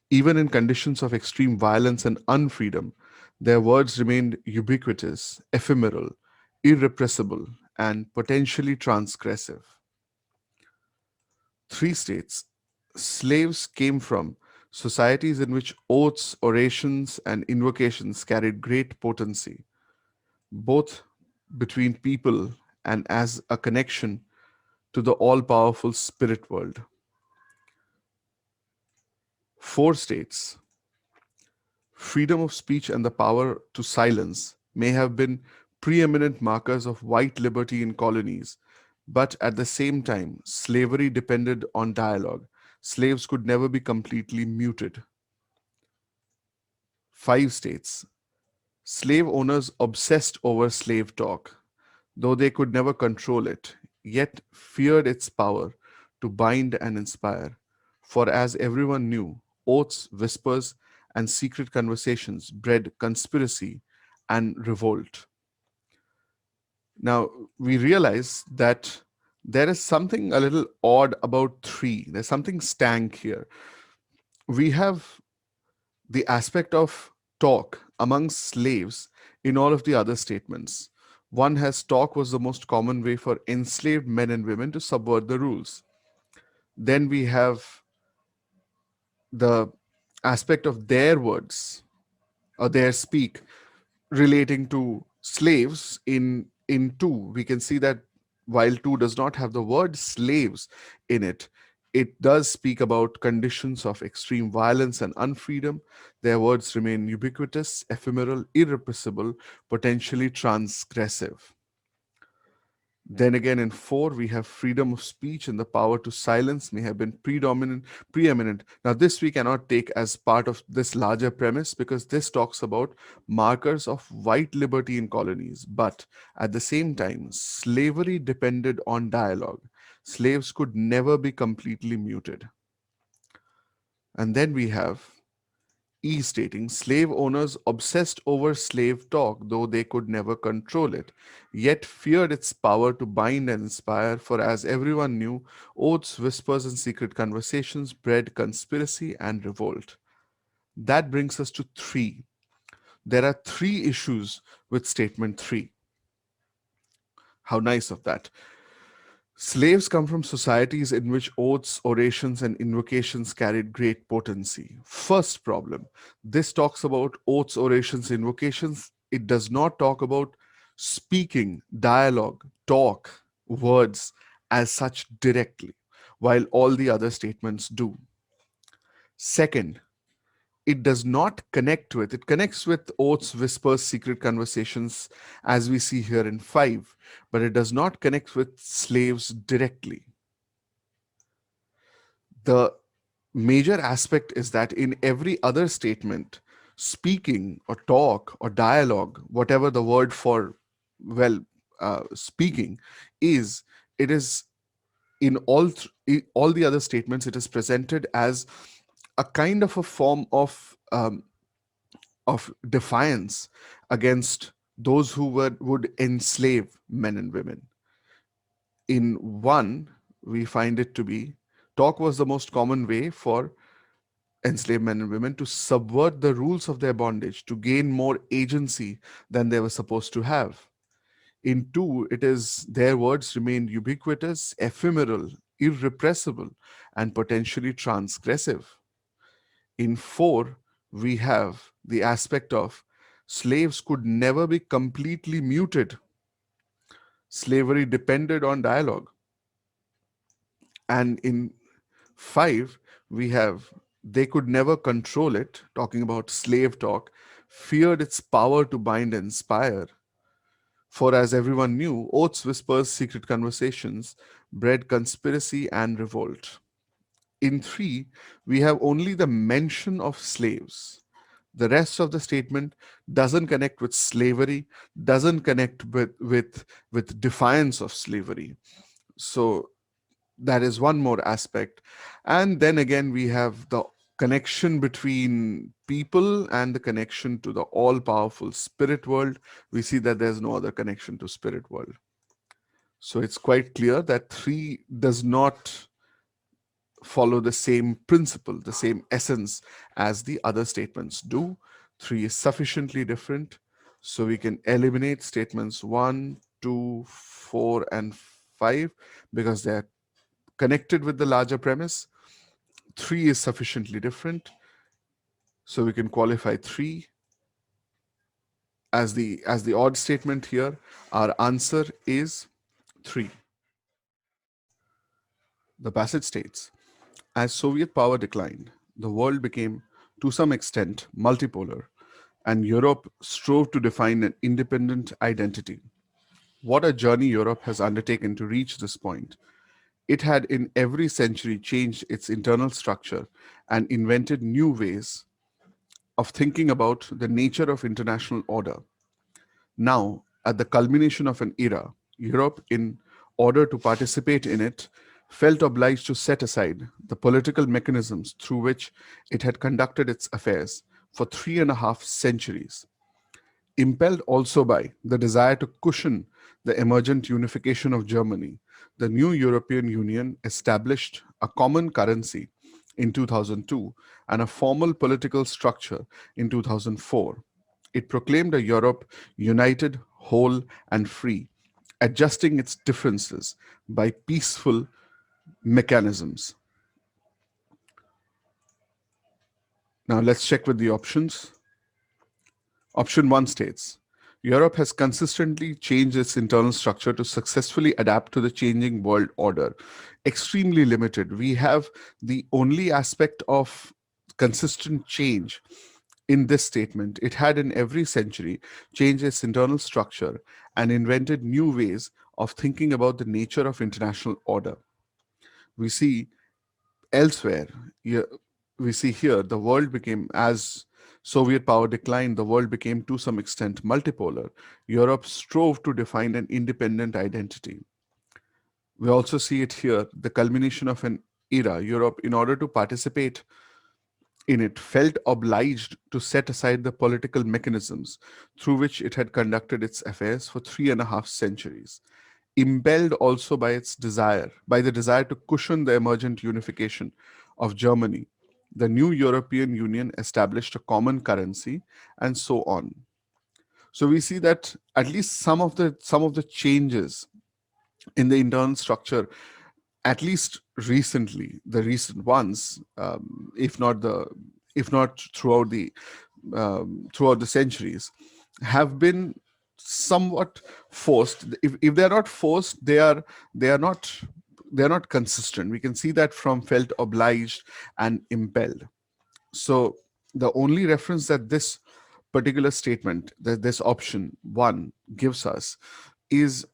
even in conditions of extreme violence and unfreedom, their words remained ubiquitous, ephemeral, irrepressible, and potentially transgressive. 3 states, slaves came from societies in which oaths, orations, and invocations carried great potency, both between people and as a connection to the all powerful spirit world. 4 states, freedom of speech and the power to silence may have been preeminent markers of white liberty in colonies, but at the same time, slavery depended on dialogue. Slaves could never be completely muted. 5 states, slave owners obsessed over slave talk, though they could never control it, yet feared its power to bind and inspire. For as everyone knew, oaths, whispers, and secret conversations bred conspiracy and revolt. Now, we realize that there is something a little odd about 3. There's something stank here. We have the aspect of talk among slaves in all of the other statements. One has talk was the most common way for enslaved men and women to subvert the rules. Then we have the aspect of their words or their speak relating to slaves in 2. We can see that while 2 does not have the word slaves in it, it does speak about conditions of extreme violence and unfreedom. Their words remain ubiquitous, ephemeral, irrepressible, potentially transgressive. Then again, in 4, we have freedom of speech and the power to silence may have been preeminent. Now, this we cannot take as part of this larger premise because this talks about markers of white liberty in colonies. But at the same time, slavery depended on dialogue. Slaves could never be completely muted. And then we have E stating slave owners obsessed over slave talk, though they could never control it, yet feared its power to bind and inspire, for as everyone knew, oaths, whispers, and secret conversations bred conspiracy and revolt. That brings us to 3. There are 3 issues with statement 3. How nice of that. Slaves come from societies in which oaths, orations, and invocations carried great potency. First problem, this talks about oaths, orations, invocations. It does not talk about speaking, dialogue, talk, words as such directly, while all the other statements do. Second, it does not connect with, it connects with oaths, whispers, secret conversations, as we see here in 5, but it does not connect with slaves directly. The major aspect is that in every other statement, speaking or talk or dialogue, whatever the word for, well, speaking is, it is in all the other statements, it is presented as a kind of a form of defiance against those who would enslave men and women. In one, we find it to be talk was the most common way for enslaved men and women to subvert the rules of their bondage, to gain more agency than they were supposed to have. In two, it is their words remained ubiquitous, ephemeral, irrepressible, and potentially transgressive. In four, we have the aspect of slaves could never be completely muted. Slavery depended on dialogue. And in 5, we have they could never control it, talking about slave talk, feared its power to bind and inspire. For as everyone knew, oaths, whispers, secret conversations bred conspiracy and revolt. In 3, we have only the mention of slaves. The rest of the statement doesn't connect with slavery, doesn't connect with defiance of slavery. So that is one more aspect. And then again, we have the connection between people and the connection to the all powerful spirit world. We see that there's no other connection to spirit world. So it's quite clear that 3 does not follow the same principle, the same essence as the other statements do. 3 is sufficiently different, so we can eliminate statements 1, 2, 4, and 5 because they're connected with the larger premise. 3 is sufficiently different, so we can qualify 3 as the odd statement here. Our answer is 3. The passage states, as Soviet power declined, the world became, to some extent, multipolar, and Europe strove to define an independent identity. What a journey Europe has undertaken to reach this point. It had in every century changed its internal structure and invented new ways of thinking about the nature of international order. Now, at the culmination of an era, Europe, in order to participate in it, felt obliged to set aside the political mechanisms through which it had conducted its affairs for 3.5 centuries. Impelled also by the desire to cushion the emergent unification of Germany, the new European Union established a common currency in 2002 and a formal political structure in 2004. It proclaimed a Europe united, whole, and free, adjusting its differences by peaceful mechanisms. Now let's check with the options. Option 1 states Europe has consistently changed its internal structure to successfully adapt to the changing world order. Extremely limited. We have the only aspect of consistent change in this statement. It had in every century changed its internal structure and invented new ways of thinking about the nature of international order. We see elsewhere, here- we see here the world became, as Soviet power declined, the world became to some extent multipolar. Europe strove to define an independent identity. We also see it here, the culmination of an era. Europe, in order to participate in it, felt obliged to set aside the political mechanisms through which it had conducted its affairs for 3.5 centuries. Impelled also by by the desire to cushion the emergent unification of Germany, the new European Union established a common currency, and so on. So we see that at least some of the changes in the internal structure, at least recently, the recent ones, if not throughout the centuries, have been somewhat forced. If they're not forced, they are not they are not consistent. We can see that from felt obliged and impelled. So the only reference that this particular statement, that this option one gives us, is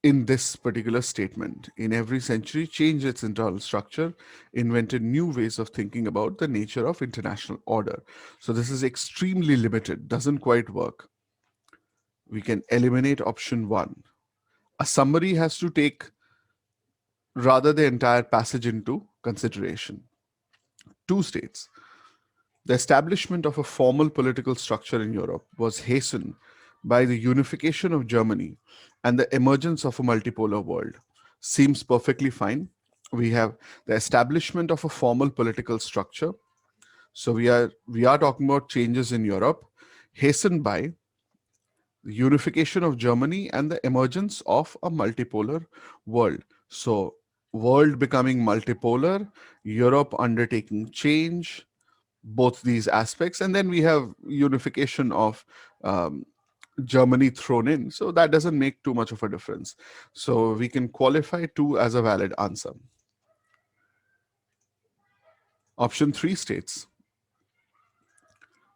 in this particular statement. In every century, changed its internal structure, invented new ways of thinking about the nature of international order. So this is extremely limited, doesn't quite work. We can eliminate option one. A summary has to take rather the entire passage into consideration. Two states. The establishment of a formal political structure in Europe was hastened by the unification of Germany and the emergence of a multipolar world. Seems perfectly fine. We have the establishment of a formal political structure. So we are talking about changes in Europe hastened by the unification of Germany and the emergence of a multipolar world. So world becoming multipolar, Europe undertaking change, both these aspects, and then we have unification of um, Germany thrown in, so that doesn't make too much of a difference. So we can qualify two as a valid answer. Option 3 states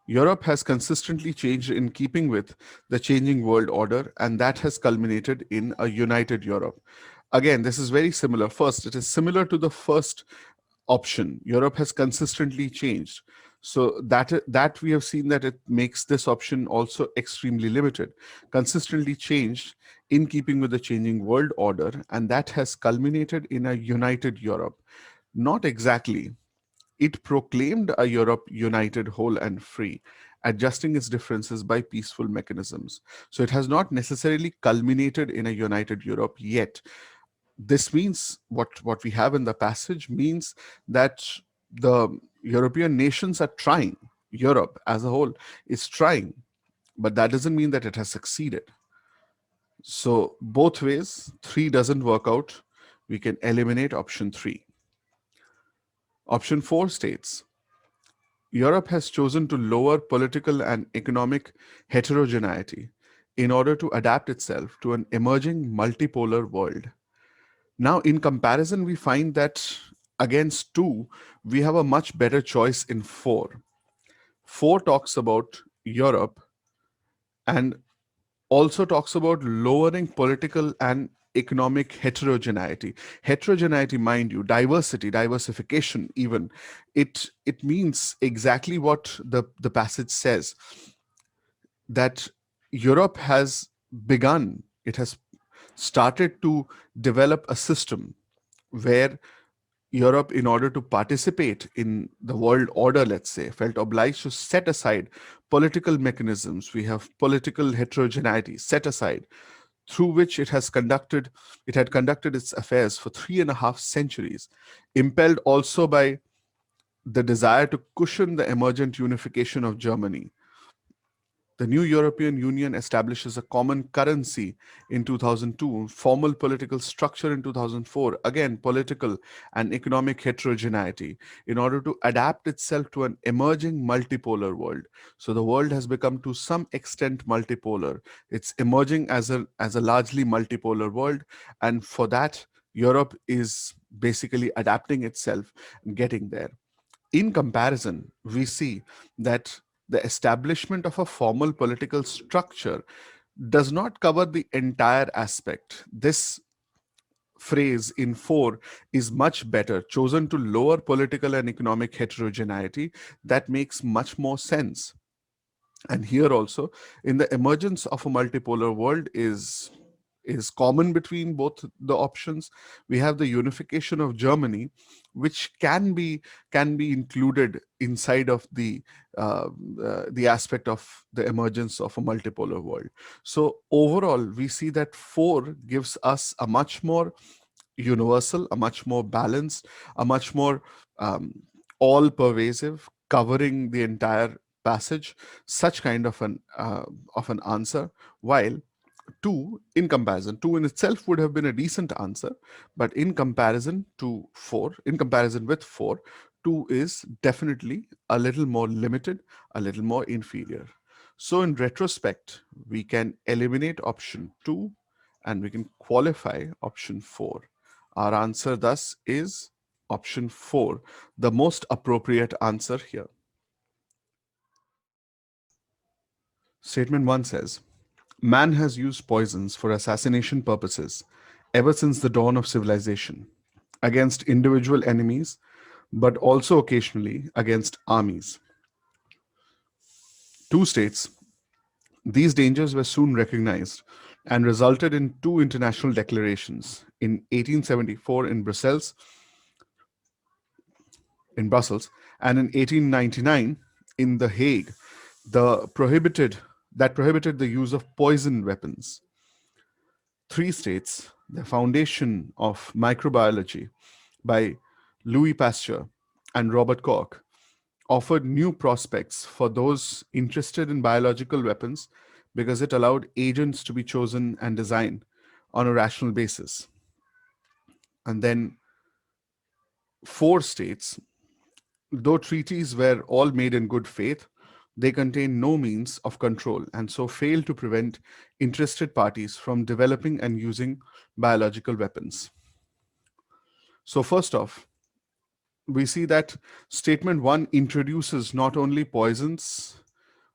Europe has consistently changed in keeping with the changing world order, and that has culminated in a united Europe. Again, this is very similar. First, it is similar to the first option. Europe has consistently changed. So that we have seen that it makes this option also extremely limited. Consistently changed in keeping with the changing world order, and that has culminated in a united Europe. Not exactly. It proclaimed a Europe united, whole, and free, adjusting its differences by peaceful mechanisms. So it has not necessarily culminated in a united Europe yet. This means what we have in the passage means that the European nations are trying. Europe as a whole is trying, but that doesn't mean that it has succeeded. So both ways, three doesn't work out. We can eliminate option three. Option four states Europe has chosen to lower political and economic heterogeneity in order to adapt itself to an emerging multipolar world. Now, in comparison, we find that against two, we have a much better choice in four. Four talks about Europe and also talks about lowering political and economic heterogeneity. Heterogeneity, mind you, diversity, diversification, even. It means exactly what the passage says, that Europe has begun, it has started to develop a system where Europe, in order to participate in the world order, let's say, felt obliged to set aside political mechanisms. We have political heterogeneity set aside, through which it had conducted its affairs for 3.5 centuries, impelled also by the desire to cushion the emergent unification of Germany. The new European Union establishes a common currency in 2002, formal political structure in 2004, again, political and economic heterogeneity, in order to adapt itself to an emerging multipolar world. So the world has become to some extent multipolar. It's emerging as a largely multipolar world, and for that, Europe is basically adapting itself and getting there. In comparison, we see that the establishment of a formal political structure does not cover the entire aspect. This phrase in 4 is much better, chosen to lower political and economic heterogeneity. That makes much more sense. And here also, in the emergence of a multipolar world is common between both the options. We have the unification of Germany, which can be included inside of the aspect of the emergence of a multipolar world. So overall, we see that 4 gives us a much more universal, a much more balanced, a much more um, all pervasive, covering the entire passage, such kind of an answer. While 2 in comparison. 2 in itself would have been a decent answer, but in comparison to 4, in comparison with 4, 2 is definitely a little more limited, a little more inferior. So in retrospect, we can eliminate option 2 and we can qualify option 4. Our answer thus is option 4, the most appropriate answer here. Statement 1 says, man has used poisons for assassination purposes ever since the dawn of civilization, against individual enemies, but also occasionally against armies. 2 states, these dangers were soon recognized and resulted in 2 international declarations in 1874 in Brussels, and in 1899 in The Hague, that prohibited the use of poison weapons. 3 states, The Foundation of Microbiology by Louis Pasteur and Robert Koch, offered new prospects for those interested in biological weapons because it allowed agents to be chosen and designed on a rational basis. And then 4 states, though treaties were all made in good faith, they contain no means of control and so fail to prevent interested parties from developing and using biological weapons. So, first off, we see that statement 1 introduces not only poisons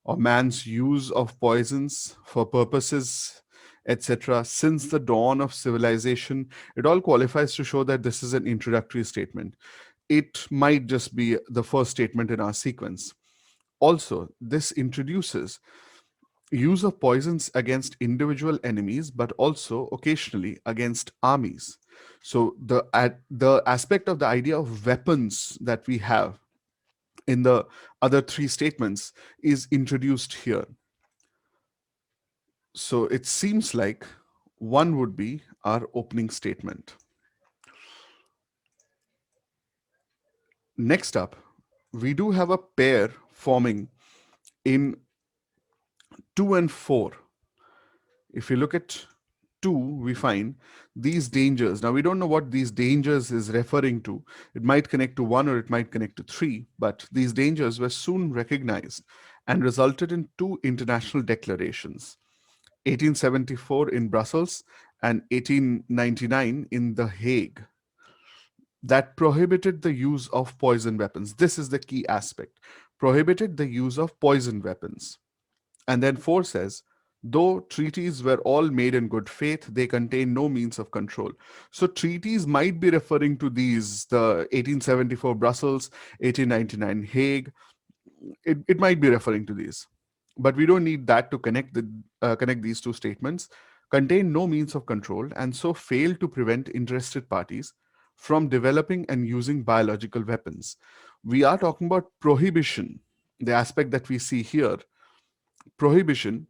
or man's use of poisons for purposes, etc., since the dawn of civilization. It all qualifies to show that this is an introductory statement. It might just be the first statement in our sequence. Also, this introduces use of poisons against individual enemies, but also occasionally against armies. So the aspect of the idea of weapons that we have in the other 3 statements is introduced here. So it seems like 1 would be our opening statement. Next up, we do have a pair forming in 2 and 4. If you look at 2, we find these dangers. Now, we don't know what these dangers is referring to. It might connect to 1 or it might connect to 3, but these dangers were soon recognized and resulted in 2 international declarations, 1874 in Brussels and 1899 in The Hague, that prohibited the use of poison weapons. This is the key aspect. Prohibited the use of poison weapons. And then 4 says, though treaties were all made in good faith, they contain no means of control. So treaties might be referring to these, the 1874 Brussels, 1899 Hague. It might be referring to these. But we don't need that to connect these 2 statements. Contain no means of control and so fail to prevent interested parties from developing and using biological weapons. We are talking about prohibition, the aspect that we see here. Prohibition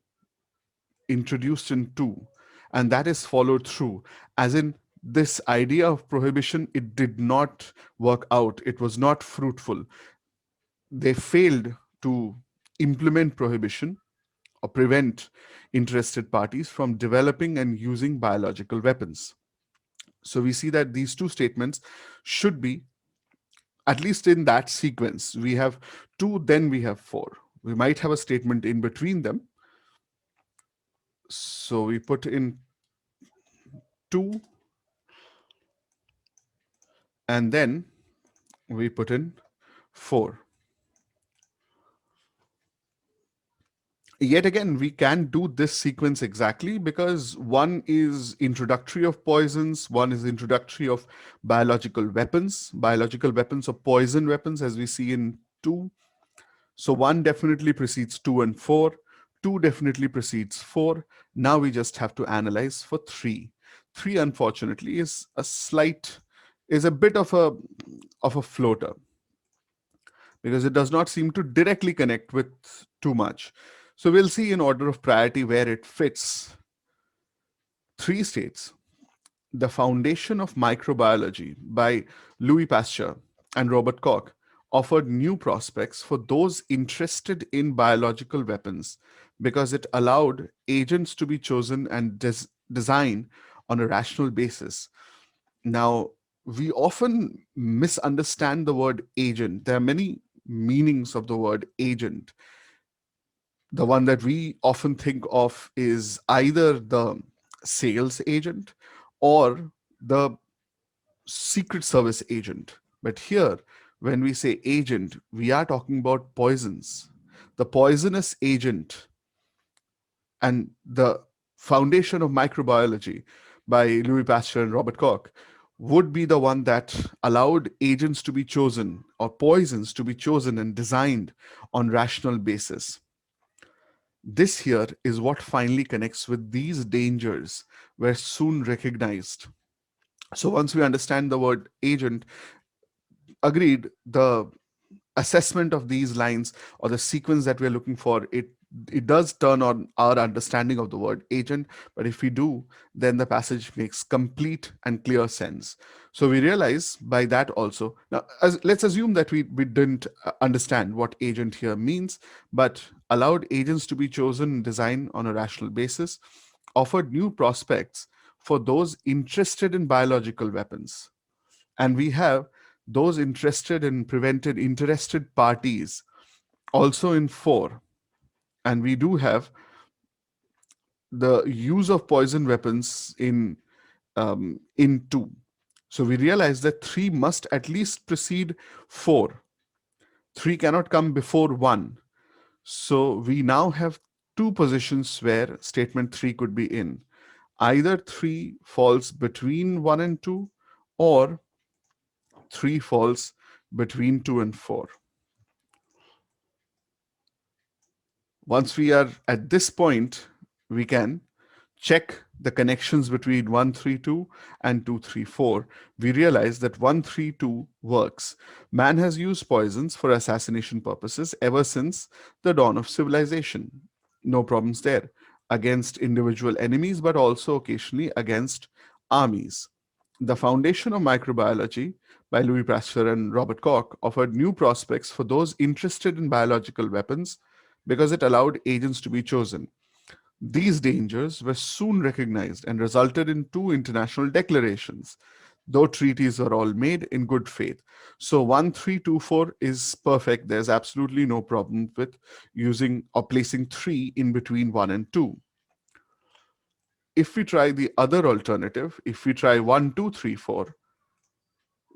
introduced in 2, and that is followed through, as in this idea of prohibition, it did not work out, it was not fruitful. They failed to implement prohibition or prevent interested parties from developing and using biological weapons. So we see that these 2 statements should be, at least in that sequence, we have 2, then we have 4. We might have a statement in between them. So we put in 2, and then we put in 4. Yet again, we can do this sequence exactly because 1 is introductory of poisons, 1 is introductory of biological weapons or poison weapons, as we see in 2. So 1 definitely precedes 2 and 4. 2 definitely precedes 4. Now we just have to analyze for 3. 3, unfortunately, is a bit of a floater, because it does not seem to directly connect with too much. So we'll see in order of priority where it fits. 3 states, The Foundation of Microbiology by Louis Pasteur and Robert Koch, offered new prospects for those interested in biological weapons because it allowed agents to be chosen and designed on a rational basis. Now, we often misunderstand the word agent. There are many meanings of the word agent. The one that we often think of is either the sales agent or the secret service agent. But here, when we say agent, we are talking about poisons. The poisonous agent and the foundation of microbiology by Louis Pasteur and Robert Koch would be the one that allowed agents to be chosen or poisons to be chosen and designed on rational basis. This here is what finally connects with these dangers were soon recognized. So once we understand the word agent, agreed, the assessment of these lines or the sequence that we're looking for, it does turn on our understanding of the word agent. But if we do, then the passage makes complete and clear sense. So we realize by that also, now let's assume that we didn't understand what agent here means, but allowed agents to be chosen and designed on a rational basis, offered new prospects for those interested in biological weapons. And we have those interested in prevented interested parties also in 4. And we do have the use of poison weapons in 2. So we realize that 3 must at least precede 4. 3 cannot come before 1. So we now have 2 positions where statement 3 could be in. Either 3 falls between 1 and 2, or 3 falls between 2 and 4. Once we are at this point, we can check the connections between 132 and 234. We realize that 132 works. Man has used poisons for assassination purposes ever since the dawn of civilization. No problems there. Against individual enemies, but also occasionally against armies. The Foundation of Microbiology by Louis Pasteur and Robert Koch offered new prospects for those interested in biological weapons because it allowed agents to be chosen. These dangers were soon recognized and resulted in 2 international declarations, though treaties were all made in good faith. So 1324 is perfect. There's absolutely no problem with using or placing 3 in between 1 and 2. If we try the other alternative, if we try 1234,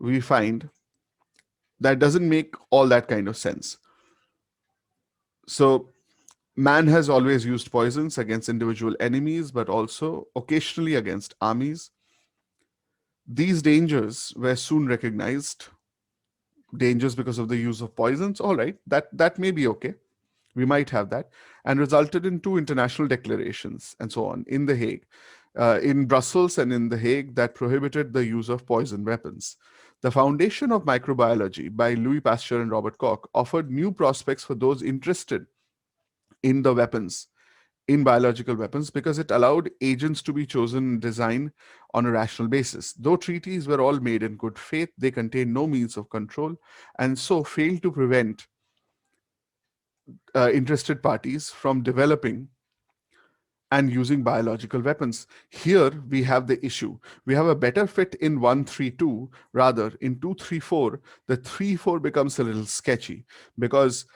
we find that doesn't make all that kind of sense. So man has always used poisons against individual enemies, but also occasionally against armies. These dangers were soon recognized. Dangers because of the use of poisons, all right, that may be okay. We might have that, and resulted in 2 international declarations and so on in The Hague, in Brussels and in The Hague, that prohibited the use of poison weapons. The Foundation of Microbiology by Louis Pasteur and Robert Koch offered new prospects for those interested in the weapons, in biological weapons, because it allowed agents to be chosen and designed on a rational basis. Though treaties were all made in good faith, they contained no means of control and so failed to prevent interested parties from developing and using biological weapons. Here we have the issue. We have a better fit in 132, rather in 234. The 3-4 becomes a little sketchy because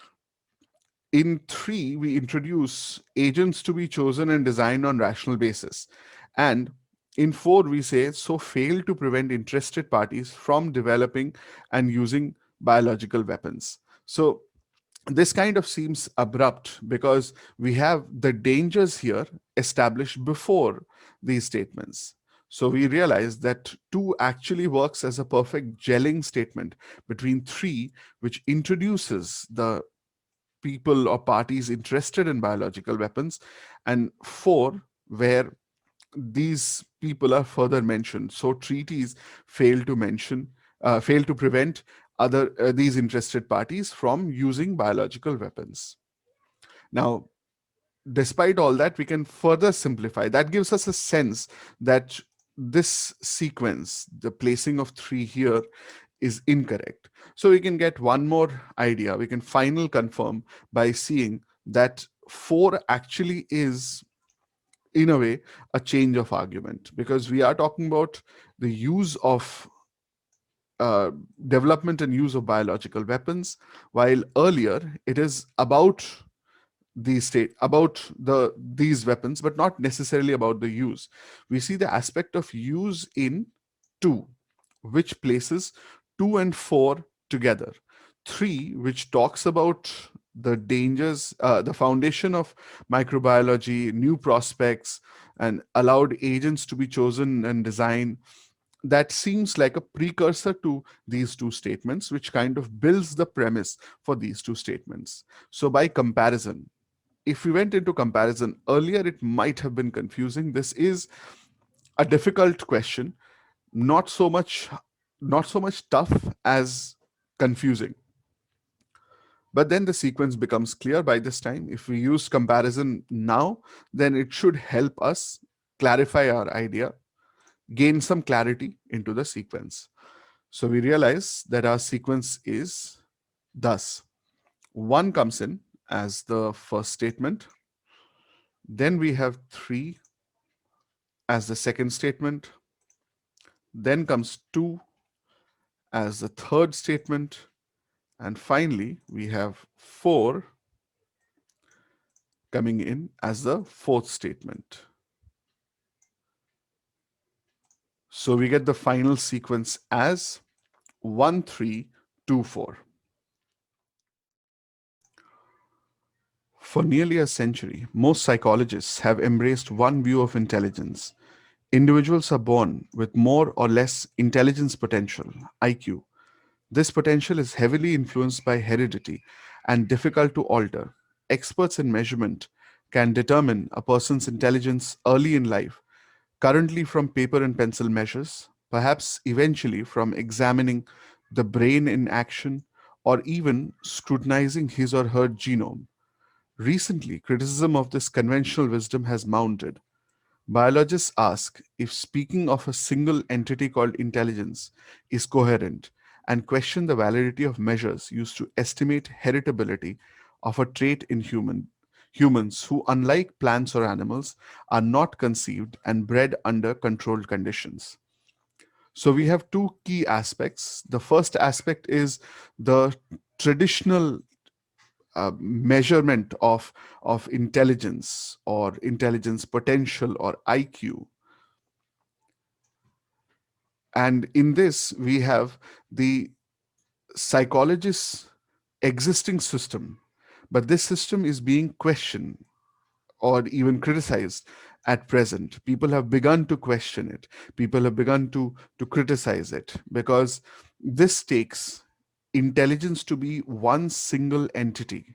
in 3 we introduce agents to be chosen and designed on rational basis, and in 4 we say so fail to prevent interested parties from developing and using biological weapons. So this kind of seems abrupt because we have the dangers here established before these statements. So we realize that 2 actually works as a perfect gelling statement between 3, which introduces the people or parties interested in biological weapons, and 4, where these people are further mentioned. So treaties fail to mention, fail to prevent other these interested parties from using biological weapons. Now, despite all that, we can further simplify. That gives us a sense that this sequence, the placing of 3 here, is incorrect. So we can get one more idea. We can final confirm by seeing that 4 actually is, in a way, a change of argument, because we are talking about the use of uh, development and use of biological weapons, while earlier it is about these weapons, but not necessarily about the use. We see the aspect of use in 2, which places 2 and 4 together. 3, which talks about the dangers, the foundation of microbiology, new prospects, and allowed agents to be chosen and designed. That seems like a precursor to these two statements, which kind of builds the premise for these two statements. So, by comparison, if we went into comparison earlier, it might have been confusing. This is a difficult question, not so much tough as confusing. But then the sequence becomes clear by this time. If we use comparison now, then it should help us clarify our idea, gain some clarity into the sequence. So we realize that our sequence is thus: 1 comes in as the first statement, then we have 3 as the second statement, then comes 2 as the third statement, and finally we have 4 coming in as the fourth statement. So we get the final sequence as 1, 3, 2, 4. For nearly a century, most psychologists have embraced one view of intelligence. Individuals are born with more or less intelligence potential, IQ. This potential is heavily influenced by heredity and difficult to alter. Experts in measurement can determine a person's intelligence early in life, currently from paper and pencil measures, perhaps eventually from examining the brain in action, or even scrutinizing his or her genome. Recently, criticism of this conventional wisdom has mounted. Biologists ask if speaking of a single entity called intelligence is coherent, and question the validity of measures used to estimate heritability of a trait in humans who, unlike plants or animals, are not conceived and bred under controlled conditions. So we have two key aspects. The first aspect is the traditional measurement of intelligence or intelligence potential or IQ. And in this, we have the psychologist's existing system, but this system is being questioned or even criticized at present. People have begun to question it. People have begun to criticize it, because this takes intelligence to be one single entity,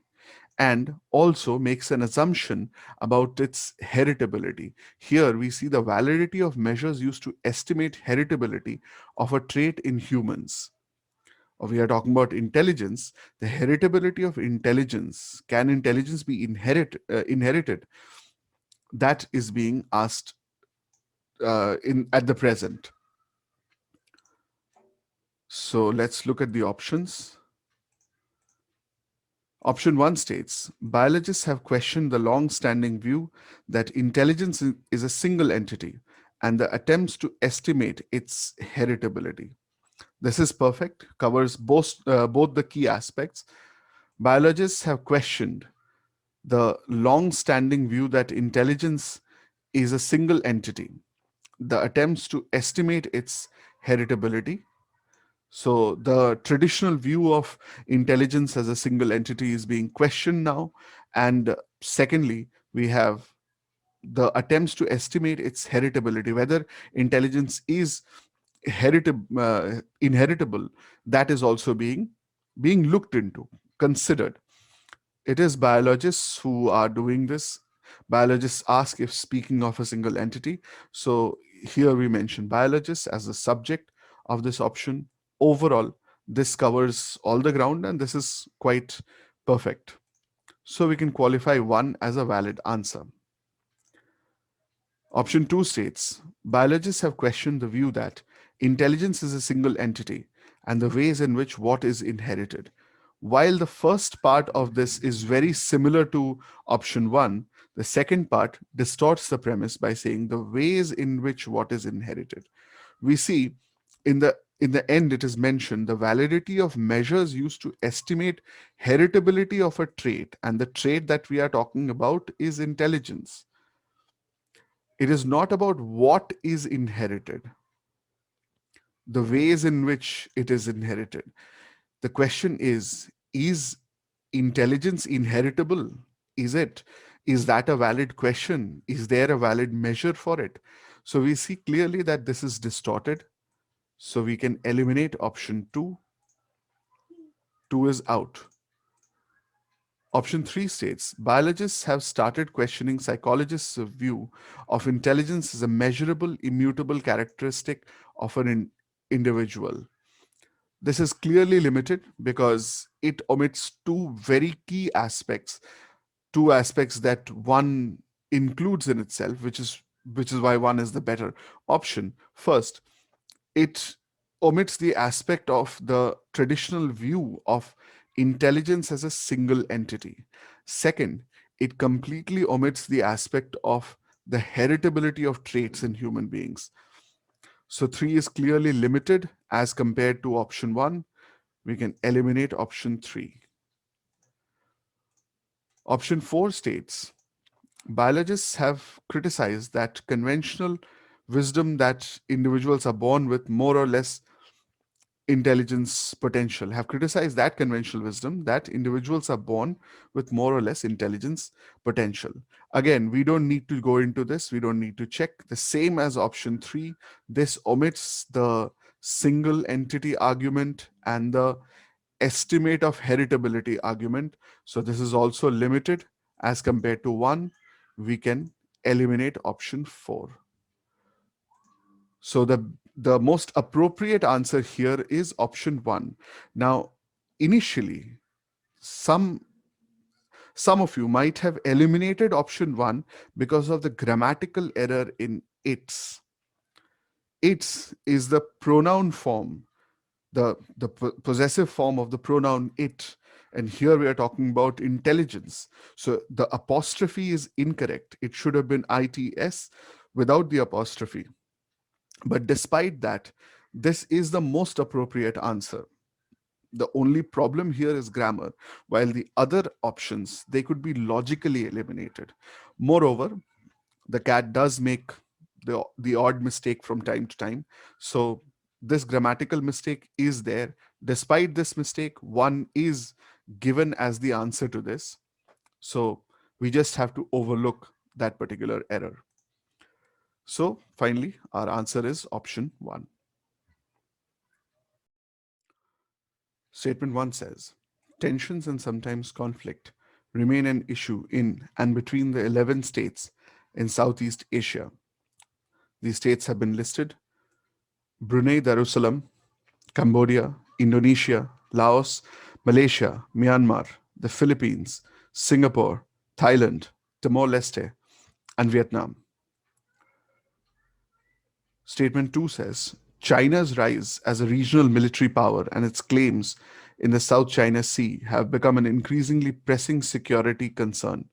and also makes an assumption about its heritability. Here we see the validity of measures used to estimate heritability of a trait in humans. Or we are talking about intelligence, the heritability of intelligence. Can intelligence be inherited? That is being asked in at the present. So let's look at the options. Option 1 states biologists have questioned the long standing view that intelligence is a single entity and the attempts to estimate its heritability. This is perfect, covers both the key aspects. Biologists have questioned the long standing view that intelligence is a single entity, the attempts to estimate its heritability. So the traditional view of intelligence as a single entity is being questioned now. And secondly, we have the attempts to estimate its heritability, whether intelligence is inheritable. That is also being looked into, considered. It is biologists who are doing this. Biologists ask if speaking of a single entity. So here we mention biologists as the subject of this option. Overall, this covers all the ground and this is quite perfect. So we can qualify one as a valid answer. Option 2 states biologists have questioned the view that intelligence is a single entity and the ways in which what is inherited. While the first part of this is very similar to option one, the second part distorts the premise by saying the ways in which what is inherited. We see in the end it is mentioned the validity of measures used to estimate heritability of a trait, and the trait that we are talking about is intelligence. It is not about what is inherited, the ways in which it is inherited. The question is intelligence inheritable? Is it? Is that a valid question? Is there a valid measure for it? So we see clearly that this is distorted. So we can eliminate option 2. 2 is out. Option 3 states biologists have started questioning psychologists' view of intelligence as a measurable, immutable characteristic of an individual. This is clearly limited because it omits two very key aspects, two aspects that one includes in itself, which is why one is the better option. First, it omits the aspect of the traditional view of intelligence as a single entity. Second, it completely omits the aspect of the heritability of traits in human beings. So 3 is clearly limited as compared to option 1. We can eliminate option 3. Option 4 states biologists have criticized that conventional wisdom that individuals are born with more or less intelligence potential, have criticized that conventional wisdom that individuals are born with more or less intelligence potential. Again, we don't need to go into this, we don't need to check. The same as option 3, this omits the single entity argument and the estimate of heritability argument. So this is also limited as compared to 1. We can eliminate option 4. So the most appropriate answer here is option 1. Now, initially, some some of you might have eliminated option 1 because of the grammatical error in its. Its is the pronoun form, the possessive form of the pronoun it. And here we are talking about intelligence. So the apostrophe is incorrect. It should have been its without the apostrophe. But despite that, this is the most appropriate answer. The only problem here is grammar, while the other options, they could be logically eliminated. Moreover, the cat does make the odd mistake from time to time. So this grammatical mistake is there. Despite this mistake, 1 is given as the answer to this. So we just have to overlook that particular error. So finally, our answer is option 1. Statement 1 says, tensions and sometimes conflict remain an issue in and between the 11 states in Southeast Asia. These states have been listed: Brunei Darussalam, Cambodia, Indonesia, Laos, Malaysia, Myanmar, the Philippines, Singapore, Thailand, Timor-Leste, and Vietnam. Statement 2 says, China's rise as a regional military power and its claims in the South China Sea have become an increasingly pressing security concern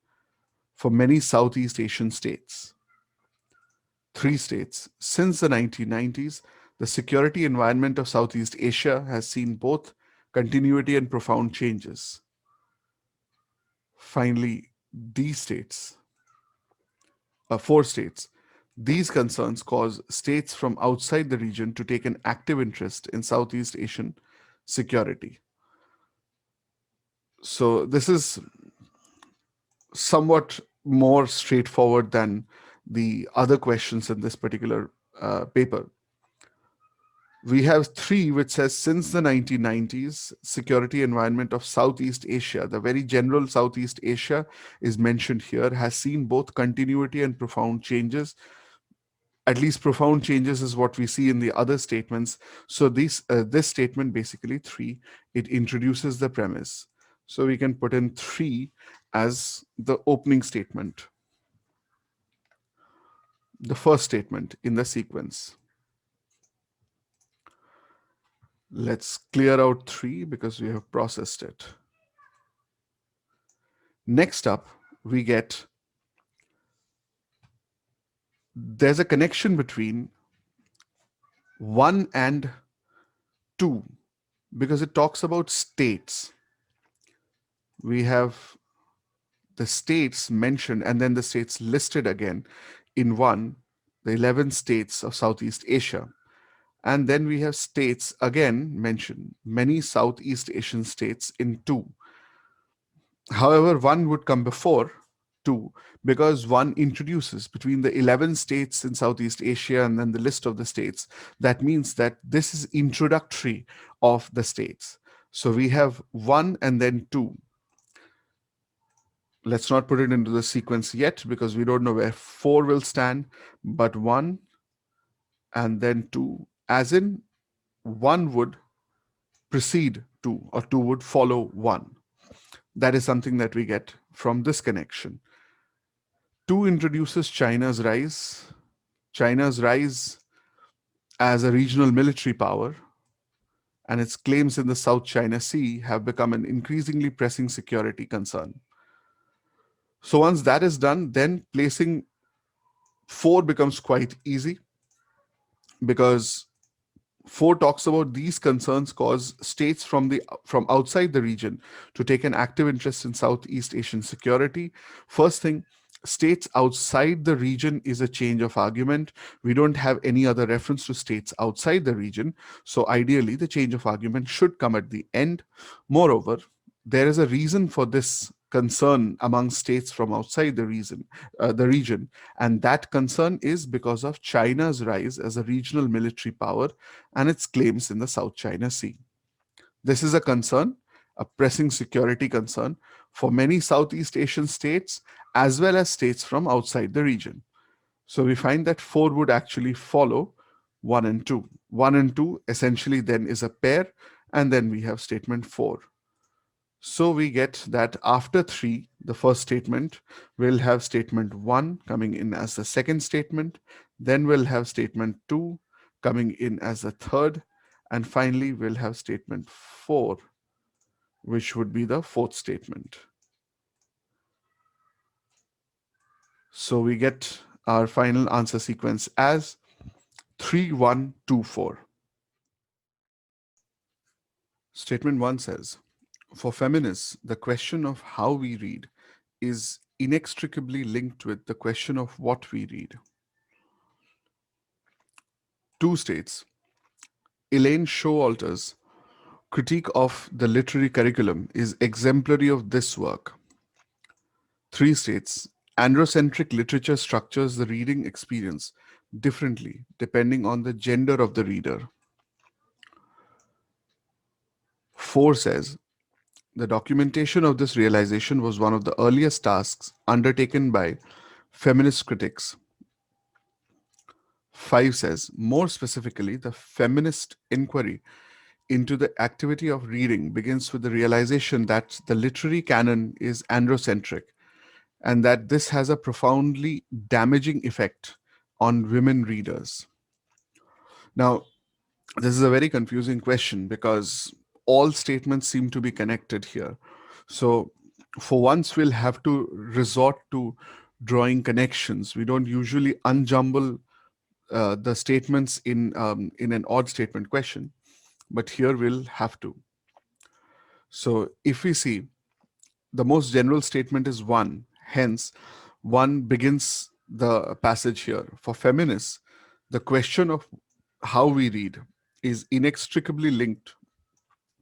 for many Southeast Asian states. 3 states. Since the 1990s, the security environment of Southeast Asia has seen both continuity and profound changes. Finally, these states, 4 states. These concerns cause states from outside the region to take an active interest in Southeast Asian security. So this is somewhat more straightforward than the other questions in this particular paper. We have 3 which says since the 1990s, security environment of Southeast Asia, the very general Southeast Asia is mentioned here, has seen both continuity and profound changes. At least profound changes is what we see in the other statements. So this statement, basically 3, it introduces the premise. So we can put in 3 as the opening statement, the first statement in the sequence. Let's clear out 3 because we have processed it. Next up, we get there's a connection between 1 and 2 because it talks about states. We have the states mentioned and then the states listed again in 1, the 11 states of Southeast Asia. And then we have states again mentioned, many Southeast Asian states in 2. However, 1 would come before 2 because 1 introduces between the 11 states in Southeast Asia and then the list of the states. That means that this is introductory of the states. So we have 1 and then 2. Let's not put it into the sequence yet because we don't know where 4 will stand, but 1 and then 2, as in 1 would precede 2 or 2 would follow 1. That is something that we get from this connection. 2 introduces China's rise. China's rise as a regional military power and its claims in the South China Sea have become an increasingly pressing security concern. So once that is done, then placing 4 becomes quite easy because 4 talks about these concerns cause states from outside the region to take an active interest in Southeast Asian security. First thing, states outside the region is a change of argument. We don't have any other reference to states outside the region, so ideally the change of argument should come at the end. Moreover, there is a reason for this concern among states from outside the region, and that concern is because of China's rise as a regional military power and its claims in the South China Sea. This is a concern, a pressing security concern for many Southeast Asian states as well as states from outside the region. So we find that 4 would actually follow 1 and 2. 1 and 2 essentially then is a pair, and then we have statement 4. So we get that after 3, the first statement, we'll have statement 1 coming in as the second statement. Then we'll have statement 2 coming in as the third. And finally, we'll have statement 4, which would be the fourth statement. So we get our final answer sequence as 3, 1, 2, 4. Statement 1 says, for feminists, the question of how we read is inextricably linked with the question of what we read. 2 states, Elaine Showalter's critique of the literary curriculum is exemplary of this work. 3 states, androcentric literature structures the reading experience differently depending on the gender of the reader. 4 says, the documentation of this realization was one of the earliest tasks undertaken by feminist critics. 5 says, more specifically, the feminist inquiry into the activity of reading begins with the realization that the literary canon is androcentric and that this has a profoundly damaging effect on women readers. Now, this is a very confusing question because all statements seem to be connected here. So, for once, we'll have to resort to drawing connections. We don't usually unjumble the statements in an odd statement question, but here we'll have to. So if we see, the most general statement is 1. Hence, 1 begins the passage here. For feminists, the question of how we read is inextricably linked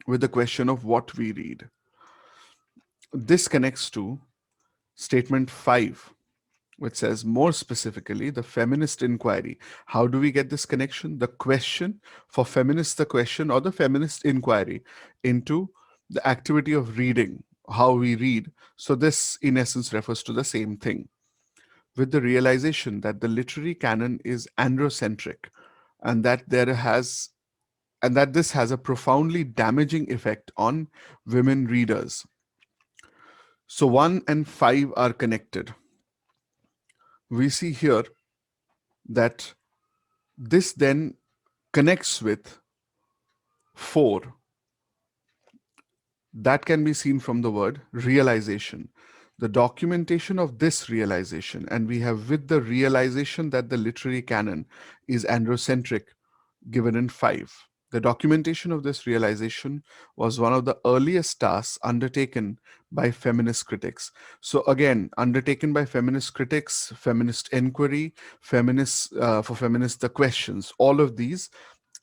with the question of what we read. This connects to statement 5, which says more specifically the feminist inquiry. How do we get this connection? The question for feminists, the question or the feminist inquiry into the activity of reading, how we read. So this in essence refers to the same thing, with the realization that the literary canon is androcentric and that this has a profoundly damaging effect on women readers. So 1 and 5 are connected. We see here that this then connects with 4, that can be seen from the word realization. The documentation of this realization, and we have with the realization that the literary canon is androcentric, given in 5. The documentation of this realization was one of the earliest tasks undertaken by feminist critics. So again, undertaken by feminist critics, feminist inquiry, for feminists, the questions, all of these,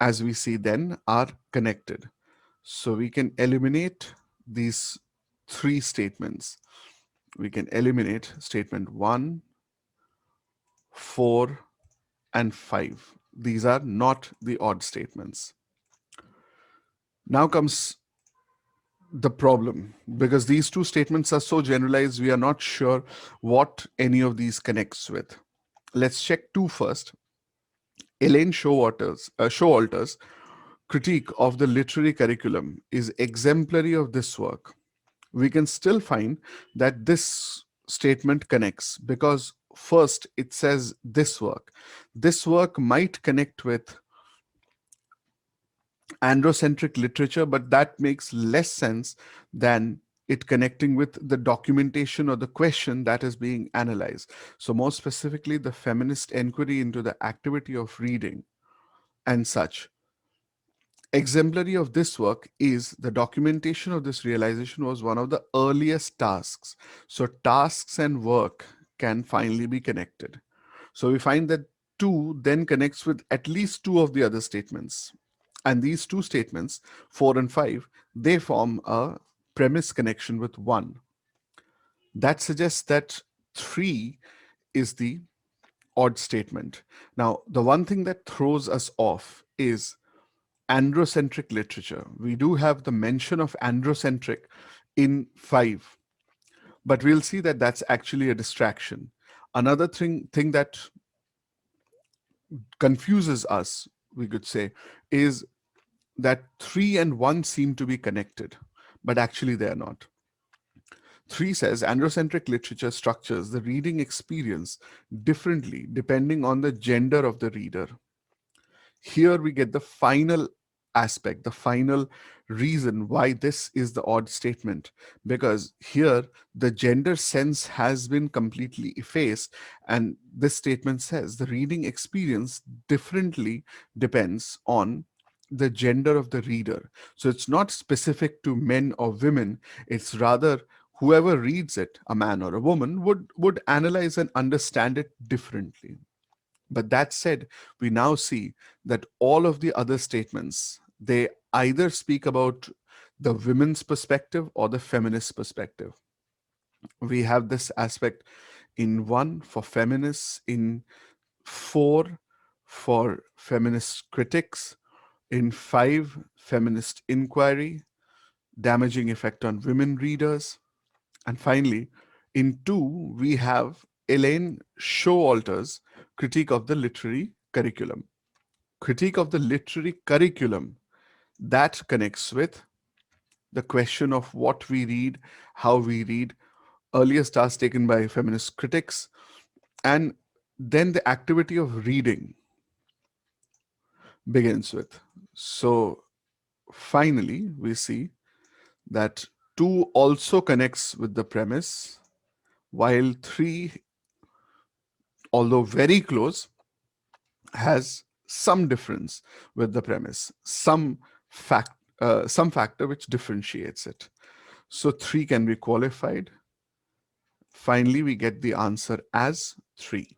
as we see then, are connected. So we can eliminate these 3 statements. We can eliminate statement 1, 4, and 5. These are not the odd statements. Now comes the problem, because these 2 statements are so generalized, we are not sure what any of these connects with. Let's check 2 first. Elaine Showalter's critique of the literary curriculum is exemplary of this work. We can still find that this statement connects because first it says this work. This work might connect with androcentric literature, but that makes less sense than it connecting with the documentation or the question that is being analyzed. So, more specifically, the feminist inquiry into the activity of reading and such. Exemplary of this work is the documentation of this realization was one of the earliest tasks. So, tasks and work can finally be connected. So, we find that 2 then connects with at least 2 of the other statements. And these 2 statements, 4 and 5, they form a premise connection with 1. That suggests that 3 is the odd statement. Now, the one thing that throws us off is androcentric literature. We do have the mention of androcentric in 5, but we'll see that that's actually a distraction. Another thing that confuses us, we could say, is that 3 and 1 seem to be connected, but actually they are not. 3 says androcentric literature structures the reading experience differently depending on the gender of the reader. Here we get the final aspect, the final reason why this is the odd statement, because here the gender sense has been completely effaced, and this statement says the reading experience differently depends on the gender of the reader. So it's not specific to men or women, it's rather whoever reads it, a man or a woman, would analyze and understand it differently. But that said, we now see that all of the other statements, they either speak about the women's perspective or the feminist perspective. We have this aspect in 1 for feminists, in 4 for feminist critics, in 5 feminist inquiry, damaging effect on women readers, and finally, in 2, we have Elaine Showalter's critique of the literary curriculum. Critique of the literary curriculum, that connects with the question of what we read, how we read, earliest tasks taken by feminist critics, and then the activity of reading begins with. So finally, we see that 2 also connects with the premise, while 3, although very close, has some difference with the premise, some factor which differentiates it. So 3 can be qualified. Finally, we get the answer as 3.